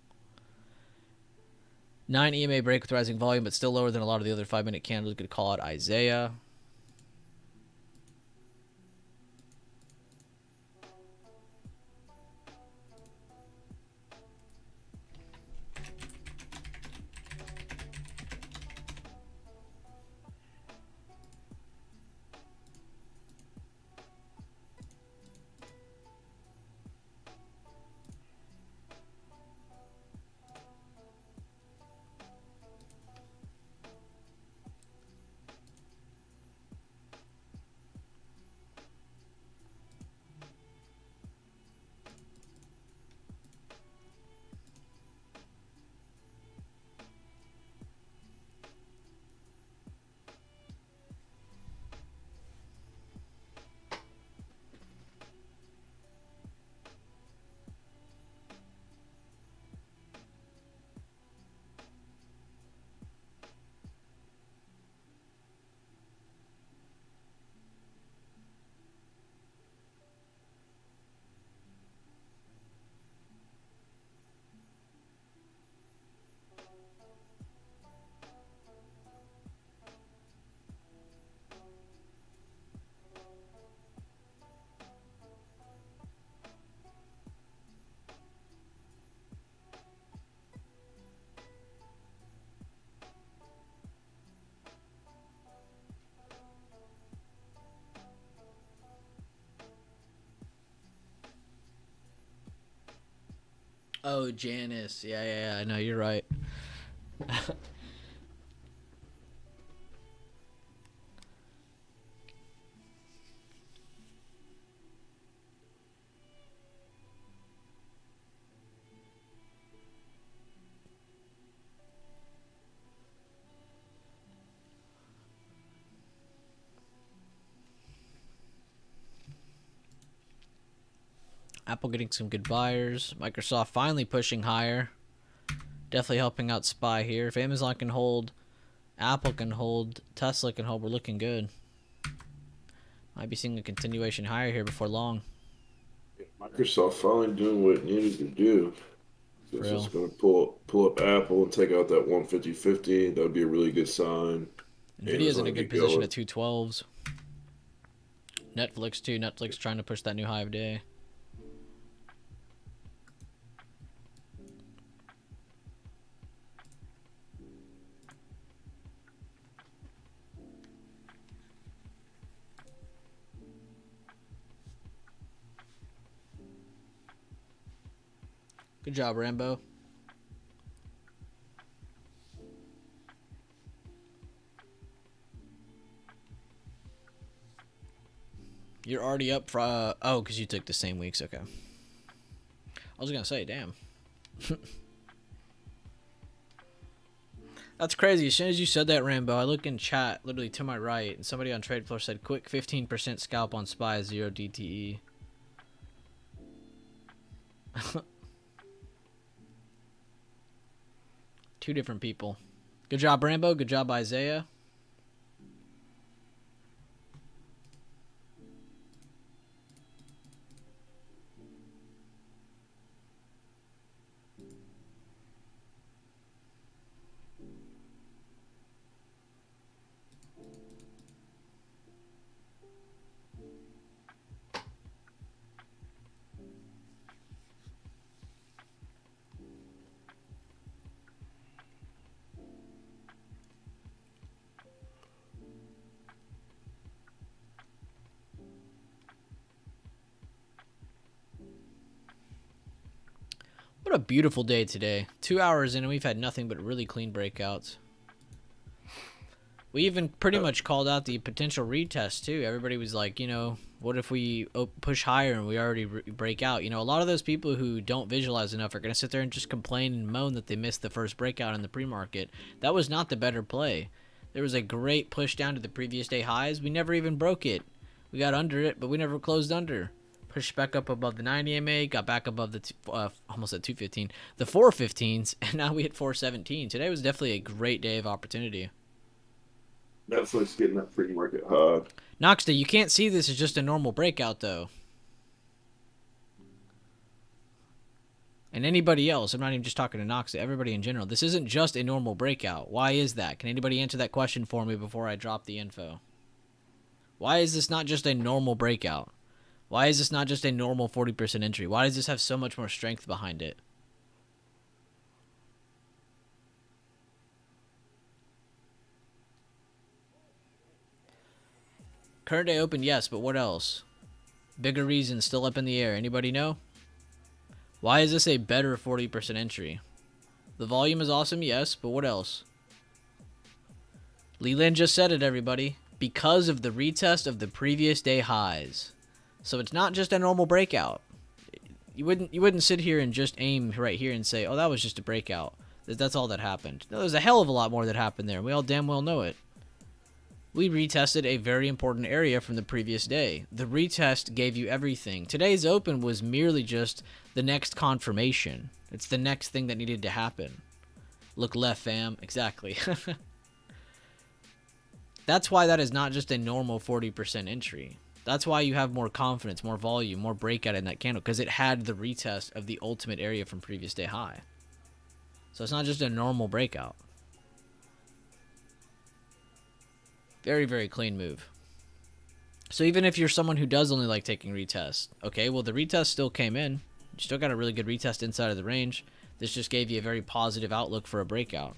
9 EMA break with rising volume, but still lower than a lot of the other 5-minute candles. Could call out Isaiah. Oh, Janice. Yeah, I know, you're right. Apple getting some good buyers. Microsoft finally pushing higher. Definitely helping out SPY here. If Amazon can hold, Apple can hold, Tesla can hold, we're looking good. Might be seeing a continuation higher here before long. Microsoft finally doing what it needed to do. So it's just going to pull up Apple and take out that 150.50. That would be a really good sign. Nvidia's in a good position at 212s. Netflix too. Netflix trying to push that new high of day. Good job, Rambo. You're already up for, oh, because you took the same weeks. Okay. I was going to say, damn. That's crazy. As soon as you said that, Rambo, I look in chat, literally to my right, and somebody on Trade Floor said, quick 15% scalp on SPY, 0 DTE. Two different people. Good job, Rambo. Good job, Isaiah. What a beautiful day today. 2 hours in and we've had nothing but really clean breakouts. We even pretty much called out the potential retest too. Everybody was like, you know, what if we push higher and we already break out? You know, a lot of those people who don't visualize enough are going to sit there and just complain and moan that they missed the first breakout in the pre-market. That was not the better play. There was a great push down to the previous day highs. We never even broke it. We got under it, but we never closed under. Pushed back up above the 90 MA, got back above the almost at 215, the 415s, and now we hit 417. Today was definitely a great day of opportunity. Netflix getting that free market high. Noxta, you can't see this as just a normal breakout though. And anybody else, I'm not even just talking to Noxta, everybody in general, this isn't just a normal breakout. Why is that? Can anybody answer that question for me before I drop the info? Why is this not just a normal breakout? Why is this not just a normal 40% entry? Why does this have so much more strength behind it? Current day open, yes, but what else? Bigger reasons still up in the air. Anybody know? Why is this a better 40% entry? The volume is awesome, yes, but what else? Leland just said it, everybody. Because of the retest of the previous day highs. So it's not just a normal breakout. You wouldn't sit here and just aim right here and say, oh, that was just a breakout. That's all that happened. No, there's a hell of a lot more that happened there, and we all damn well know it. We retested a very important area from the previous day. The retest gave you everything. Today's open was merely just the next confirmation. It's the next thing that needed to happen. Look left, fam. Exactly. That's why that is not just a normal 40% entry. That's why you have more confidence, more volume, more breakout in that candle, because it had the retest of the ultimate area from previous day high. So it's not just a normal breakout. Very, very clean move. So even if you're someone who does only like taking retests, okay, well, the retest still came in. You still got a really good retest inside of the range. This just gave you a very positive outlook for a breakout.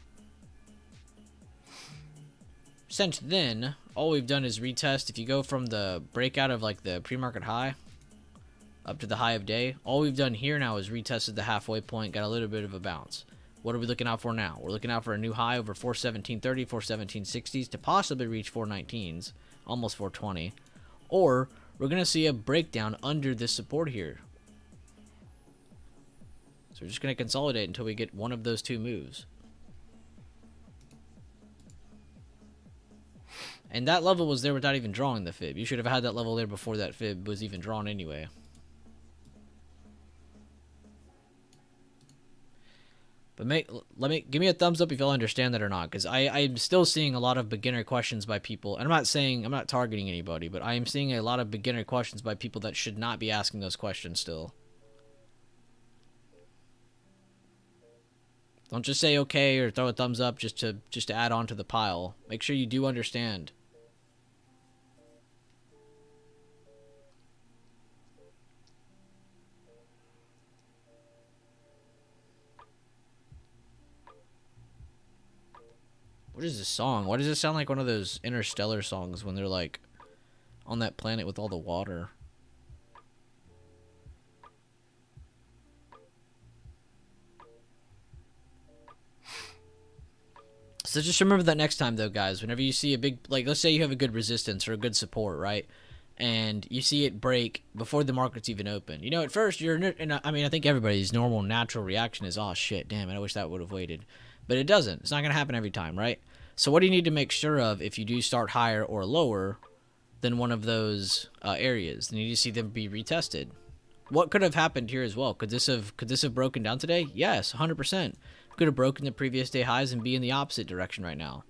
Since then, all we've done is retest. If you go from the breakout of like the pre-market high up to the high of day, all we've done here now is retested the halfway point, got a little bit of a bounce. What are we looking out for now? We're looking out for a new high over 417.30, 417.60s to possibly reach 419s, almost 420. Or we're going to see a breakdown under this support here. So we're just going to consolidate until we get one of those two moves. And that level was there without even drawing the fib. You should have had that level there before that fib was even drawn anyway. But give me a thumbs up if y'all understand that or not, because I'm still seeing a lot of beginner questions by people, and I'm not targeting anybody, but I am seeing a lot of beginner questions by people that should not be asking those questions still. Don't just say okay or throw a thumbs up just to add on to the pile. Make sure you do understand. What is this song? Why does it sound like one of those Interstellar songs when they're like on that planet with all the water? So just remember that next time, though, guys. Whenever you see a big, like, let's say you have a good resistance or a good support, right? And you see it break before the market's even open. You know, at first and I mean, I think everybody's normal, natural reaction is, "Oh shit, damn it, I wish that would have waited," but it doesn't. It's not gonna happen every time, right? So what do you need to make sure of if you do start higher or lower than one of those areas? Then you need to see them be retested. What could have happened here as well? Could this have broken down today? Yes, 100%. Could have broken the previous day highs and be in the opposite direction right now.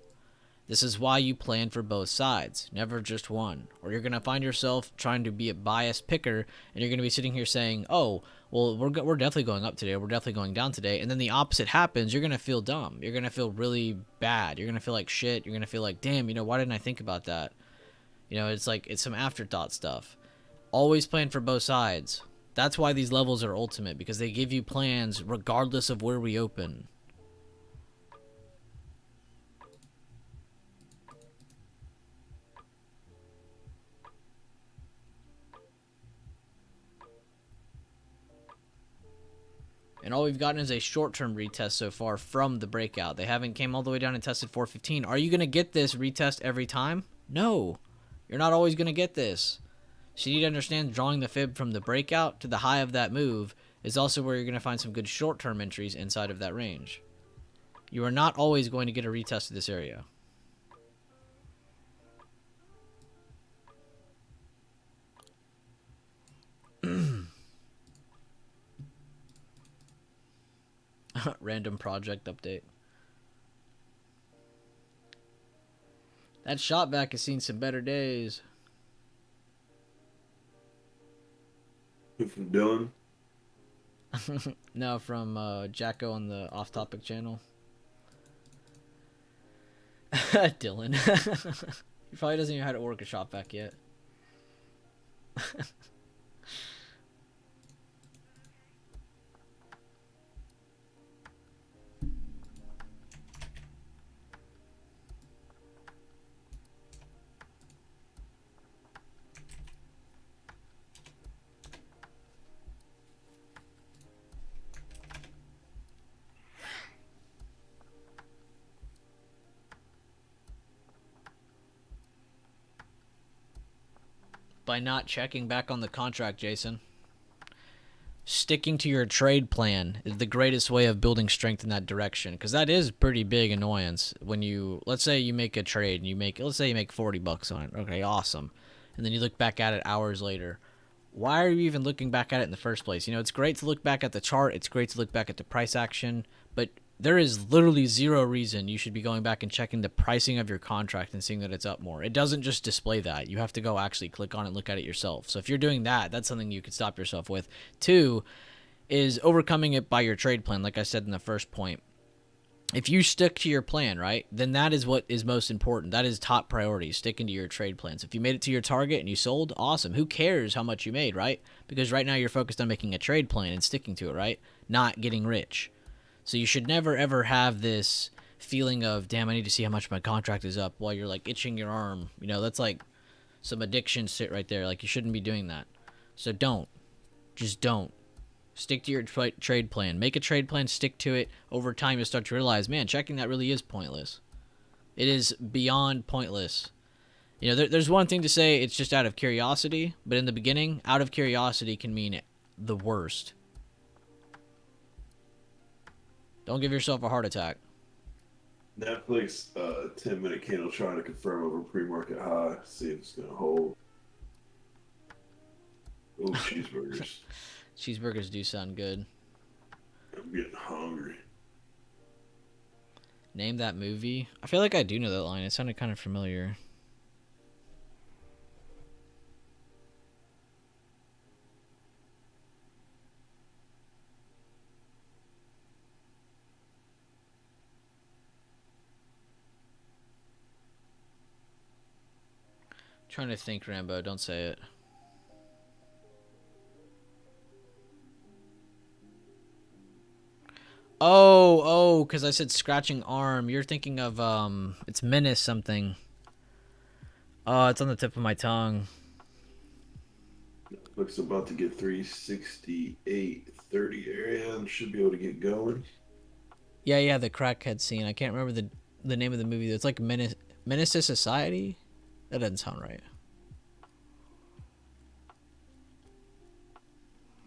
This is why you plan for both sides, never just one. Or you're going to find yourself trying to be a biased picker, and you're going to be sitting here saying, oh, well, we're definitely going up today, we're definitely going down today, and then the opposite happens. You're going to feel dumb. You're going to feel really bad. You're going to feel like shit. You're going to feel like, damn, why didn't I think about that? It's like, it's some afterthought stuff. Always plan for both sides. That's why these levels are ultimate, because they give you plans regardless of where we open. And all we've gotten is a short-term retest so far from the breakout. They haven't came all the way down and tested 415. Are you going to get this retest every time? No. You're not always going to get this. So you need to understand drawing the fib from the breakout to the high of that move is also where you're going to find some good short-term entries inside of that range. You are not always going to get a retest of this area. Random project update. That shot back has seen some better days. From Dylan? No, from Jacko on the Off Topic channel. Dylan. He probably doesn't even know how to work a shot back yet. By not checking back on the contract, Jason. Sticking to your trade plan is the greatest way of building strength in that direction, because that is pretty big annoyance when let's say you make a trade and let's say you make $40 on it. Okay, awesome. And then you look back at it hours later. Why are you even looking back at it in the first place? It's great to look back at the chart. It's great to look back at the price action, but there is literally zero reason you should be going back and checking the pricing of your contract and seeing that it's up more. It doesn't just display that. You have to go actually click on it and look at it yourself. So if you're doing that, that's something you could stop yourself with. 2 is overcoming it by your trade plan, like I said in the first point. If you stick to your plan, right, then that is what is most important. That is top priority, sticking to your trade plans. If you made it to your target and you sold, awesome. Who cares how much you made, right? Because right now you're focused on making a trade plan and sticking to it, right? Not getting rich. So you should never, ever have this feeling of, damn, I need to see how much my contract is up while you're, like, itching your arm. That's, like, some addiction shit right there. Like, you shouldn't be doing that. So don't. Just don't. Stick to your trade plan. Make a trade plan, stick to it. Over time, you'll start to realize, man, checking that really is pointless. It is beyond pointless. There's one thing to say it's just out of curiosity, but in the beginning, out of curiosity can mean the worst. Don't give yourself a heart attack. Netflix 10-minute candle trying to confirm over pre-market high. See if it's going to hold. Oh, cheeseburgers. Cheeseburgers do sound good. I'm getting hungry. Name that movie. I feel like I do know that line. It sounded kind of familiar. Trying to think, Rambo. Don't say it. Oh, because I said scratching arm. You're thinking of, it's Menace something. Oh, it's on the tip of my tongue. Netflix about to get 368.30 area and should be able to get going. Yeah, the crackhead scene. I can't remember the name of the movie. It's like Menace to Society. That doesn't sound right.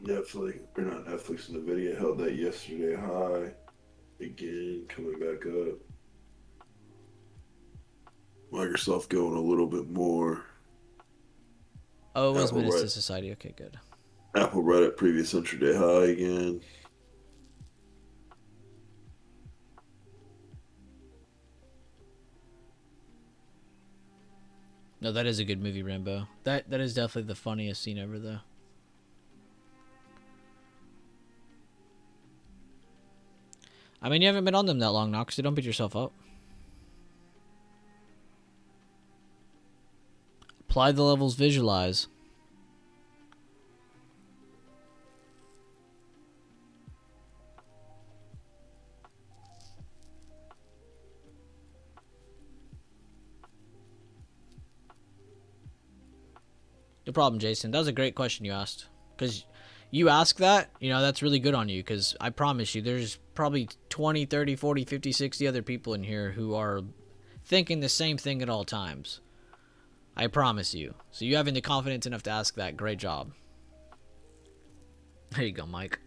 Netflix, or not Netflix, the video held that yesterday high. Again, coming back up. Microsoft going a little bit more. Oh, it was Apple Menace to right. Society. Okay, good. Apple right at previous intraday high again. No, that is a good movie, Rambo. That is definitely the funniest scene ever, though. I mean, you haven't been on them that long, Nox, so don't beat yourself up. Apply the levels, visualize. No problem, Jason. That was a great question you asked. Because you ask that, you know, that's really good on you. Because I promise you, there's probably 20, 30, 40, 50, 60 other people in here who are thinking the same thing at all times. I promise you. So you having the confidence enough to ask that, great job. There you go, Mike.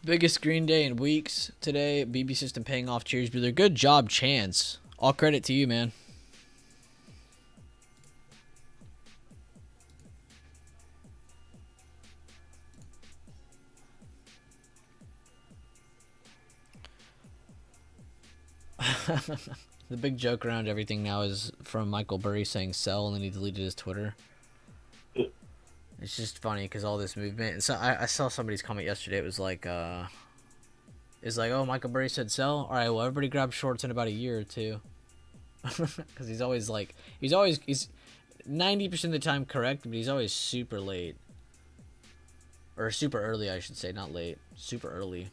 Biggest green day in weeks today. BB system paying off. Cheers, brother. Good job, Chance. All credit to you, man. The big joke around everything now is from Michael Burry saying sell, and then he deleted his Twitter. It's just funny because all this movement. So I saw somebody's comment yesterday. It was like, oh, Michael Burry said sell. All right, well, everybody grab shorts in about a year or two. Because he's 90% of the time correct, but he's always super late. Or super early, I should say, not late. Super early.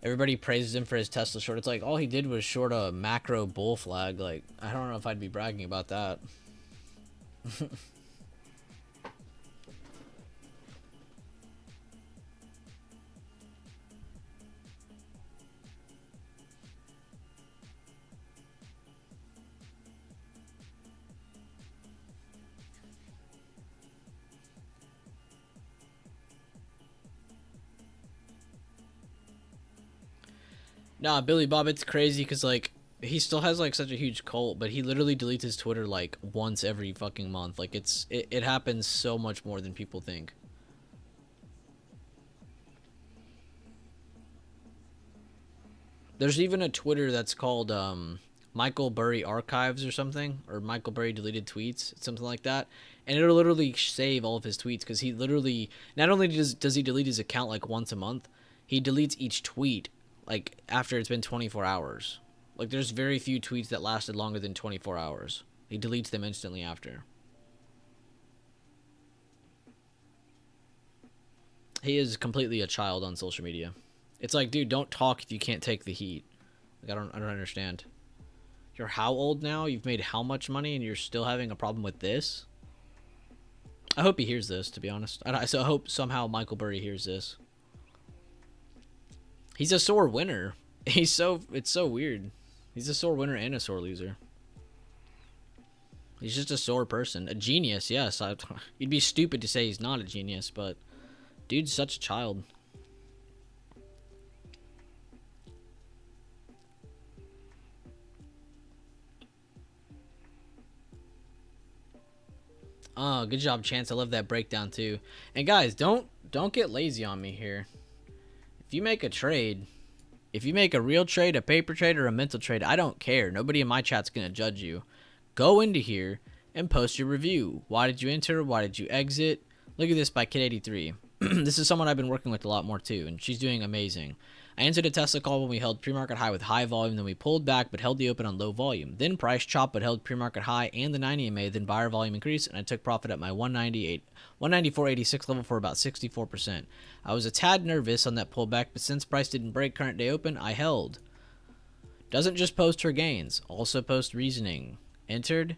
Everybody praises him for his Tesla short. It's like all he did was short a macro bull flag. Like, I don't know if I'd be bragging about that. Nah, Billy Bob, it's crazy because, like, he still has, like, such a huge cult, but he literally deletes his Twitter, like, once every fucking month. Like, it happens so much more than people think. There's even a Twitter that's called, Michael Burry Archives or something, or Michael Burry deleted tweets, something like that. And it'll literally save all of his tweets because he literally, not only does he delete his account, like, once a month, he deletes each tweet like after it's been 24 hours. Like there's very few tweets that lasted longer than 24 hours. He deletes them instantly after. He is completely a child on social media. It's like, dude, don't talk if you can't take the heat. Like I don't understand. You're how old now? You've made how much money and you're still having a problem with this? I hope he hears this, to be honest. I hope somehow Michael Burry hears this. He's a sore winner. It's so weird. He's a sore winner and a sore loser. He's just a sore person. A genius, yes. You'd be stupid to say he's not a genius, but dude's such a child. Oh, good job, Chance. I love that breakdown too. And guys, don't get lazy on me here. If you make a trade, if you make a real trade, a paper trade, or a mental trade, I don't care. Nobody in my chat's gonna judge you. Go into here and post your review. Why did you enter? Why did you exit? Look at this by Kid83. This is someone I've been working with a lot more too, and she's doing amazing. I entered a Tesla call when we held pre-market high with high volume, then we pulled back but held the open on low volume. Then price chop but held pre-market high and the 90 MA, then buyer volume increased, and I took profit at my 194.86 level for about 64%. I was a tad nervous on that pullback, but since price didn't break current day open, I held. Doesn't just post her gains, also post reasoning. Entered,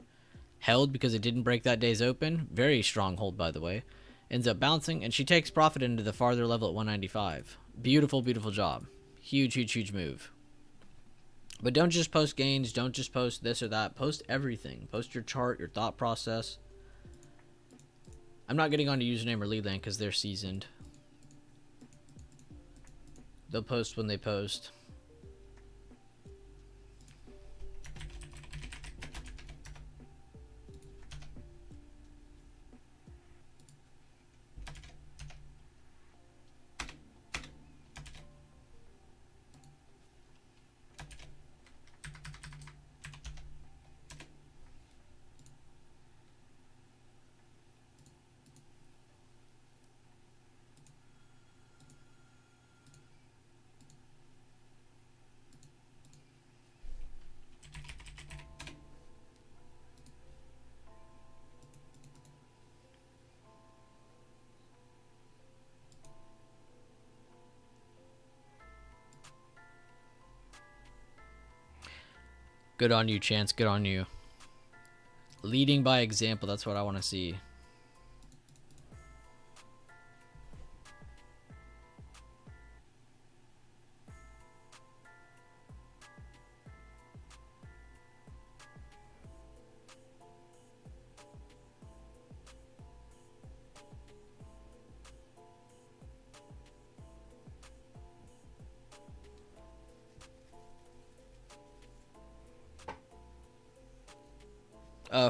held because it didn't break that day's open, very strong hold by the way. Ends up bouncing, and she takes profit into the farther level at 195. Beautiful, beautiful job. Huge, huge, huge move. But don't just post gains. Don't just post this or that. Post everything. Post your chart, your thought process. I'm not getting onto username or lead land because they're seasoned. They'll post when they post. Good on you, Chance. Good on you. Leading by example. That's what I want to see.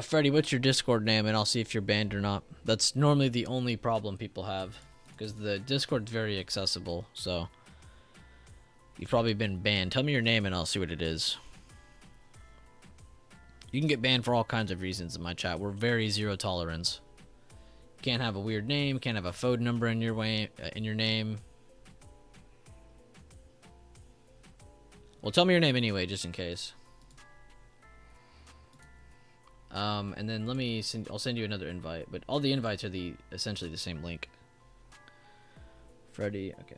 Freddie, what's your Discord name? And I'll see if you're banned or not. That's normally the only problem people have. Because the Discord's very accessible, so... You've probably been banned. Tell me your name and I'll see what it is. You can get banned for all kinds of reasons in my chat. We're very zero tolerance. Can't have a weird name. Can't have a phone number in your name. Well, tell me your name anyway, just in case. And then I'll send you another invite, but all the invites are essentially the same link. Freddie, okay.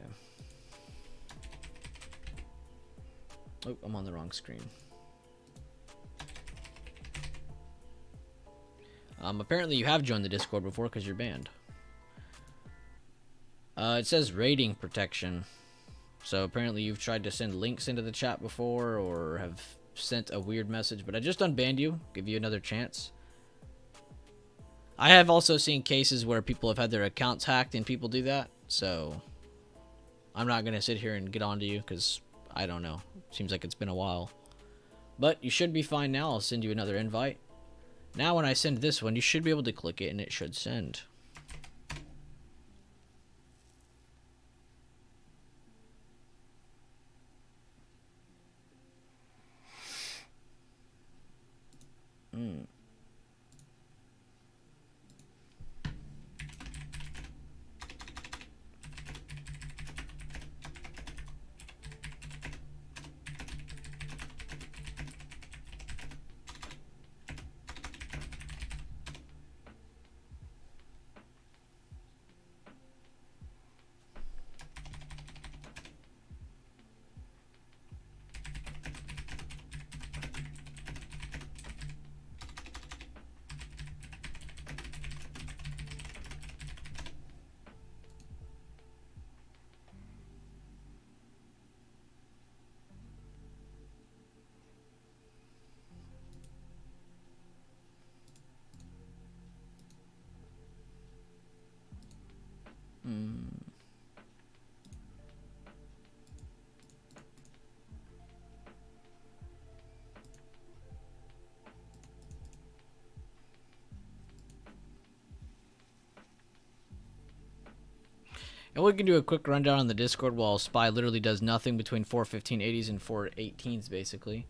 Oh, I'm on the wrong screen. Apparently you have joined the Discord before because you're banned. It says rating protection. So apparently you've tried to send links into the chat before or have sent a weird message, but I just unbanned you. Give you another chance. I have also seen cases where people have had their accounts hacked and people do that, so I'm not going to sit here and get onto you because I don't know. Seems like it's been a while. But you should be fine now. I'll send you another invite. Now when I send this one, you should be able to click it and it should send. And we can do a quick rundown on the Discord while Spy literally does nothing between 41580s and 418s, basically.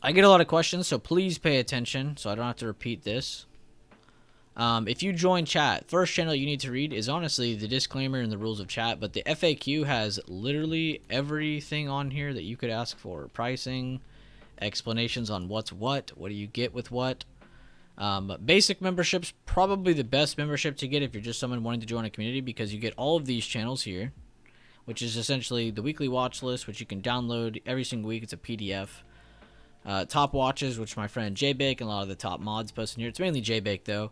I get a lot of questions, so please pay attention so I don't have to repeat this. If you join chat, first channel you need to read is honestly the disclaimer and the rules of chat, but the FAQ has literally everything on here that you could ask for. Pricing, explanations on what do you get with what. Basic membership's probably the best membership to get if you're just someone wanting to join a community, because you get all of these channels here, which is essentially the weekly watch list, which you can download every single week. It's a PDF. Top watches, which my friend JBake and a lot of the top mods post in here. It's mainly JBake though.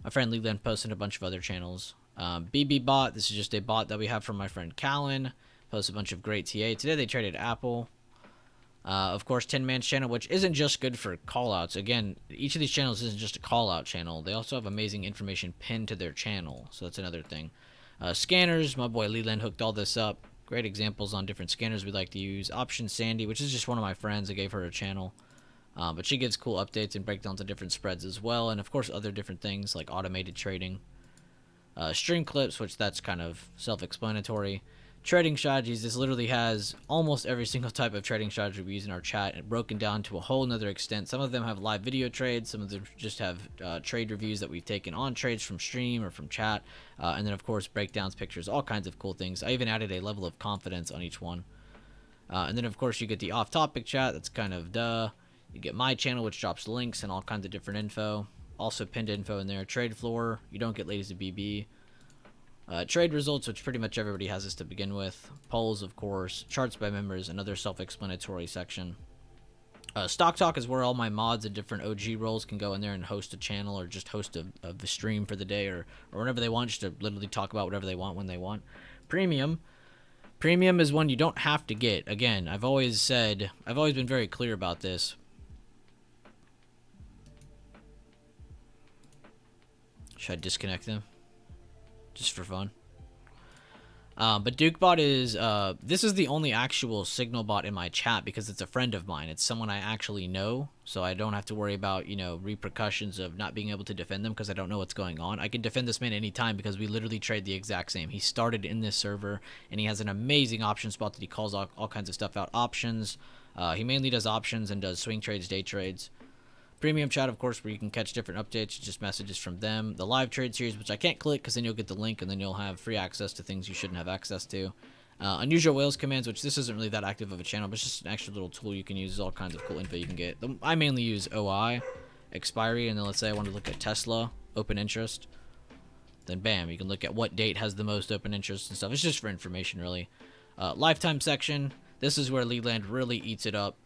My friend Leland posted a bunch of other channels. BB bot, this is just a bot that we have from my friend Callan. Posts a bunch of great TA. Today they traded Apple. Of course, 10-man's channel, which isn't just good for callouts. Again, each of these channels isn't just a callout channel. They also have amazing information pinned to their channel, so that's another thing. Scanners, my boy Leland hooked all this up. Great examples on different scanners we like to use. Option Sandy, which is just one of my friends. I gave her a channel. But she gives cool updates and breakdowns of different spreads as well. And, of course, other different things like automated trading. Stream clips, which that's kind of self-explanatory. Trading strategies, this literally has almost every single type of trading strategy we use in our chat and broken down to a whole nother extent. Some of them have live video trades. Some of them just have trade reviews that we've taken on trades from stream or from chat. And then, of course, breakdowns, pictures, all kinds of cool things. I even added a level of confidence on each one. And then, of course, you get the off-topic chat. That's kind of duh. You get my channel, which drops links and all kinds of different info. Also pinned info in there. Trade floor. You don't get ladies of BB. Trade results, which pretty much everybody has this to begin with. Polls, of course. Charts by members. Another self-explanatory section. Stock Talk is where all my mods and different OG roles can go in there and host a channel or just host a stream for the day or whenever they want, just to literally talk about whatever they want when they want. Premium. Premium is one you don't have to get. Again, I've always been very clear about this. Should I disconnect them? Just for fun. But DukeBot is, this is the only actual signal bot in my chat because it's a friend of mine. It's someone I actually know, so I don't have to worry about, repercussions of not being able to defend them because I don't know what's going on. I can defend this man anytime because we literally trade the exact same. He started in this server, and he has an amazing option spot that he calls all kinds of stuff out. Options. He mainly does options and does swing trades, day trades. Premium chat, of course, where you can catch different updates, just messages from them. The live trade series, which I can't click because then you'll get the link and then you'll have free access to things you shouldn't have access to. Unusual whales commands, which this isn't really that active of a channel, but it's just an extra little tool you can use. There's all kinds of cool info you can get. I mainly use OI, expiry, and then let's say I want to look at Tesla, open interest. Then bam, you can look at what date has the most open interest and stuff. It's just for information, really. Lifetime section, this is where Leland really eats it up.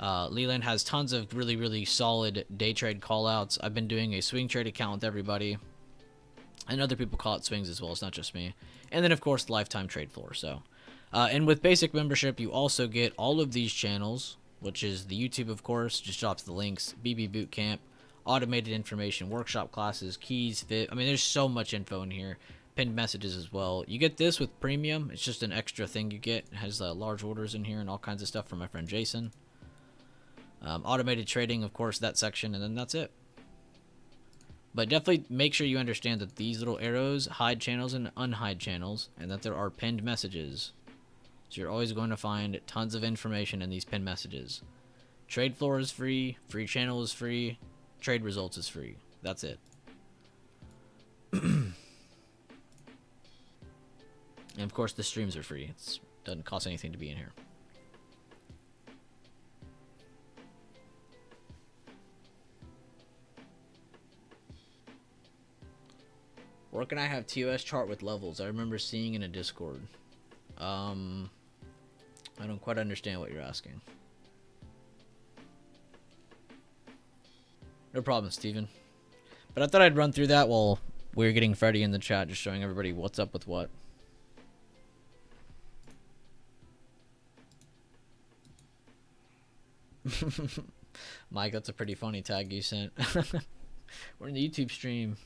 Leland has tons of really, really solid day trade callouts. I've been doing a swing trade account with everybody. And other people call it swings as well. It's not just me. And then, of course, the lifetime trade floor. So, and with basic membership, you also get all of these channels, which is the YouTube, of course, just drops the links, BB Bootcamp, automated information, workshop classes, keys, fit. I mean, there's so much info in here. Pinned messages as well. You get this with premium. It's just an extra thing you get. It has large orders in here and all kinds of stuff from my friend Jason. Automated trading, of course, that section, and then that's it. But definitely make sure you understand that these little arrows hide channels and unhide channels, and that there are pinned messages. So you're always going to find tons of information in these pinned messages. Trade floor is free, free channel is free, trade results is free. That's it. And of course, the streams are free. It doesn't cost anything to be in here. Where can I have TOS chart with levels? I remember seeing in a Discord. I don't quite understand what you're asking. No problem, Steven. But I thought I'd run through that while we were getting Freddy in the chat, just showing everybody what's up with what. Mike, that's a pretty funny tag you sent. We're in the YouTube stream.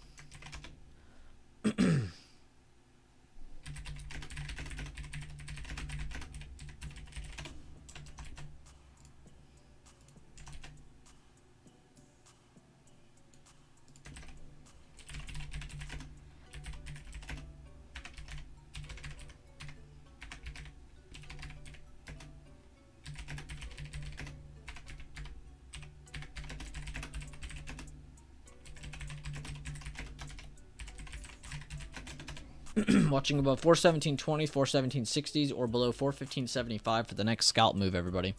Watching above 417.20, 417.60s, or below 415.75 for the next scalp move, everybody.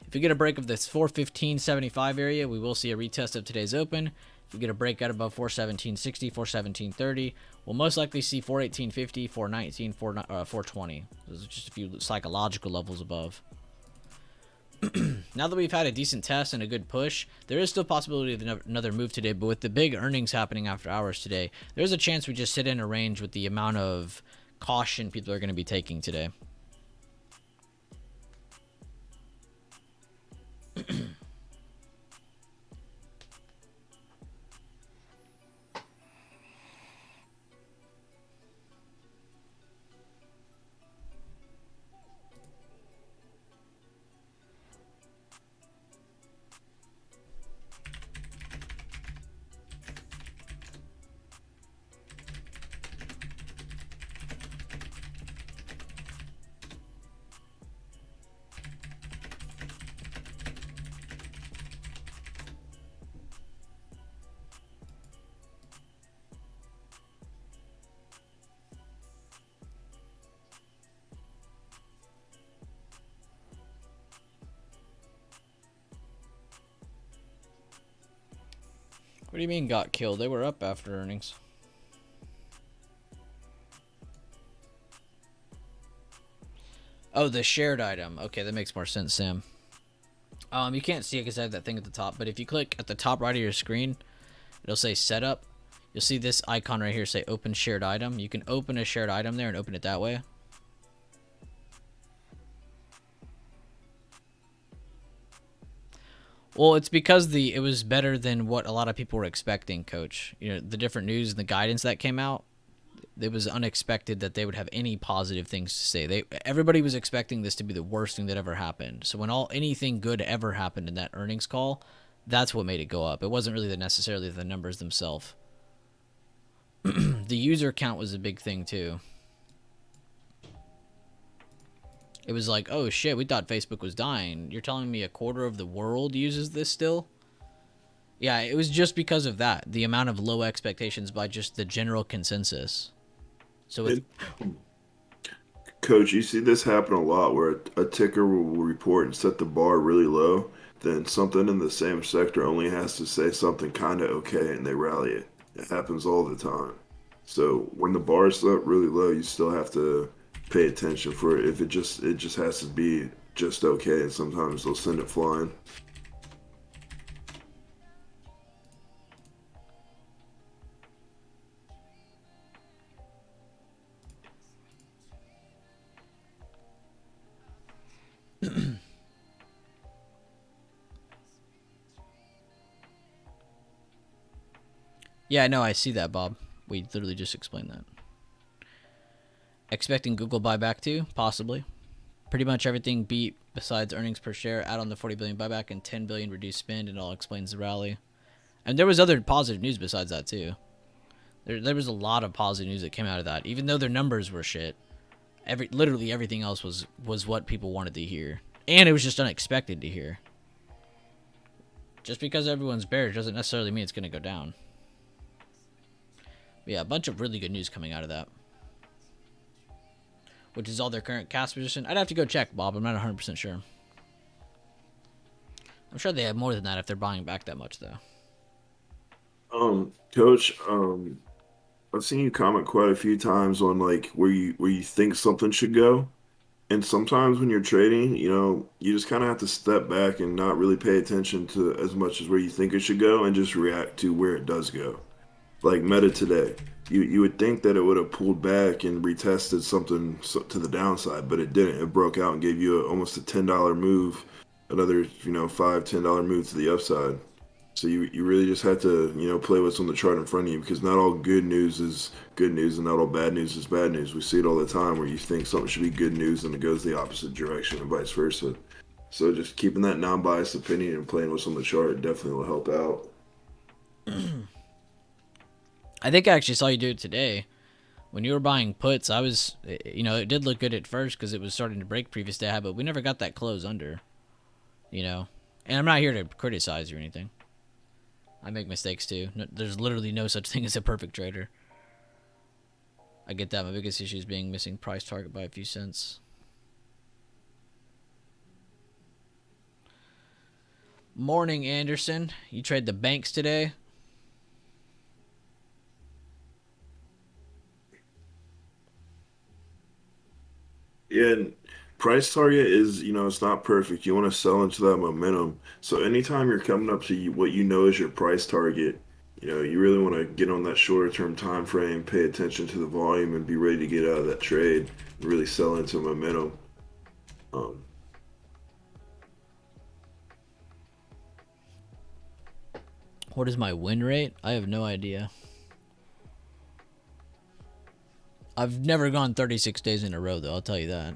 If we get a break of this 415.75 area, we will see a retest of today's open. If we get a breakout above 417.60, 417.30, we'll most likely see 418.50, 419, 420. Those are just a few psychological levels above. Now that we've had a decent test and a good push, there is still possibility of another move today, but with the big earnings happening after hours today, there's a chance we just sit in a range with the amount of caution people are going to be taking today. What do you mean got killed? They were up after earnings. Oh, the shared item. Okay, that makes more sense, Sam. You can't see it because I have that thing at the top, but if you click at the top right of your screen, it'll say setup. You'll see this icon right here say open shared item. You can open a shared item there and open it that way. Well, it's because it was better than what a lot of people were expecting, Coach. You know, the different news and the guidance that came out, it was unexpected that they would have any positive things to say. Everybody was expecting this to be the worst thing that ever happened. So when anything good ever happened in that earnings call, that's what made it go up. It wasn't really necessarily the numbers themselves. The user count was a big thing too. It was like, oh shit, we thought Facebook was dying. You're telling me a quarter of the world uses this still? Yeah, it was just because of that. The amount of low expectations by just the general consensus. So Coach, you see this happen a lot where a ticker will report and set the bar really low, then something in the same sector only has to say something kind of okay and they rally it. It happens all the time. So when the bar is set really low, you still have to pay attention for it. If it just has to be just okay, and sometimes they'll send it flying. yeah, no, I see that, Bob. We literally just explained that. Expecting Google buyback too? Possibly. Pretty much everything beat besides earnings per share. Add on the 40 billion buyback and 10 billion reduced spend, and all explains the rally. And there was other positive news besides that too. There was a lot of positive news that came out of that, even though their numbers were shit. Literally everything else was what people wanted to hear, and it was just unexpected to hear. Just because everyone's bearish doesn't necessarily mean it's going to go down. But yeah, a bunch of really good news coming out of that. Which is all their current cash position. I'd have to go check, Bob. I'm not 100% sure. I'm sure they have more than that if they're buying back that much, though. Coach, I've seen you comment quite a few times on like where you think something should go. And sometimes when you're trading, you just kind of have to step back and not really pay attention to as much as where you think it should go and just react to where it does go. Like Meta today, you would think that it would have pulled back and retested something to the downside, but it didn't. It broke out and gave you almost a $10 move, another $5-10 move to the upside. So you really just have to play what's on the chart in front of you, because not all good news is good news and not all bad news is bad news. We see it all the time where you think something should be good news and it goes the opposite direction and vice versa. So just keeping that non-biased opinion and playing what's on the chart definitely will help out. I think I actually saw you do it today. When you were buying puts, I was, it did look good at first because it was starting to break previous day high, but we never got that close under, And I'm not here to criticize you or anything. I make mistakes too. There's literally no such thing as a perfect trader. I get that. My biggest issue is being missing price target by a few cents. Morning, Anderson. You trade the banks today? Yeah, and price target is, it's not perfect. You want to sell into that momentum. So anytime you're coming up to what you know is your price target, you really want to get on that shorter term time frame, pay attention to the volume, and be ready to get out of that trade and really sell into momentum. Um, What is my win rate? I have no idea. I've never gone 36 days in a row, though. I'll tell you that.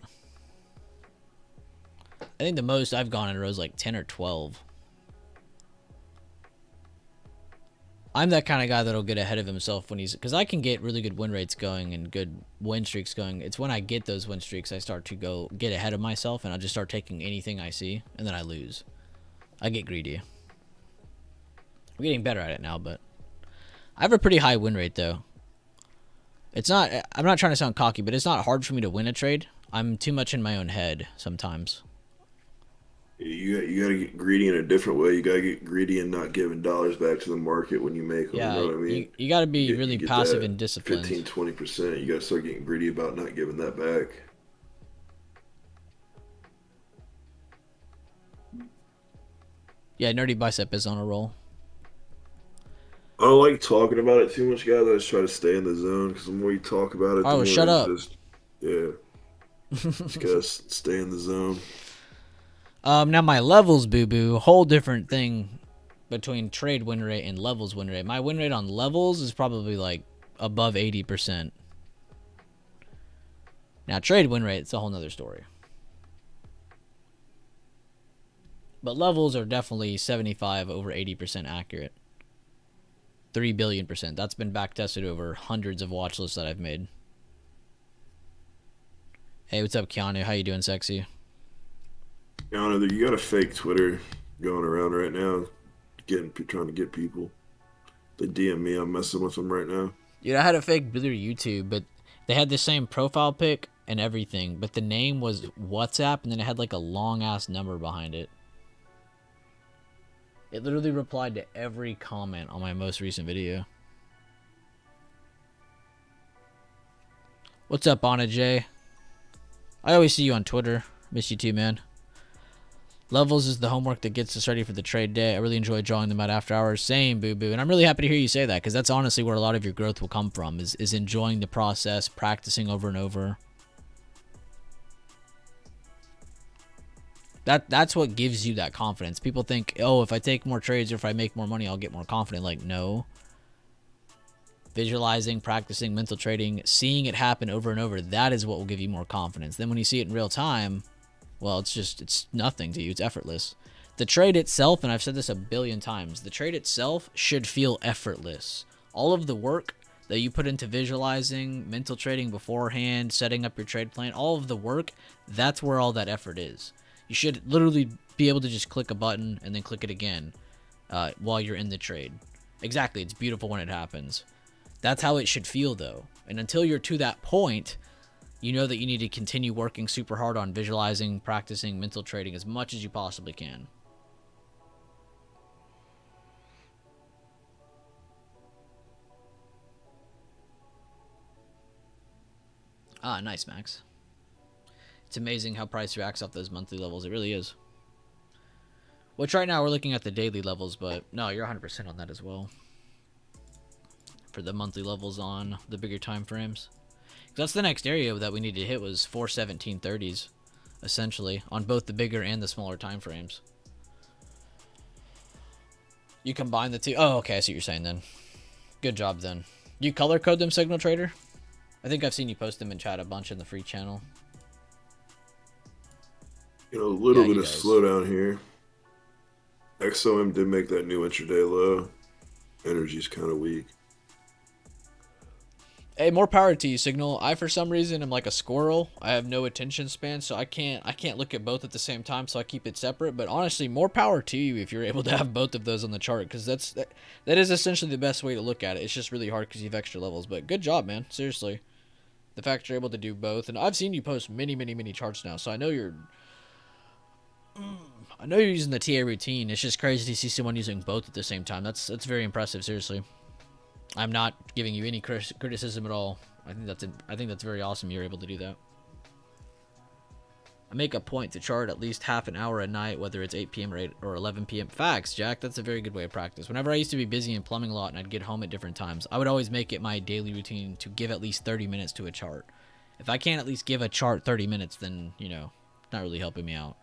I think the most I've gone in a row is like 10 or 12. I'm that kind of guy that'll get ahead of himself when he's... Because I can get really good win rates going and good win streaks going. It's when I get those win streaks I start to get ahead of myself, and I'll just start taking anything I see, and then I lose. I get greedy. I'm getting better at it now, but... I have a pretty high win rate, though. It's not... I'm not trying to sound cocky, but it's not hard for me to win a trade. I'm too much in my own head sometimes. you got to get greedy in a different way. You got to get greedy and not giving dollars back to the market when you make them. Yeah, You know what I mean? you got to be really you get passive that and disciplined. 15-20%. You got to start getting greedy about not giving that back. Yeah, Nerdy Bicep is on a roll. I don't like talking about it too much, guys. I just try to stay in the zone because the more you talk about it, the Oh, more shut it's up. just, yeah. Just gotta stay in the zone. Now my levels, boo-boo, whole different thing between trade win rate and levels win rate. My win rate on levels is probably like above 80%. Now trade win rate, it's a whole nother story. But levels are definitely 75 over 80% accurate. 3 billion%. That's been back tested over hundreds of watch lists that I've made. Hey, what's up, Keanu? How you doing, sexy? Yana, you got a fake Twitter going around right now, trying to get people. They DM me. I'm messing with them right now. Dude, I had a fake Bueller YouTube, but they had the same profile pic and everything, but the name was WhatsApp, and then it had like a long-ass number behind it. It literally replied to every comment on my most recent video. What's up, Anna J? I always see you on Twitter. Miss you too, man. Levels is the homework that gets us ready for the trade day. I really enjoy drawing them out after hours. Same, boo-boo. And I'm really happy to hear you say that, because that's honestly where a lot of your growth will come from, is enjoying the process, practicing over and over. That's what gives you that confidence. People think, oh, if I take more trades or if I make more money, I'll get more confident. Like, no. Visualizing, practicing, mental trading, seeing it happen over and over, that is what will give you more confidence. Then when you see it in real time, well, it's nothing to you. It's effortless. The trade itself, and I've said this a billion times, the trade itself should feel effortless. All of the work that you put into visualizing, mental trading beforehand, setting up your trade plan, all of the work, that's where all that effort is. You should literally be able to just click a button and then click it again while you're in the trade. Exactly. It's beautiful when it happens. That's how it should feel, though. And until you're to that point, you know that you need to continue working super hard on visualizing, practicing, mental trading as much as you possibly can. Ah, nice, Max. It's amazing how price reacts off those monthly levels. It really is. Which right now we're looking at the daily levels, but no, you're 100% on that as well. For the monthly levels on the bigger time frames. That's the next area that we need to hit was 417.30s, essentially, on both the bigger and the smaller time frames. You combine the two. Oh, okay, I see what you're saying then. Good job then. You color code them, Signal Trader? I think I've seen you post them in chat a bunch in the free channel. A little bit of slowdown here. XOM did make that new intraday low. Energy's kind of weak. Hey, more power to you, Signal. I, for some reason, am like a squirrel. I have no attention span, so I can't look at both at the same time, so I keep it separate. But honestly, more power to you if you're able to have both of those on the chart, because that is essentially the best way to look at it. It's just really hard because you have extra levels. But good job, man. Seriously. The fact you're able to do both, and I've seen you post many charts now, so I know you're using the TA routine. It's just crazy to see someone using both at the same time. That's very impressive. Seriously, I'm not giving you any criticism at all. I think that's very awesome. You're able to do that. I make a point to chart at least half an hour a night, whether it's 8 p.m. or 11 p.m. Facts, Jack. That's a very good way of practice. Whenever I used to be busy in plumbing a lot and I'd get home at different times, I would always make it my daily routine to give at least 30 minutes to a chart. If I can't at least give a chart 30 minutes, then, you know, not really helping me out.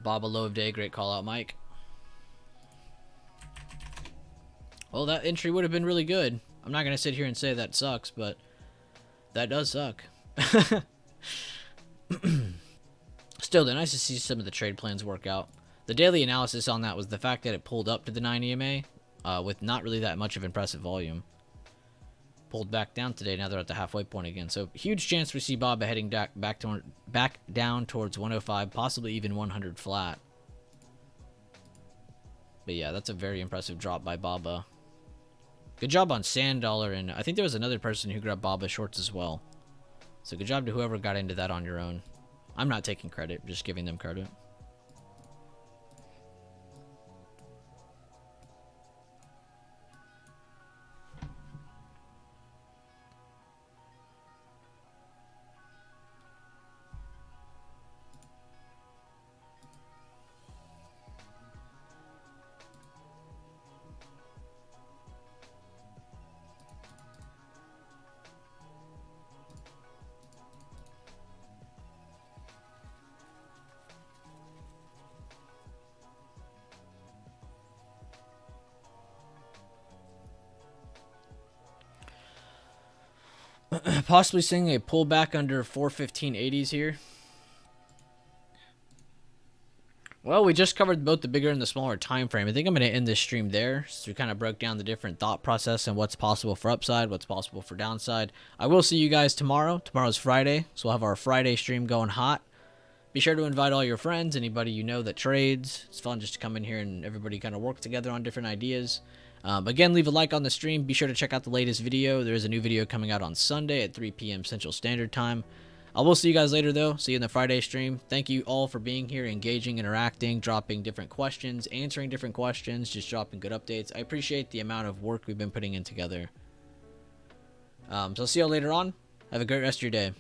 Bob, a low of day. Great call out, Mike. Well, that entry would have been really good. I'm not going to sit here and say that sucks, but that does suck. Still, though, nice to see some of the trade plans work out. The daily analysis on that was the fact that it pulled up to the 9 EMA with not really that much of impressive volume. Pulled back down today. Now they're at the halfway point again. So huge chance we see Bob heading back down towards 105, possibly even 100 flat. But yeah, that's a very impressive drop by Baba. Good job on Sand Dollar, and I think there was another person who grabbed Baba shorts as well. So good job to whoever got into that on your own. I'm not taking credit, just giving them credit. Possibly seeing a pullback under 415.80s here. Well, we just covered both the bigger and the smaller time frame. I think I'm going to end this stream there. So we kind of broke down the different thought process and what's possible for upside, what's possible for downside. I will see you guys tomorrow. Tomorrow's Friday, so we'll have our Friday stream going hot. Be sure to invite all your friends, anybody you know that trades. It's fun just to come in here and everybody kind of work together on different ideas. Again, leave a like on the stream. Be sure to check out the latest video. There is a new video coming out on Sunday at 3 p.m. Central Standard Time. I will see you guys later, though. See you in the Friday stream. Thank you all for being here, engaging, interacting, dropping different questions, answering different questions, just dropping good updates. I appreciate the amount of work we've been putting in together. So I'll see you all later on. Have a great rest of your day.